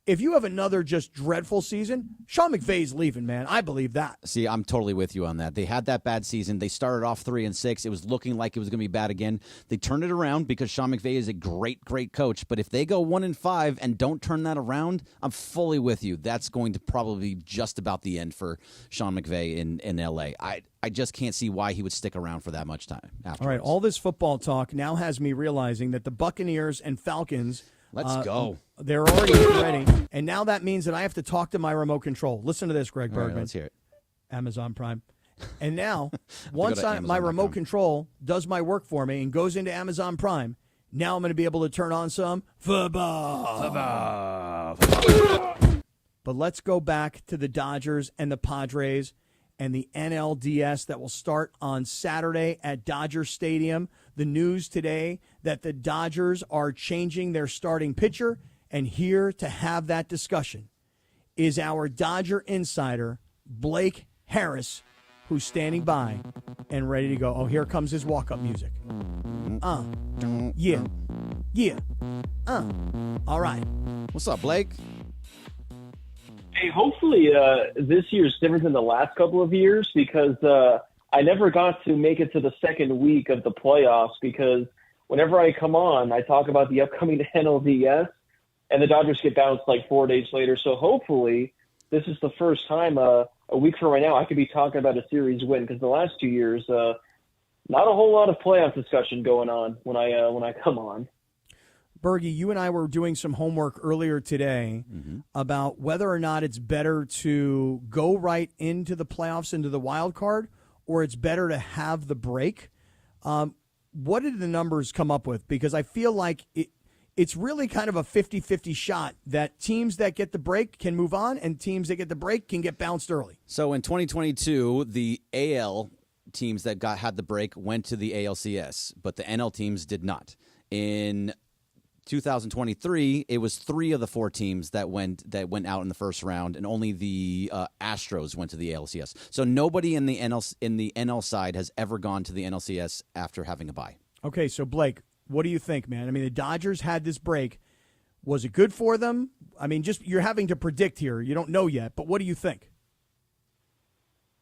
If you have another just dreadful season, Sean McVay's leaving, man. I believe that. See, I'm totally with you on that. They had that bad season. They started off 3-6. It was looking like it was going to be bad again. They turned it around because Sean McVay is a great, great coach. But if they go 1-5 and don't turn that around, I'm fully with you. That's going to probably be just about the end for Sean McVay in L.A. I just can't see why he would stick around for that much time afterwards. All right, all this football talk now has me realizing that the Buccaneers and Falcons – let's go. They're already getting ready, and now that means that I have to talk to my remote control. Listen to this, Greg Bergman. All right, let's hear it. Amazon Prime. And now, once my remote control does my work for me and goes into Amazon Prime, now I'm going to be able to turn on some football. But let's go back to the Dodgers and the Padres and the NLDS that will start on Saturday at Dodger Stadium. The news today that the Dodgers are changing their starting pitcher, and here to have that discussion is our Dodger insider, Blake Harris, who's standing by and ready to go. Oh, here comes his walk-up music. Yeah. All right. What's up, Blake? Hey, hopefully this year's different than the last couple of years because I never got to make it to the second week of the playoffs because whenever I come on, I talk about the upcoming NLDS, and the Dodgers get bounced like 4 days later. So hopefully this is the first time a week from right now I could be talking about a series win because the last 2 years, not a whole lot of playoff discussion going on when I come on. Bergie, you and I were doing some homework earlier today about whether or not it's better to go right into the playoffs, into the wild card, or it's better to have the break. What did the numbers come up with? Because I feel like it's really kind of a 50-50 shot that teams that get the break can move on and teams that get the break can get bounced early. So in 2022, the AL teams that had the break went to the ALCS, but the NL teams did not. In 2023, it was 3 of the 4 teams that went out in the first round, and only the Astros went to the ALCS. So nobody in the NL side has ever gone to the NLCS after having a bye. Okay, so Blake, what do you think, man? I mean, the Dodgers had this break. Was it good for them? I mean, just you're having to predict here. You don't know yet, but what do you think?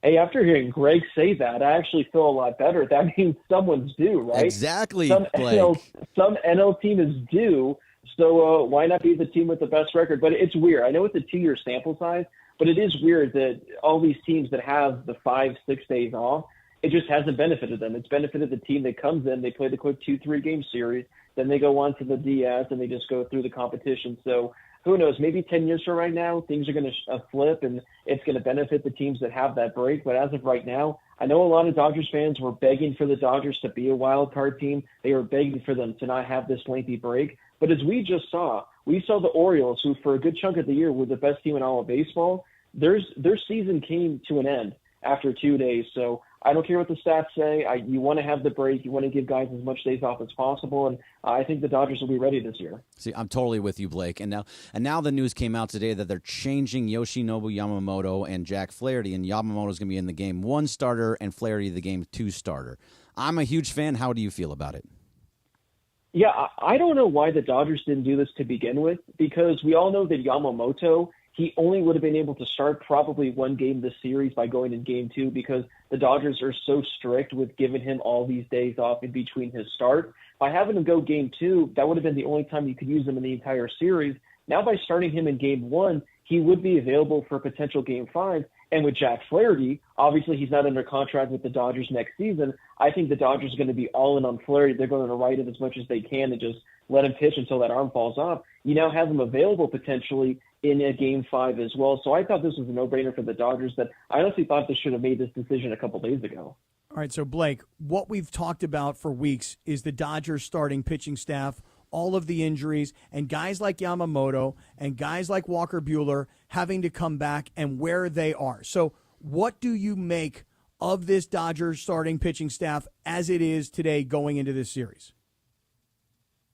Hey, after hearing Greg say that, I actually feel a lot better. That means someone's due, right? Exactly, some NL team is due, so why not be the team with the best record? But it's weird. I know it's a 2-year sample size, but it is weird that all these teams that have the 5-6 days off, it just hasn't benefited them. It's benefited the team that comes in, they play the quick 2-3 game series, then they go on to the DS, and they just go through the competition. So who knows, maybe 10 years from right now, things are going to flip and it's going to benefit the teams that have that break. But as of right now, I know a lot of Dodgers fans were begging for the Dodgers to be a wild card team. They were begging for them to not have this lengthy break. But as we just saw, we saw the Orioles, who for a good chunk of the year were the best team in all of baseball. Their season came to an end after 2 days. So I don't care what the stats say. You want to have the break. You want to give guys as much days off as possible, and I think the Dodgers will be ready this year. See, I'm totally with you, Blake. And now the news came out today that they're changing Yoshinobu Yamamoto and Jack Flaherty, and Yamamoto's going to be in the game 1 starter and Flaherty the game 2 starter. I'm a huge fan. How do you feel about it? Yeah, I don't know why the Dodgers didn't do this to begin with, because we all know that Yamamoto, he only would have been able to start probably 1 game this series by going in game 2 because the Dodgers are so strict with giving him all these days off in between his start. By having him go game 2, that would have been the only time you could use him in the entire series. Now by starting him in game 1, he would be available for potential game 5. And with Jack Flaherty, obviously he's not under contract with the Dodgers next season. I think the Dodgers are going to be all in on Flaherty. They're going to ride him as much as they can and just let him pitch until that arm falls off. You now have him available potentially in a game 5 as well. So I thought this was a no-brainer for the Dodgers, that I honestly thought they should have made this decision a couple days ago. All right, so Blake, what we've talked about for weeks is the Dodgers starting pitching staff, all of the injuries, and guys like Yamamoto and guys like Walker Buehler having to come back and where they are. So what do you make of this Dodgers starting pitching staff as it is today going into this series?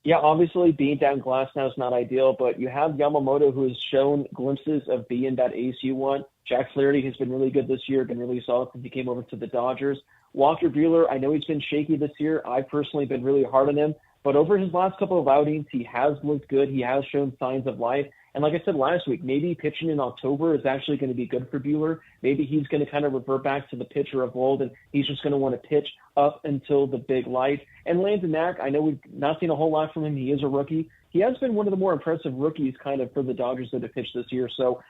Yeah, obviously being down glass now is not ideal, but you have Yamamoto, who has shown glimpses of being that ace you want. Jack Flaherty has been really good this year, been really solid since he came over to the Dodgers. Walker Buehler, I know he's been shaky this year. I've personally been really hard on him. But over his last couple of outings, he has looked good. He has shown signs of life. And like I said last week, maybe pitching in October is actually going to be good for Buehler. Maybe he's going to kind of revert back to the pitcher of old, and he's just going to want to pitch up until the big light. And Landon Knack, I know we've not seen a whole lot from him. He is a rookie. He has been one of the more impressive rookies kind of for the Dodgers that have pitched this year. So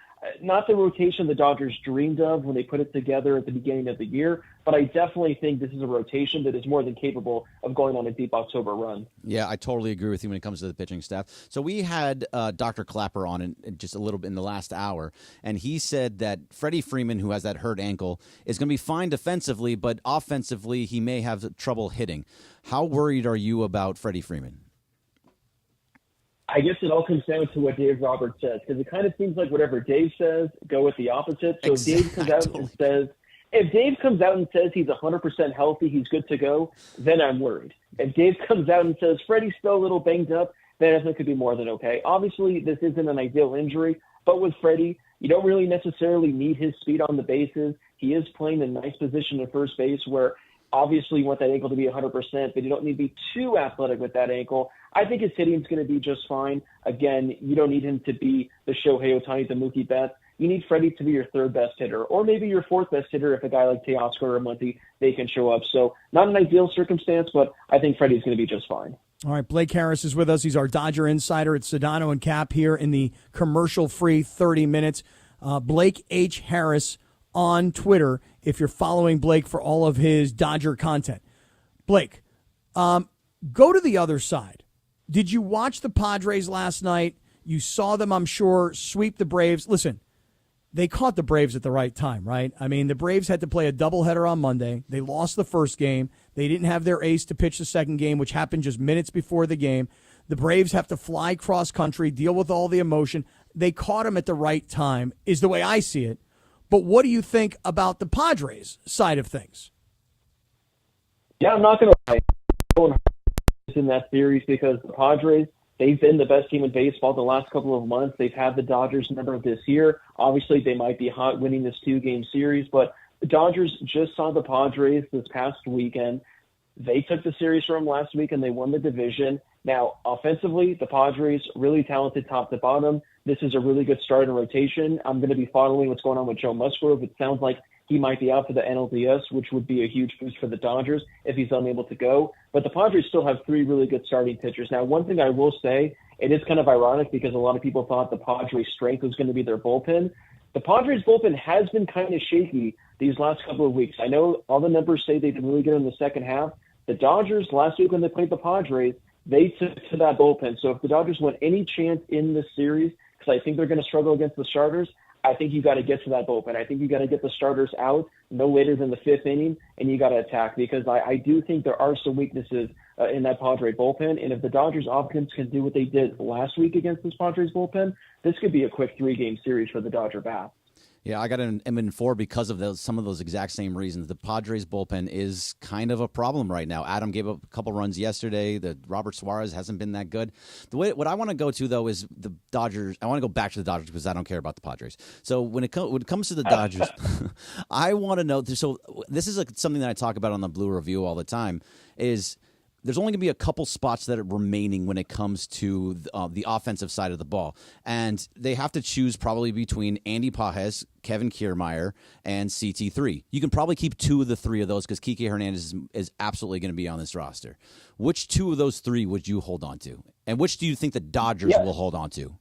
not the rotation the Dodgers dreamed of when they put it together at the beginning of the year, but I definitely think this is a rotation that is more than capable of going on a deep October run. Yeah, I totally agree with you when it comes to the pitching staff. So we had Dr. Clapper on in just a little bit in the last hour, and he said that Freddie Freeman, who has that hurt ankle, is going to be fine defensively, but offensively he may have trouble hitting. How worried are you about Freddie Freeman? I guess it all comes down to what Dave Roberts says, because it kind of seems like whatever Dave says, go with the opposite. So if Dave comes out and says he's 100% healthy, he's good to go, then I'm worried. If Dave comes out and says Freddie's still a little banged up, then I think it could be more than okay. Obviously, this isn't an ideal injury, but with Freddie, you don't really necessarily need his speed on the bases. He is playing a nice position at first base where obviously you want that ankle to be 100%, but you don't need to be too athletic with that ankle. I think his hitting is going to be just fine. Again, you don't need him to be the Shohei Ohtani, the Mookie Betts. You need Freddie to be your third best hitter, or maybe your fourth best hitter if a guy like Teoscar or Muncy, they can show up. So not an ideal circumstance, but I think Freddie's going to be just fine. All right, Blake Harris is with us. He's our Dodger insider at Sedano and Cap here in the commercial-free 30 minutes. Blake H. Harris on Twitter if you're following Blake for all of his Dodger content. Blake, go to the other side. Did you watch the Padres last night? You saw them, I'm sure, sweep the Braves. Listen, they caught the Braves at the right time, right? I mean, the Braves had to play a doubleheader on Monday. They lost the first game. They didn't have their ace to pitch the second game, which happened just minutes before the game. The Braves have to fly cross country, deal with all the emotion. They caught them at the right time, is the way I see it. But what do you think about the Padres side of things? Yeah, I'm not going to lie in that series because the Padres, they've been the best team in baseball the last couple of months. They've had the Dodgers number this year. Obviously, they might be hot winning this 2-game series, but the Dodgers just saw the Padres this past weekend. They took the series from them last week, and they won the division. Now, offensively, the Padres, really talented top to bottom. This is a really good start in rotation. I'm going to be following what's going on with Joe Musgrove. It sounds like he might be out for the NLDS, which would be a huge boost for the Dodgers if he's unable to go. But the Padres still have 3 really good starting pitchers. Now, one thing I will say, it is kind of ironic because a lot of people thought the Padres' strength was going to be their bullpen. The Padres' bullpen has been kind of shaky these last couple of weeks. I know all the numbers say they've been really good in the second half. The Dodgers, last week when they played the Padres, they took to that bullpen. So if the Dodgers want any chance in this series, because I think they're going to struggle against the starters, I think you got to get to that bullpen. I think you got to get the starters out no later than the 5th inning, and you got to attack because I do think there are some weaknesses in that Padre bullpen. And if the Dodgers offense can do what they did last week against this Padres bullpen, this could be a quick 3-game series for the Dodger bat. Yeah, I got an M4 because of some of those exact same reasons. The Padres bullpen is kind of a problem right now. Adam gave up a couple runs yesterday. The Robert Suarez hasn't been that good. What I want to go to, though, is the Dodgers. I want to go back to the Dodgers because I don't care about the Padres. So when it comes to the Dodgers, I want to know. So this is something that I talk about on the Blue Review all the time is there's only going to be a couple spots that are remaining when it comes to the offensive side of the ball. And they have to choose probably between Andy Pages, Kevin Kiermaier, and CT3. You can probably keep 2 of the 3 of those because Kike Hernandez is absolutely going to be on this roster. Which 2 of those 3 would you hold on to? And which do you think the Dodgers will hold on to?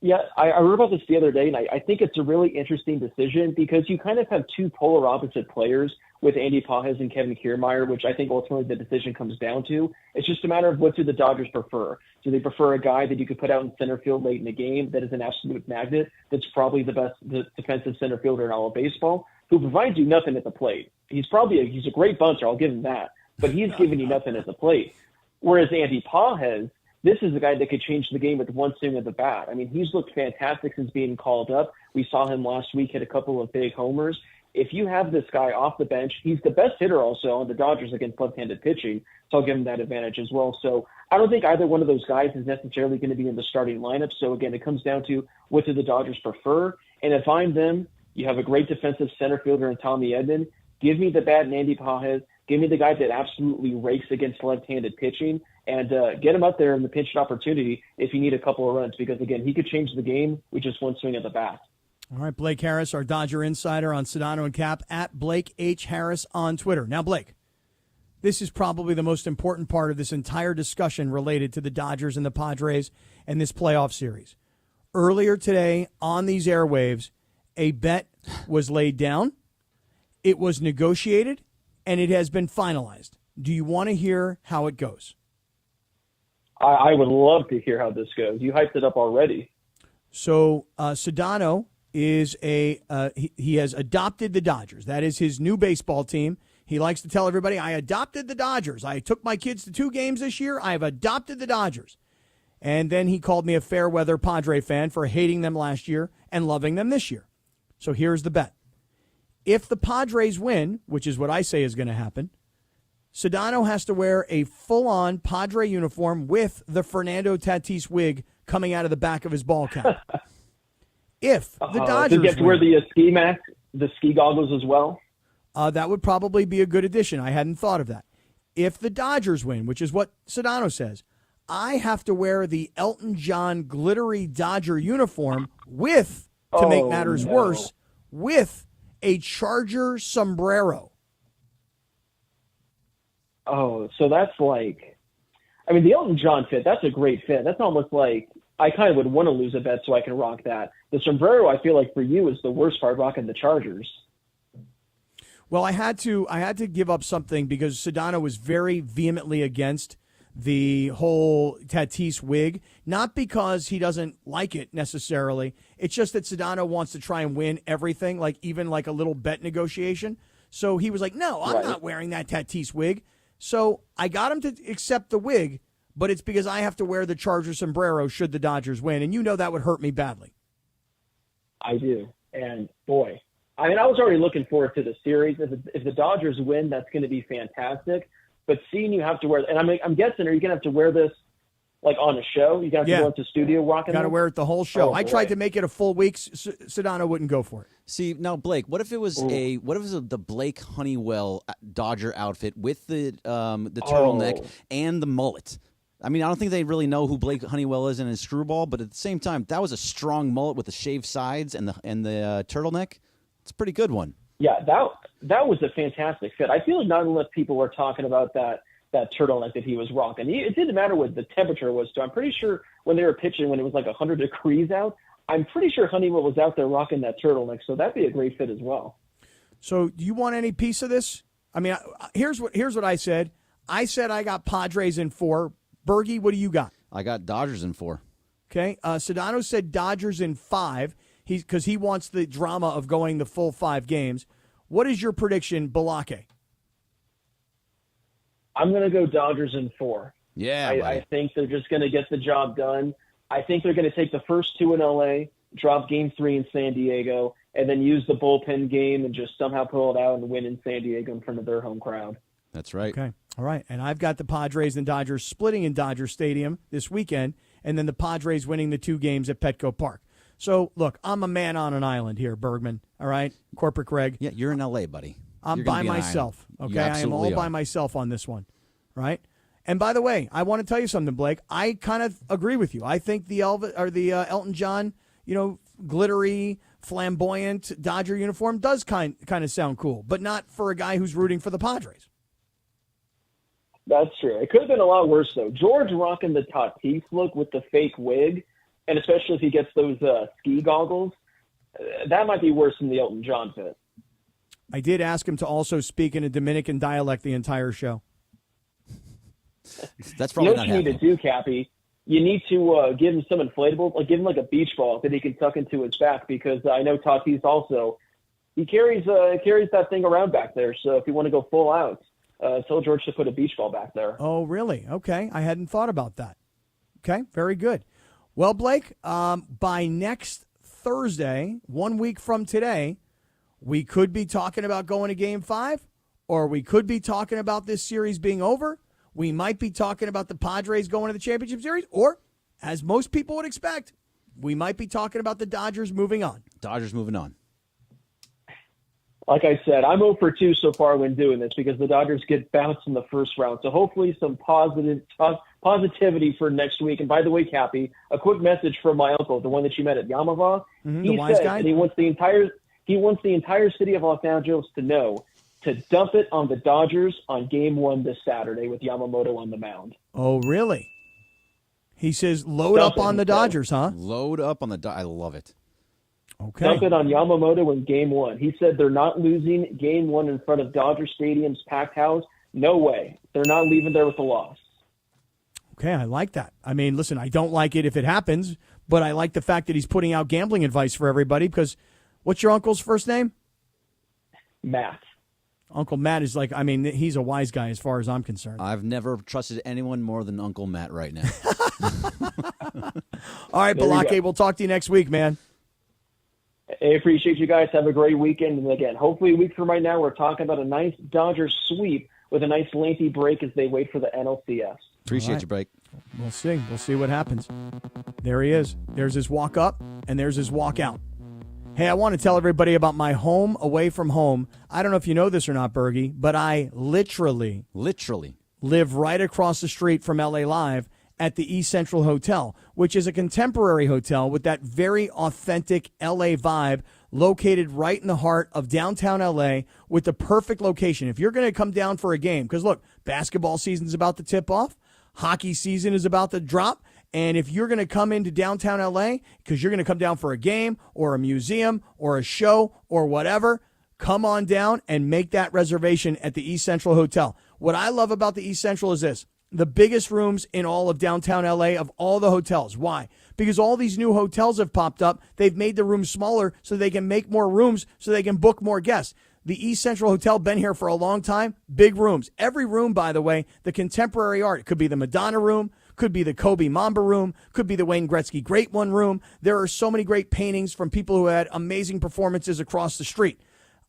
Yeah, I wrote about this the other day, and I think it's a really interesting decision because you kind of have 2 polar opposite players with Andy Pages and Kevin Kiermaier, which I think ultimately the decision comes down to. It's just a matter of what do the Dodgers prefer. Do they prefer a guy that you could put out in center field late in the game that is an absolute magnet, that's probably the best defensive center fielder in all of baseball, who provides you nothing at the plate? He's a great bunter, I'll give him that, but he's giving you nothing at the plate. Whereas Andy Pages, this is a guy that could change the game with one swing of the bat. I mean, he's looked fantastic since being called up. We saw him last week hit a couple of big homers. If you have this guy off the bench, he's the best hitter also on the Dodgers against left-handed pitching, so I'll give him that advantage as well. So I don't think either one of those guys is necessarily going to be in the starting lineup. So again, it comes down to what do the Dodgers prefer. And if I'm them, you have a great defensive center fielder in Tommy Edman. Give me the bat Nandy Pajes. Give me the guy that absolutely rakes against left-handed pitching, and get him up there in the pinch opportunity if you need a couple of runs, because, again, he could change the game with just one swing at the bat. All right, Blake Harris, our Dodger insider on Sedano and Cap, at Blake H. Harris on Twitter. Now, Blake, this is probably the most important part of this entire discussion related to the Dodgers and the Padres and this playoff series. Earlier today on these airwaves, a bet was laid down, it was negotiated, and it has been finalized. Do you want to hear how it goes? I would love to hear how this goes. You hyped it up already. So Sedano is he has adopted the Dodgers. That is his new baseball team. He likes to tell everybody, I adopted the Dodgers. I took my kids to 2 games this year. I have adopted the Dodgers. And then he called me a fair weather Padre fan for hating them last year and loving them this year. So here's the bet. If the Padres win, which is what I say is going to happen, Sedano has to wear a full-on Padre uniform with the Fernando Tatis wig coming out of the back of his ball cap. If the Dodgers does he have to wear the ski mask, the ski goggles as well? That would probably be a good addition. I hadn't thought of that. If the Dodgers win, which is what Sedano says, I have to wear the Elton John glittery Dodger uniform with, to make matters worse, with a Charger sombrero. Oh, so that's like, I mean, the Elton John fit, that's a great fit. That's almost like, I kind of would want to lose a bet so I can rock that. The sombrero, I feel like for you, is the worst part, rocking the Chargers. Well, I had to give up something because Sedano was very vehemently against the whole Tatis wig, not because he doesn't like it necessarily. It's just that Sedano wants to try and win everything, like even like a little bet negotiation. So he was like, no, I'm not wearing that Tatis wig. So I got him to accept the wig, but it's because I have to wear the Charger sombrero should the Dodgers win. And you know that would hurt me badly. I do. And boy, I mean, I was already looking forward to the series. If the Dodgers win, that's going to be fantastic. But seeing you have to wear, and I'm guessing, are you going to have to wear this like on a show? You got to go into the studio rocking it? Got to wear it the whole show. I tried to make it a full week. Sedano wouldn't go for it. See, now, Blake, what if it was the Blake Honeywell Dodger outfit with the turtleneck and the mullet? I mean, I don't think they really know who Blake Honeywell is in his screwball, but at the same time, that was a strong mullet with the shaved sides and the turtleneck. It's a pretty good one. Yeah, that was a fantastic fit. I feel like not enough people were talking about that turtleneck that he was rocking. It didn't matter what the temperature was, so I'm pretty sure when they were pitching, when it was like 100 degrees out, I'm pretty sure Honeywell was out there rocking that turtleneck, so that'd be a great fit as well. So do you want any piece of this? I mean, here's what I said. I said I got Padres in 4. Bergie, what do you got? I got Dodgers in 4. Okay. Sedano said Dodgers in 5. Because he wants the drama of going the full 5 games. What is your prediction, Balake? I'm going to go Dodgers in 4. Yeah, I think they're just going to get the job done. I think they're going to take the first 2 in L.A., drop Game 3 in San Diego, and then use the bullpen game and just somehow pull it out and win in San Diego in front of their home crowd. That's right. Okay. All right. And I've got the Padres and Dodgers splitting in Dodger Stadium this weekend, and then the Padres winning the 2 games at Petco Park. So, look, I'm a man on an island here, Bergman, all right? Corporate Greg. Yeah, you're in L.A., buddy. I'm by myself, okay? I am all by myself on this one, right? And by the way, I want to tell you something, Blake. I kind of agree with you. I think the Elton John, glittery, flamboyant Dodger uniform does kind of sound cool, but not for a guy who's rooting for the Padres. That's true. It could have been a lot worse, though. George rocking the Tatis look with the fake wig, and especially if he gets those ski goggles, that might be worse than the Elton John fit. I did ask him to also speak in a Dominican dialect the entire show. That's probably not what you need to do, Cappy? You need to give him some inflatable, like give him like a beach ball that he can tuck into his back, because I know Tatis also, he carries that thing around back there. So if you want to go full out, tell George to put a beach ball back there. Oh, really? Okay. I hadn't thought about that. Okay. Very good. Well, Blake, by next Thursday, 1 week from today, we could be talking about going to Game 5, or we could be talking about this series being over. We might be talking about the Padres going to the championship series, or, as most people would expect, we might be talking about the Dodgers moving on. Dodgers moving on. Like I said, I'm 0 for 2 so far when doing this because the Dodgers get bounced in the first round. So hopefully some positivity for next week. And by the way, Cappy, a quick message from my uncle, the one that you met at Yamava. The wise guy? That he wants the entire city of Los Angeles to know to dump it on the Dodgers on Game 1 this Saturday with Yamamoto on the mound. Oh, really? He says load up on the Dodgers, huh? Load up on the I love it. Okay. Dump it on Yamamoto in Game 1. He said they're not losing Game 1 in front of Dodger Stadium's packed house. No way. They're not leaving there with a loss. Okay, I like that. I mean, listen, I don't like it if it happens, but I like the fact that he's putting out gambling advice for everybody because what's your uncle's first name? Matt. Uncle Matt is like, I mean, he's a wise guy as far as I'm concerned. I've never trusted anyone more than Uncle Matt right now. All right, There you Balake, go. we'll talk to you next week, man. I appreciate you guys. Have a great weekend. And again, hopefully a week from right now, we're talking about a nice Dodgers sweep with a nice lengthy break as they wait for the NLCS. Appreciate you, break. We'll see. We'll see what happens. There he is. There's his walk up, and there's his walk out. Hey, I want to tell everybody about my home away from home. I don't know if you know this or not, Bergie, but I literally live right across the street from LA Live at the East Central Hotel, which is a contemporary hotel with that very authentic LA vibe, located right in the heart of downtown LA with the perfect location. If you're going to come down for a game, because look, basketball season's about to tip off, hockey season is about to drop, and if you're going to come into downtown LA because you're going to come down for a game or a museum or a show or whatever, come on down and make that reservation at the East Central Hotel. What I love about the East Central is this: the biggest rooms in all of downtown LA of all the hotels. Why? Because all these new hotels have popped up. They've made the rooms smaller so they can make more rooms so they can book more guests. The East Central Hotel, been here for a long time. Big rooms. Every room, by the way, the contemporary art. It could be the Madonna room, could be the Kobe Mamba room, could be the Wayne Gretzky Great One room. There are so many great paintings from people who had amazing performances across the street.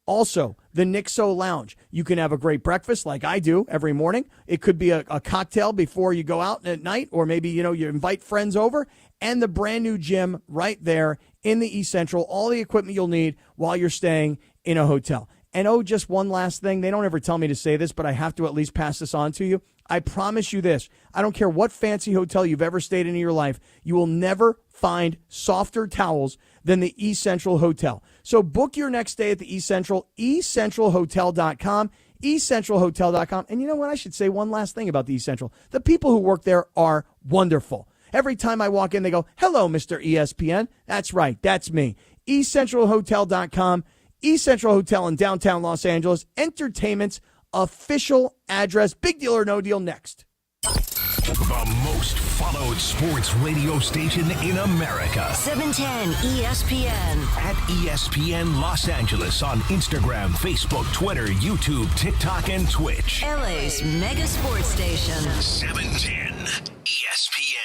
Also, the Nixo Lounge. You can have a great breakfast like I do every morning. It could be a cocktail before you go out at night, or maybe, you invite friends over. And the brand new gym right there in the East Central. All the equipment you'll need while you're staying in a hotel. And just one last thing. They don't ever tell me to say this, but I have to at least pass this on to you. I promise you this. I don't care what fancy hotel you've ever stayed in your life. You will never find softer towels than the East Central Hotel. So book your next stay at the East Central, eastcentralhotel.com, eastcentralhotel.com. And you know what? I should say one last thing about the East Central. The people who work there are wonderful. Every time I walk in, they go, "Hello, Mr. ESPN." That's right. That's me. eastcentralhotel.com, East Central Hotel in downtown Los Angeles, entertainment's official address. Big deal or no deal next. The most followed sports radio station in America. 710 ESPN. At ESPN Los Angeles on Instagram, Facebook, Twitter, YouTube, TikTok, and Twitch. LA's mega sports station. 710 ESPN.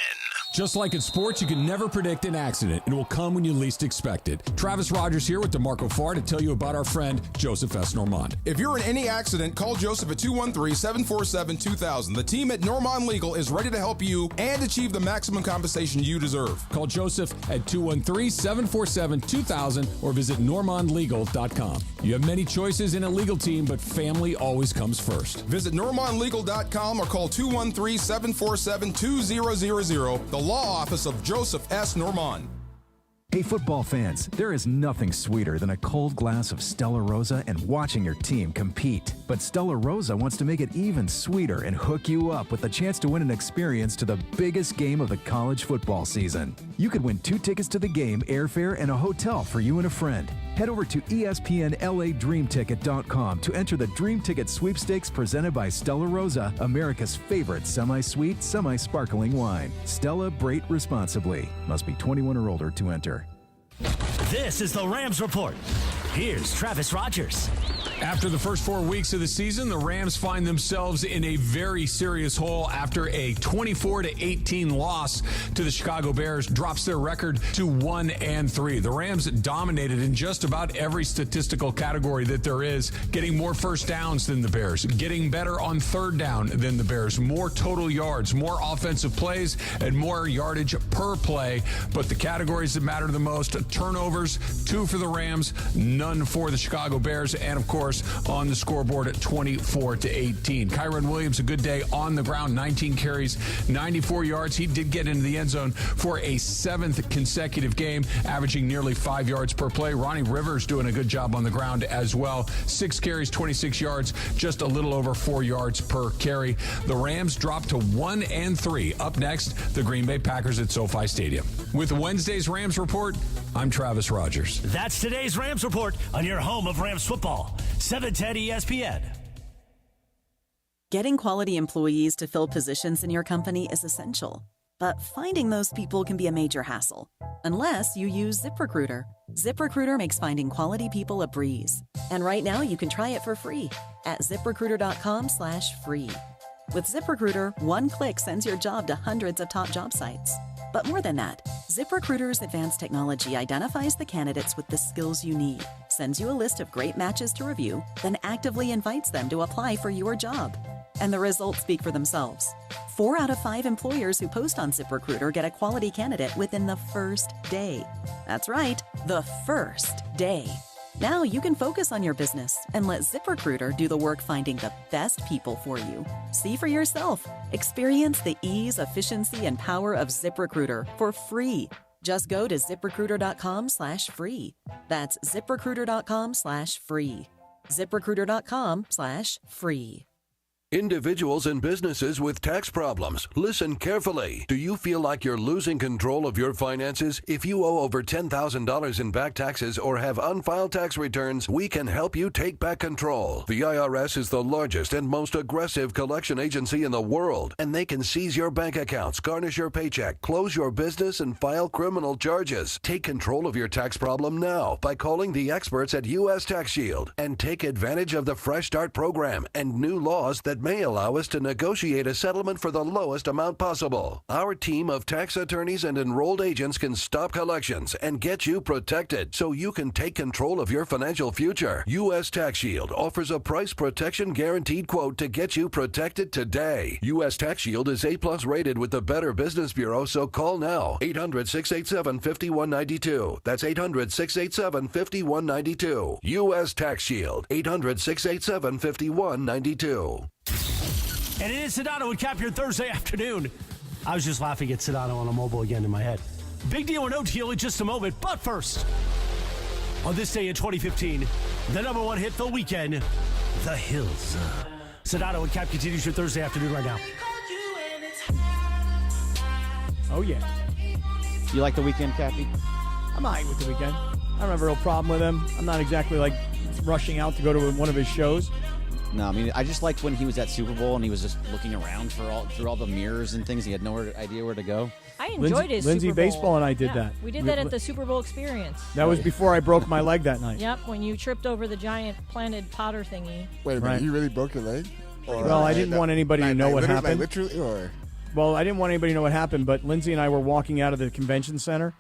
Just like in sports, you can never predict an accident. It will come when you least expect it. Travis Rogers here with DeMarco Farr to tell you about our friend, Joseph S. Normand. If you're in any accident, call Joseph at 213-747-2000. The team at Normand Legal is ready to help you and achieve the maximum compensation you deserve. Call Joseph at 213-747-2000 or visit normandlegal.com. You have many choices in a legal team, but family always comes first. Visit normandlegal.com or call 213-747-2000. The law office of Joseph S. Normand. Hey, football fans, there is nothing sweeter than a cold glass of Stella Rosa and watching your team compete. But Stella Rosa wants to make it even sweeter and hook you up with a chance to win an experience to the biggest game of the college football season. You could win 2 tickets to the game, airfare, and a hotel for you and a friend. Head over to ESPNLADreamTicket.com to enter the Dream Ticket Sweepstakes presented by Stella Rosa, America's favorite semi-sweet, semi-sparkling wine. Stella, rate responsibly. Must be 21 or older to enter. This is the Rams Report. Here's Travis Rogers. After the first 4 weeks of the season, the Rams find themselves in a very serious hole after a 24-18 loss to the Chicago Bears drops their record to 1-3. The Rams dominated in just about every statistical category that there is, getting more first downs than the Bears, getting better on third down than the Bears, more total yards, more offensive plays, and more yardage per play. But the categories that matter the most, turnovers, 2 for the Rams, none for the Chicago Bears, and of course, on the scoreboard at 24-18. Kyron Williams, a good day on the ground, 19 carries, 94 yards. He did get into the end zone for a 7th consecutive game, averaging nearly 5 yards per play. Ronnie Rivers doing a good job on the ground as well. 6 carries, 26 yards, just a little over 4 yards per carry. The Rams dropped to 1-3. Up next, the Green Bay Packers at SoFi Stadium. With Wednesday's Rams Report, I'm Travis Rogers. That's today's Rams Report on your home of Rams football, 710 ESPN. Getting quality employees to fill positions in your company is essential, but finding those people can be a major hassle, unless you use ZipRecruiter. ZipRecruiter makes finding quality people a breeze. And right now you can try it for free at ZipRecruiter.com/free. With ZipRecruiter, one click sends your job to hundreds of top job sites. But more than that, ZipRecruiter's advanced technology identifies the candidates with the skills you need, sends you a list of great matches to review, then actively invites them to apply for your job. And the results speak for themselves. 4 out of 5 employers who post on ZipRecruiter get a quality candidate within the first day. That's right, the first day. Now you can focus on your business and let ZipRecruiter do the work finding the best people for you. See for yourself. Experience the ease, efficiency, and power of ZipRecruiter for free. Just go to ZipRecruiter.com/free. That's ZipRecruiter.com/free. ZipRecruiter.com/free. Individuals and businesses with tax problems, listen carefully. Do you feel like you're losing control of your finances? If you owe over $10,000 in back taxes or have unfiled tax returns, we can help you take back control. The IRS is the largest and most aggressive collection agency in the world, and they can seize your bank accounts, garnish your paycheck, close your business, and file criminal charges. Take control of your tax problem now by calling the experts at U.S. Tax Shield and take advantage of the Fresh Start program and new laws that may allow us to negotiate a settlement for the lowest amount possible. Our team of tax attorneys and enrolled agents can stop collections and get you protected so you can take control of your financial future. U.S. Tax Shield offers a price protection guaranteed quote to get you protected today. U.S. Tax Shield is A+ rated with the Better Business Bureau, so call now. 800-687-5192. That's 800-687-5192. U.S. Tax Shield. 800-687-5192. And it is Sedano and Cappy, your Thursday afternoon. I was just laughing at Sedano on a mobile again in my head. Big deal or no deal in just a moment. But first, on this day in 2015, the number one hit the weekend, The Hills. Sedano and Cap continues your Thursday afternoon right now. Oh, yeah. You like The Weeknd, Cappy? I'm all right with The Weeknd. I don't have a real problem with him. I'm not exactly like rushing out to go to one of his shows. No, I mean, I just liked when he was at Super Bowl and he was just looking around through all the mirrors and things. He had no idea where to go. I enjoyed his Lindsay Super Bowl. Baseball and I did that. We did that at the Super Bowl experience. That was before I broke my leg that night. Yep, when you tripped over the giant planted Potter thingy. Wait a minute, you really broke your leg? Well, I didn't want anybody to know what happened. Like literally, or? Well, I didn't want anybody to know what happened, but Lindsay and I were walking out of the convention center,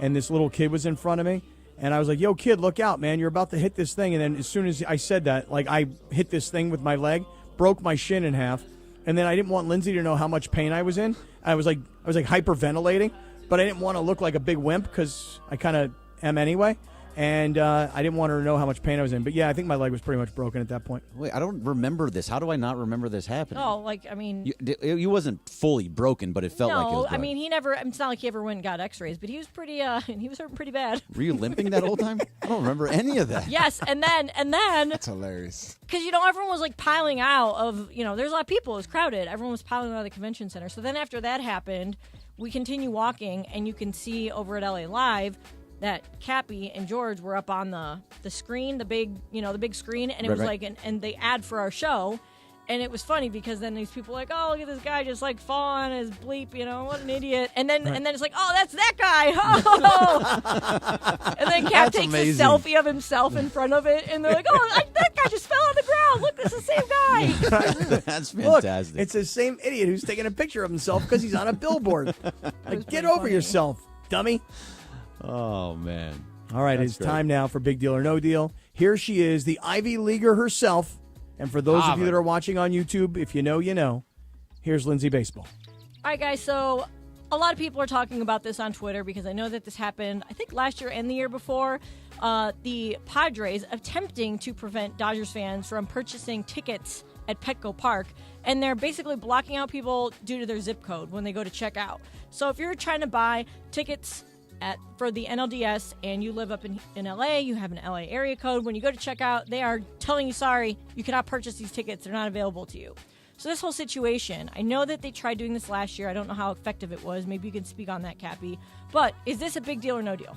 and this little kid was in front of me, and I was like, yo, kid, look out, man. You're about to hit this thing. And then as soon as I said that, like, I hit this thing with my leg, broke my shin in half, and then I didn't want Lindsay to know how much pain I was in. I was like hyperventilating, but I didn't want to look like a big wimp because I kind of am anyway. And I didn't want her to know how much pain I was in. But, yeah, I think my leg was pretty much broken at that point. Wait, I don't remember this. How do I not remember this happening? Oh, like, I mean... You wasn't fully broken, but it felt like it was broken. No, I mean, he never... It's not like he ever went and got x-rays, but he was pretty... he was hurting pretty bad. Were you limping that whole time? I don't remember any of that. Yes, and then... That's hilarious. Because, everyone was, like, piling out of... there's a lot of people. It was crowded. Everyone was piling out of the convention center. So then after that happened, we continue walking, and you can see over at LA Live... that Cappy and George were up on the screen, the big screen, and it was like, and the ad for our show, And it was funny because then these people were like, oh, look at this guy just like falling on his bleep, what an idiot. And then it's like, oh, that's that guy. Oh. And then Cap takes a selfie of himself in front of it, and they're like, oh, that guy just fell on the ground. Look, it's the same guy. That's fantastic. Look, it's the same idiot who's taking a picture of himself because he's on a billboard. Like, get over yourself, dummy. Oh, man. All right, That's it's great. time now for Big Deal or No Deal. Here she is, the Ivy Leaguer herself. And for those of you that are watching on YouTube, if you know, you know. Here's Lindsay Baseball. All right, guys, so a lot of people are talking about this on Twitter because I know that this happened, I think, last year and the year before. The Padres attempting to prevent Dodgers fans from purchasing tickets at Petco Park, and they're basically blocking out people due to their zip code when they go to check out. So if you're trying to buy tickets for the NLDS and you live up in LA, you have an LA area code, when you go to check out, they are telling you, sorry, you cannot purchase these tickets. They're not available to you. So this whole situation, I know that they tried doing this last year. I don't know how effective it was. Maybe you can speak on that, Cappy. But is this a big deal or no deal?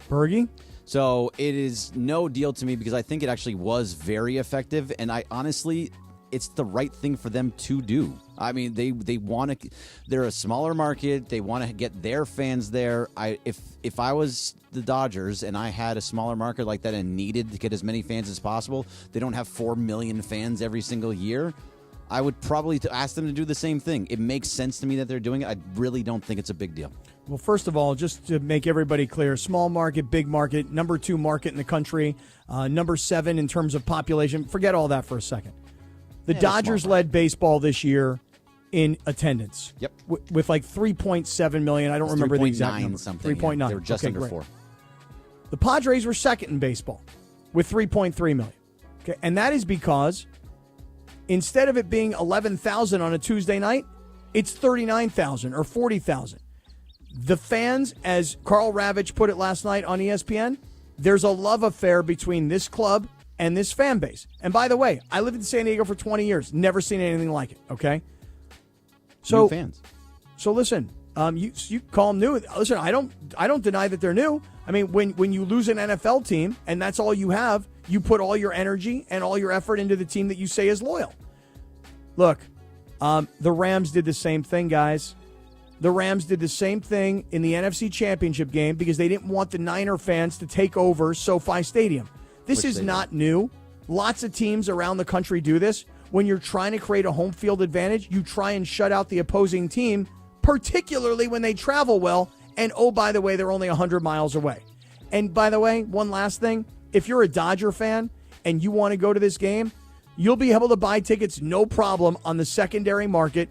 Bergie? So it is no deal to me because I think it actually was very effective, and I honestly, it's the right thing for them to do. I mean, they want to. They're a smaller market. They want to get their fans there. If I was the Dodgers and I had a smaller market like that and needed to get as many fans as possible, they don't have 4 million fans every single year. I would probably ask them to do the same thing. It makes sense to me that they're doing it. I really don't think it's a big deal. Well, first of all, just to make everybody clear, small market, big market, number 2 market in the country, number 7 in terms of population. Forget all that for a second. The Dodgers led baseball this year in attendance. Yep. With like 3.7 million. I don't remember the exact number. Something. 3.9. Yeah. They were just under great. 4. The Padres were second in baseball with 3.3 million. Okay, and that is because instead of it being 11,000 on a Tuesday night, it's 39,000 or 40,000. The fans, as Carl Ravitch put it last night on ESPN, there's a love affair between this club and this fan base. And by the way, I lived in San Diego for 20 years. Never seen anything like it, okay? So new fans. So listen, you call them new. Listen, I don't deny that they're new. I mean, when you lose an NFL team and that's all you have, you put all your energy and all your effort into the team that you say is loyal. Look, the Rams did the same thing, guys. The Rams did the same thing in the NFC Championship game because they didn't want the Niner fans to take over SoFi Stadium. This is not new. Lots of teams around the country do this. When you're trying to create a home field advantage, you try and shut out the opposing team, particularly when they travel well. And, oh, by the way, they're only 100 miles away. And, by the way, one last thing. If you're a Dodger fan and you want to go to this game, you'll be able to buy tickets no problem on the secondary market.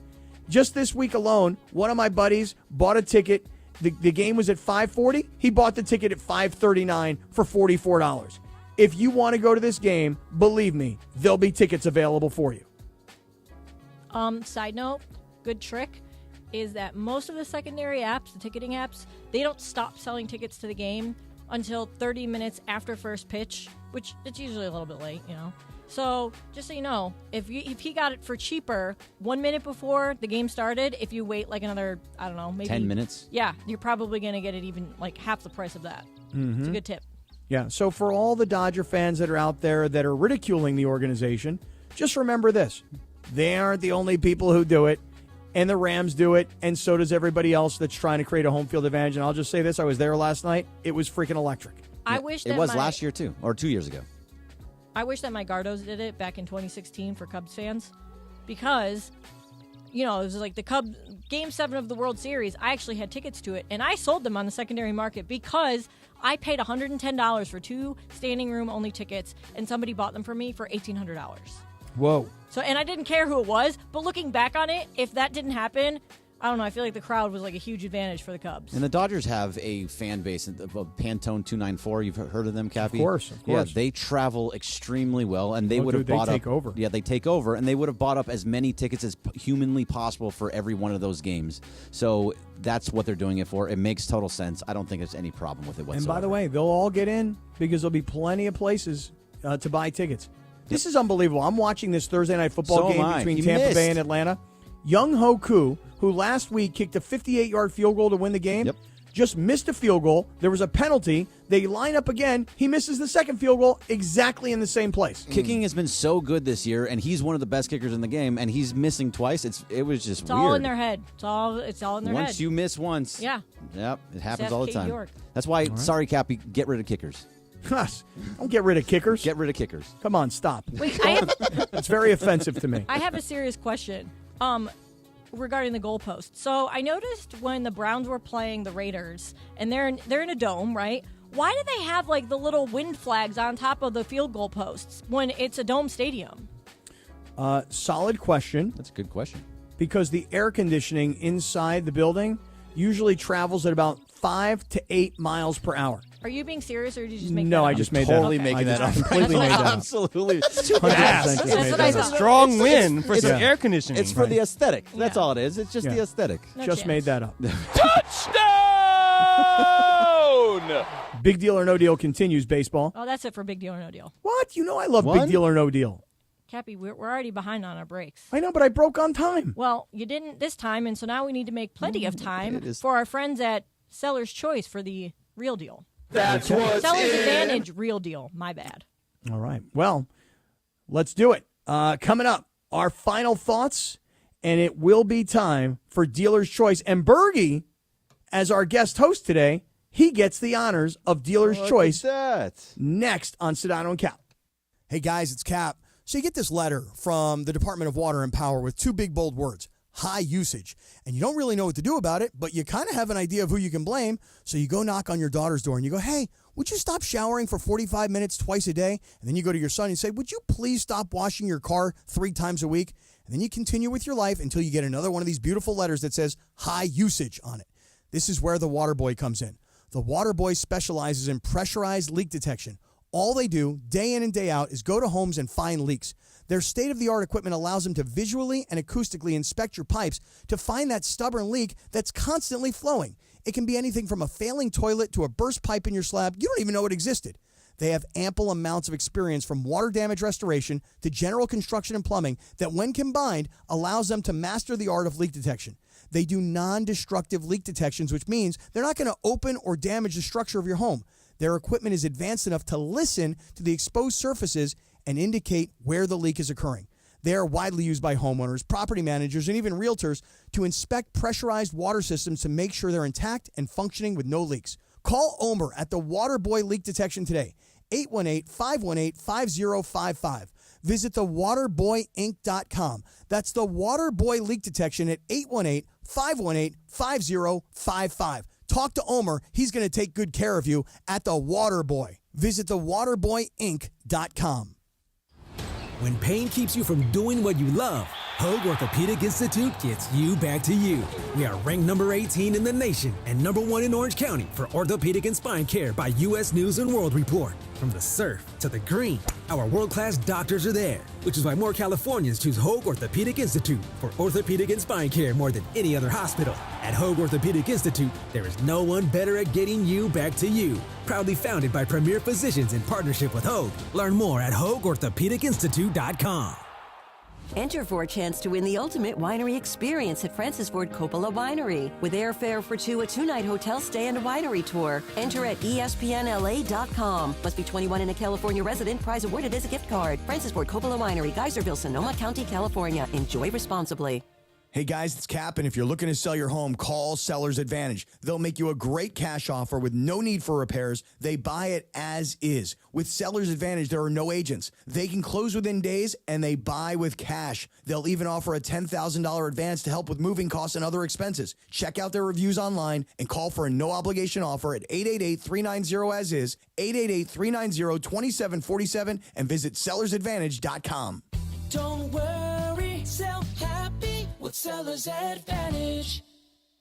Just this week alone, one of my buddies bought a ticket. The game was at $5.40. He bought the ticket at $5.39 for $44. If you want to go to this game, believe me, there'll be tickets available for you. Side note, good trick is that most of the secondary apps, the ticketing apps, they don't stop selling tickets to the game until 30 minutes after first pitch, which it's usually a little bit late, So just so you know, if he got it for cheaper 1 minute before the game started, if you wait like another, I don't know, maybe 10 minutes. Yeah, you're probably going to get it even like half the price of that. It's a good tip. Yeah, so for all the Dodger fans that are out there that are ridiculing the organization, just remember this. They aren't the only people who do it, and the Rams do it, and so does everybody else that's trying to create a home field advantage. And I'll just say this, I was there last night. It was freaking electric. I wish that it was last year too, or 2 years ago. I wish that my Gardos did it back in 2016 for Cubs fans because, it was like the Cubs Game 7 of the World Series. I actually had tickets to it, and I sold them on the secondary market because I paid $110 for 2 standing room only tickets, and somebody bought them for me for $1,800. Whoa. So, and I didn't care who it was, but looking back on it, if that didn't happen, I don't know, I feel like the crowd was like a huge advantage for the Cubs. And the Dodgers have a fan base of Pantone 294. You've heard of them, Cappy? Of course. Yeah, they travel extremely well, and they would have bought up. They take over. Yeah, they take over, and they would have bought up as many tickets as humanly possible for every one of those games. So that's what they're doing it for. It makes total sense. I don't think there's any problem with it whatsoever. And by the way, they'll all get in because there'll be plenty of places to buy tickets. This is unbelievable. I'm watching this Thursday night football game between Tampa Bay and Atlanta. Young Ho Koo, who last week kicked a 58-yard field goal to win the game, just missed a field goal. There was a penalty. They line up again. He misses the second field goal exactly in the same place. Kicking has been so good this year, and he's one of the best kickers in the game, and he's missing twice. It was just It's weird. all in their head. It's all in their head. Once you miss once. Yeah. Yep, it happens Ask all the Katie time. York. That's why, sorry, Cappy, get rid of kickers. Don't get rid of kickers. Get rid of kickers. Come on, stop. Wait, I have, It's very offensive to me. I have a serious question regarding the goalpost. So I noticed when the Browns were playing the Raiders, and they're in a dome, right? Why do they have like the little wind flags on top of the field goal posts when it's a dome stadium? Solid question. That's a good question. Because the air conditioning inside the building usually travels at about 5 to 8 miles per hour. Are you being serious, or did you just make No, that I up? just made totally that up. making I that up. completely made that up. Absolutely. 100% just That's made what that I up. thought. Strong win for some Yeah. air conditioning. It's for the aesthetic. That's Yeah. all it is. It's just Yeah. the aesthetic. No Just chance. made that up. Touchdown! Big Deal or No Deal continues baseball. Oh, that's it for Big Deal or No Deal. What? You know I love One? Big Deal or No Deal. Cappy, we're already behind on our breaks. I know, but I broke on time. Well, you didn't this time, and so now we need to make plenty of time for our friends at Seller's Choice for the real deal. That's what's Seller's in. Advantage real deal. My bad. All right. Well, let's do it. Coming up, our final thoughts, and it will be time for Dealer's Choice. And Bergie, as our guest host today, he gets the honors of Dealer's Choice next on Sedano and Cap. Hey, guys, it's Cap. So you get this letter from the Department of Water and Power with two big, bold words, high usage. And you don't really know what to do about it, but you kind of have an idea of who you can blame. So you go knock on your daughter's door and you go, hey, would you stop showering for 45 minutes twice a day? And then you go to your son and say, would you please stop washing your car 3 times a week? And then you continue with your life until you get another one of these beautiful letters that says high usage on it. This is where the Water Boy comes in. The Water Boy specializes in pressurized leak detection. All they do, day in and day out, is go to homes and find leaks. Their state-of-the-art equipment allows them to visually and acoustically inspect your pipes to find that stubborn leak that's constantly flowing. It can be anything from a failing toilet to a burst pipe in your slab. You don't even know it existed. They have ample amounts of experience from water damage restoration to general construction and plumbing that, when combined, allows them to master the art of leak detection. They do non-destructive leak detections, which means they're not going to open or damage the structure of your home. Their equipment is advanced enough to listen to the exposed surfaces and indicate where the leak is occurring. They are widely used by homeowners, property managers, and even realtors to inspect pressurized water systems to make sure they're intact and functioning with no leaks. Call Omer at the Water Boy Leak Detection today, 818-518-5055. Visit thewaterboyinc.com. That's the Water Boy Leak Detection at 818-518-5055. Talk to Omer. He's going to take good care of you at the Water Boy. Visit thewaterboyinc.com. When pain keeps you from doing what you love, Hoag Orthopedic Institute gets you back to you. We are ranked number 18 in the nation and number 1 in Orange County for orthopedic and spine care by U.S. News and World Report. From the surf to the green, our world-class doctors are there, which is why more Californians choose Hoag Orthopedic Institute for orthopedic and spine care more than any other hospital. At Hoag Orthopedic Institute, there is no one better at getting you back to you. Proudly founded by premier physicians in partnership with Hoag. Learn more at HoagOrthopedicInstitute.com. Enter for a chance to win the ultimate winery experience at Francis Ford Coppola Winery. With airfare for 2, a 2-night hotel stay and a winery tour. Enter at ESPNLA.com. Must be 21 and a California resident. Prize awarded as a gift card. Francis Ford Coppola Winery, Geyserville, Sonoma County, California. Enjoy responsibly. Hey guys, it's Cap, and if you're looking to sell your home, call Seller's Advantage. They'll make you a great cash offer with no need for repairs. They buy it as is. With Seller's Advantage, there are no agents. They can close within days, and they buy with cash. They'll even offer a $10,000 advance to help with moving costs and other expenses. Check out their reviews online and call for a no-obligation offer at 888-390-AS-IS, 888-390-2747, and visit sellersadvantage.com. Don't worry, sell happy with Seller's Advantage.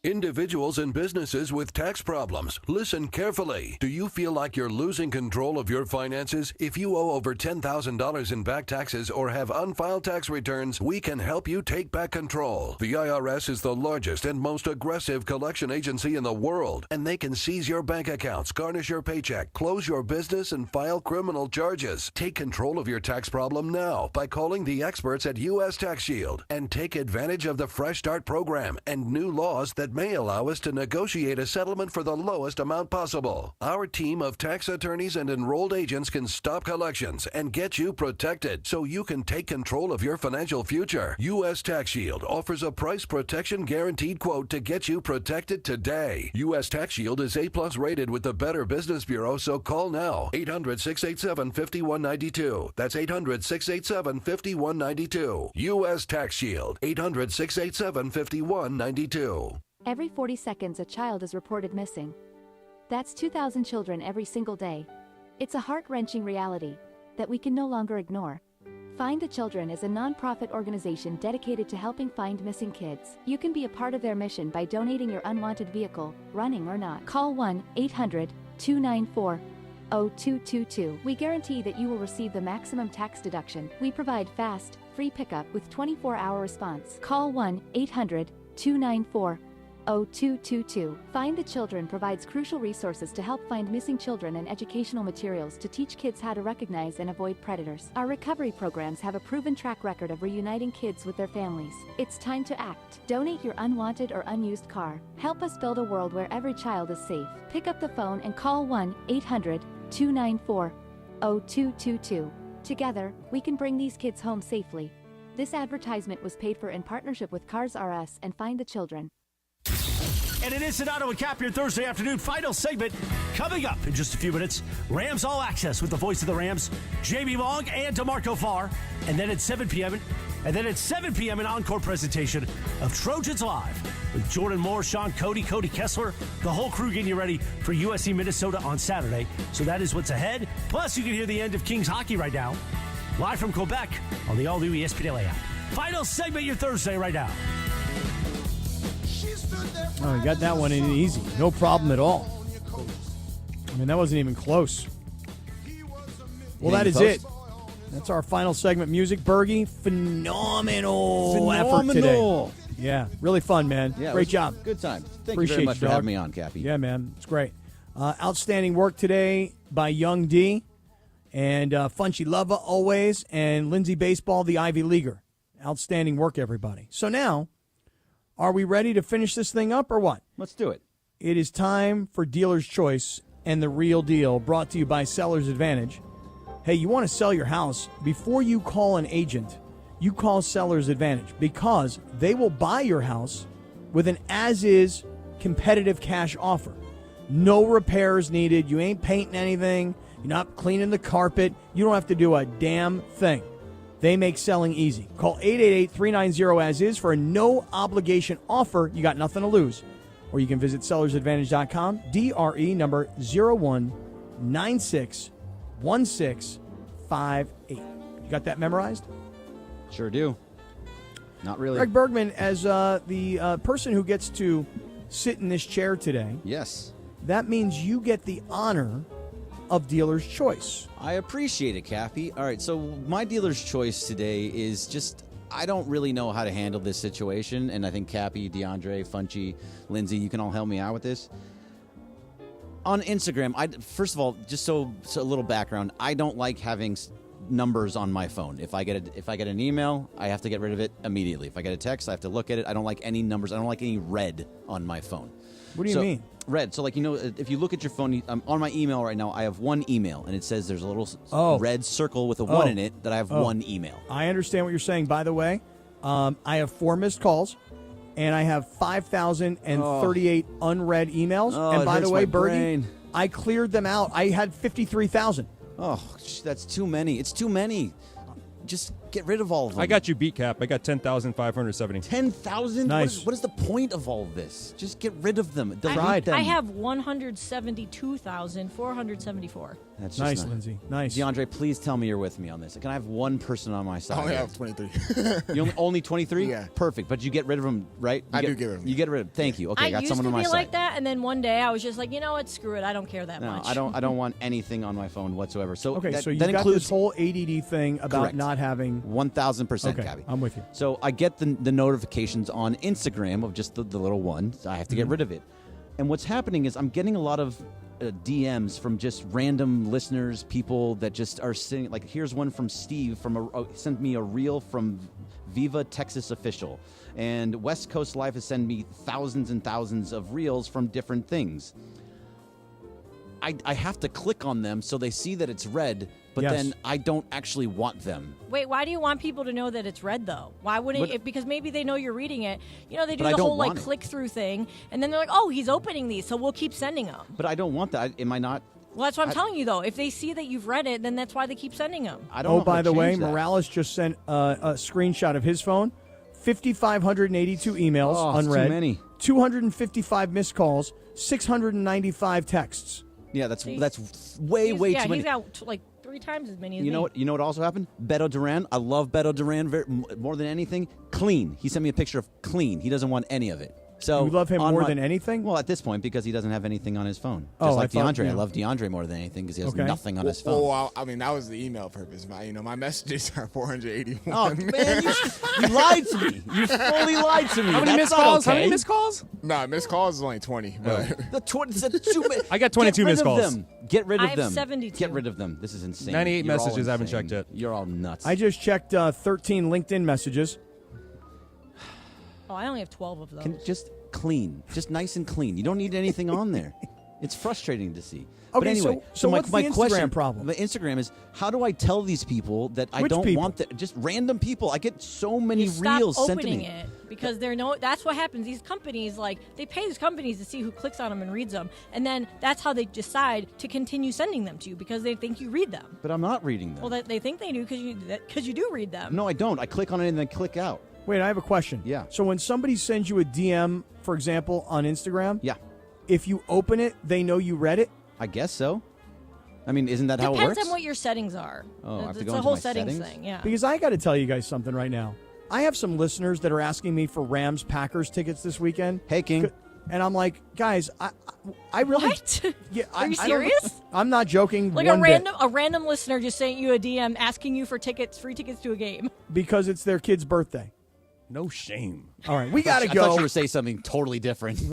Individuals and businesses with tax problems, listen carefully. Do you feel like you're losing control of your finances? If you owe over $10,000 in back taxes or have unfiled tax returns, we can help you take back control. The IRS is the largest and most aggressive collection agency in the world, and they can seize your bank accounts, garnish your paycheck, close your business, and file criminal charges. Take control of your tax problem now by calling the experts at U.S. Tax Shield and take advantage of the Fresh Start program and new laws that that may allow us to negotiate a settlement for the lowest amount possible. Our team of tax attorneys and enrolled agents can stop collections and get you protected so you can take control of your financial future. U.S. Tax Shield offers a price protection guaranteed quote to get you protected today. U.S. Tax Shield is A+ rated with the Better Business Bureau, so call now. 800-687-5192. That's 800-687-5192. U.S. Tax Shield. 800-687-5192. Every 40 seconds, a child is reported missing. That's 2,000 children every single day. It's a heart-wrenching reality that we can no longer ignore. Find the Children is a non-profit organization dedicated to helping find missing kids. You can be a part of their mission by donating your unwanted vehicle, running or not. Call 1-800-294-0222. We guarantee that you will receive the maximum tax deduction. We provide fast, free pickup with 24-hour response. Call 1-800-294-0222. Find the Children provides crucial resources to help find missing children and educational materials to teach kids how to recognize and avoid predators. Our recovery programs have a proven track record of reuniting kids with their families. It's time to act. Donate your unwanted or unused car. Help us build a world where every child is safe. Pick up the phone and call 1-800-294-0222. Together, we can bring these kids home safely. This advertisement was paid for in partnership with Cars R Us and Find the Children. And it is Sedano and Cappy, your Thursday afternoon final segment. Coming up in just a few minutes, Rams All Access with the voice of the Rams, Jamie Long and DeMarco Farr. And then at 7 p.m., an encore presentation of Trojans Live with Jordan Moore, Sean Cody Kessler, the whole crew getting you ready for USC Minnesota on Saturday. So that is what's ahead. Plus, you can hear the end of Kings hockey right now, live from Quebec on the all-new ESPN app. Final segment, your Thursday right now. Oh, you got that one in easy. No problem at all. I mean, that wasn't even close. Well, that is it. That's our final segment. Music, Bergie. Phenomenal effort today. Yeah, really fun, man. Yeah, great job. Good time. Thank Appreciate you very much for dog. having me on, Cappy. Yeah, man. It's great. Outstanding work today by Young D and Funchy Lova always, and Lindsay Baseball, the Ivy Leaguer. Outstanding work, everybody. So now, are we ready to finish this thing up or what? Let's do it. It is time for Dealer's Choice and the Real Deal, brought to you by Seller's Advantage. Hey, you want to sell your house? Before you call an agent, you call Seller's Advantage because they will buy your house with an as-is competitive cash offer. No repairs needed. You ain't painting anything. You're not cleaning the carpet. You don't have to do a damn thing. They make selling easy. Call 888-390-AS-IS for a no-obligation offer. You got nothing to lose. Or you can visit sellersadvantage.com, DRE number 01961658. You got that memorized? Sure do. Not really. Greg Bergman, as the person who gets to sit in this chair today. Yes. That means you get the honor of Dealer's Choice. I appreciate it, Cappy. All right, so my Dealer's Choice today is just, I don't really know how to handle this situation, and I think Cappy, DeAndre, Funchy, Lindsay, you can all help me out with this. On Instagram, first of all, just so a little background, I don't like having numbers on my phone. If I get an email, I have to get rid of it immediately. If I get a text, I have to look at it. I don't like any numbers. I don't like any red on my phone. What do you mean? Red. So, if you look at your phone, on my email right now, I have one email, and it says there's a little red circle with a 1 in it that I have one email. I understand what you're saying. By the way, I have 4 missed calls, and I have 5,038 unread emails. And by the way, Bergie, I cleared them out. I had 53,000. Oh, that's too many. It's too many. Just get rid of all of them. I got you beat, Cap. I got 10,570. 10,000? Nice. What is the point of all of this? Just get rid of them. Tried. Them. I have 172,474. That's nice, just Lindsay. Nice. DeAndre, please tell me you're with me on this. Can I have one person on my side? I only have 23. You only 23? Yeah. Perfect. But you get rid of them, right? I do get rid of them. You get rid of them. Thank you. Okay, I got used someone to on my be side. like that, and then one day I was just like, you know what? Screw it. I don't care that much. I don't want anything on my phone whatsoever. So Okay, that, so you that got includes this whole ADD thing about Correct. not having... 1,000%, Okay, Cabby. I'm with you. So I get the notifications on Instagram of just the little one. So I have to get rid of it. And what's happening is I'm getting a lot of DMs from just random listeners, people that just are saying, like, here's one from Steve sent me a reel from Viva Texas Official. And West Coast Life has sent me thousands and thousands of reels from different things. I have to click on them so they see that it's red, but then I don't actually want them. Wait, why do you want people to know that it's red, though? Why wouldn't because maybe they know you're reading it. You know, they do the whole, like, click-through thing, and then they're like, oh, he's opening these, so we'll keep sending them. But I don't want that. Am I not? Well, that's what I'm telling you, though. If they see that you've read it, then that's why they keep sending them. I don't know by how to the way, change that. Morales just sent a screenshot of his phone. 5,582 emails unread. Too many. 255 missed calls. 695 texts. Yeah, that's way too many. Yeah, he's got like 3 times as many as You know what? You know what also happened? Beto Duran. I love Beto Duran more than anything. Clean. He sent me a picture of clean. He doesn't want any of it. So you love him more than anything? Well, at this point, because he doesn't have anything on his phone. Oh, Just like I thought, DeAndre. yeah. I love DeAndre more than anything because he has nothing on his phone. Well, I mean, that was the email purpose. My messages are 481. Oh, man, you lied to me. You fully lied to me. How many That's missed not calls? okay. How many missed calls? No, missed calls is only 20. But The 20, too many. I got 22 missed calls. Get rid of I have them. 72. Get rid of them. This is insane. 98 You're all messages. I haven't insane. checked yet. You're all nuts. I just checked 13 LinkedIn messages. Oh, I only have 12 of those. Just clean. Just nice and clean. You don't need anything on there. It's frustrating to see. But Okay, anyway, so my what's the Instagram question, problem? The Instagram is, how do I tell these people that I Which don't people? want that? Just random people. I get so many You stop reels sent to opening me. it because that's what happens. These companies, like, they pay these companies to see who clicks on them and reads them, and then that's how they decide to continue sending them to you because they think you read them. But I'm not reading them. Well, they think they do because you do read them. No, I don't. I click on it and then click out. Wait, I have a question. Yeah. So when somebody sends you a DM, for example, on Instagram, yeah, if you open it, they know you read it? I guess so. I mean, isn't that how it Depends works? on what your settings are. Oh, I have to it's go a into whole my settings settings? thing. Yeah. Because I got to tell you guys something right now. I have some listeners that are asking me for Rams Packers tickets this weekend. Hey, King. And I'm like, guys, I really. What? Yeah, Are you I don't- serious? I'm not joking. Like one bit. a random listener just sent you a DM asking you for free tickets to a game. Because it's their kid's birthday. No shame. All right, we got to I go. thought you were saying something totally different.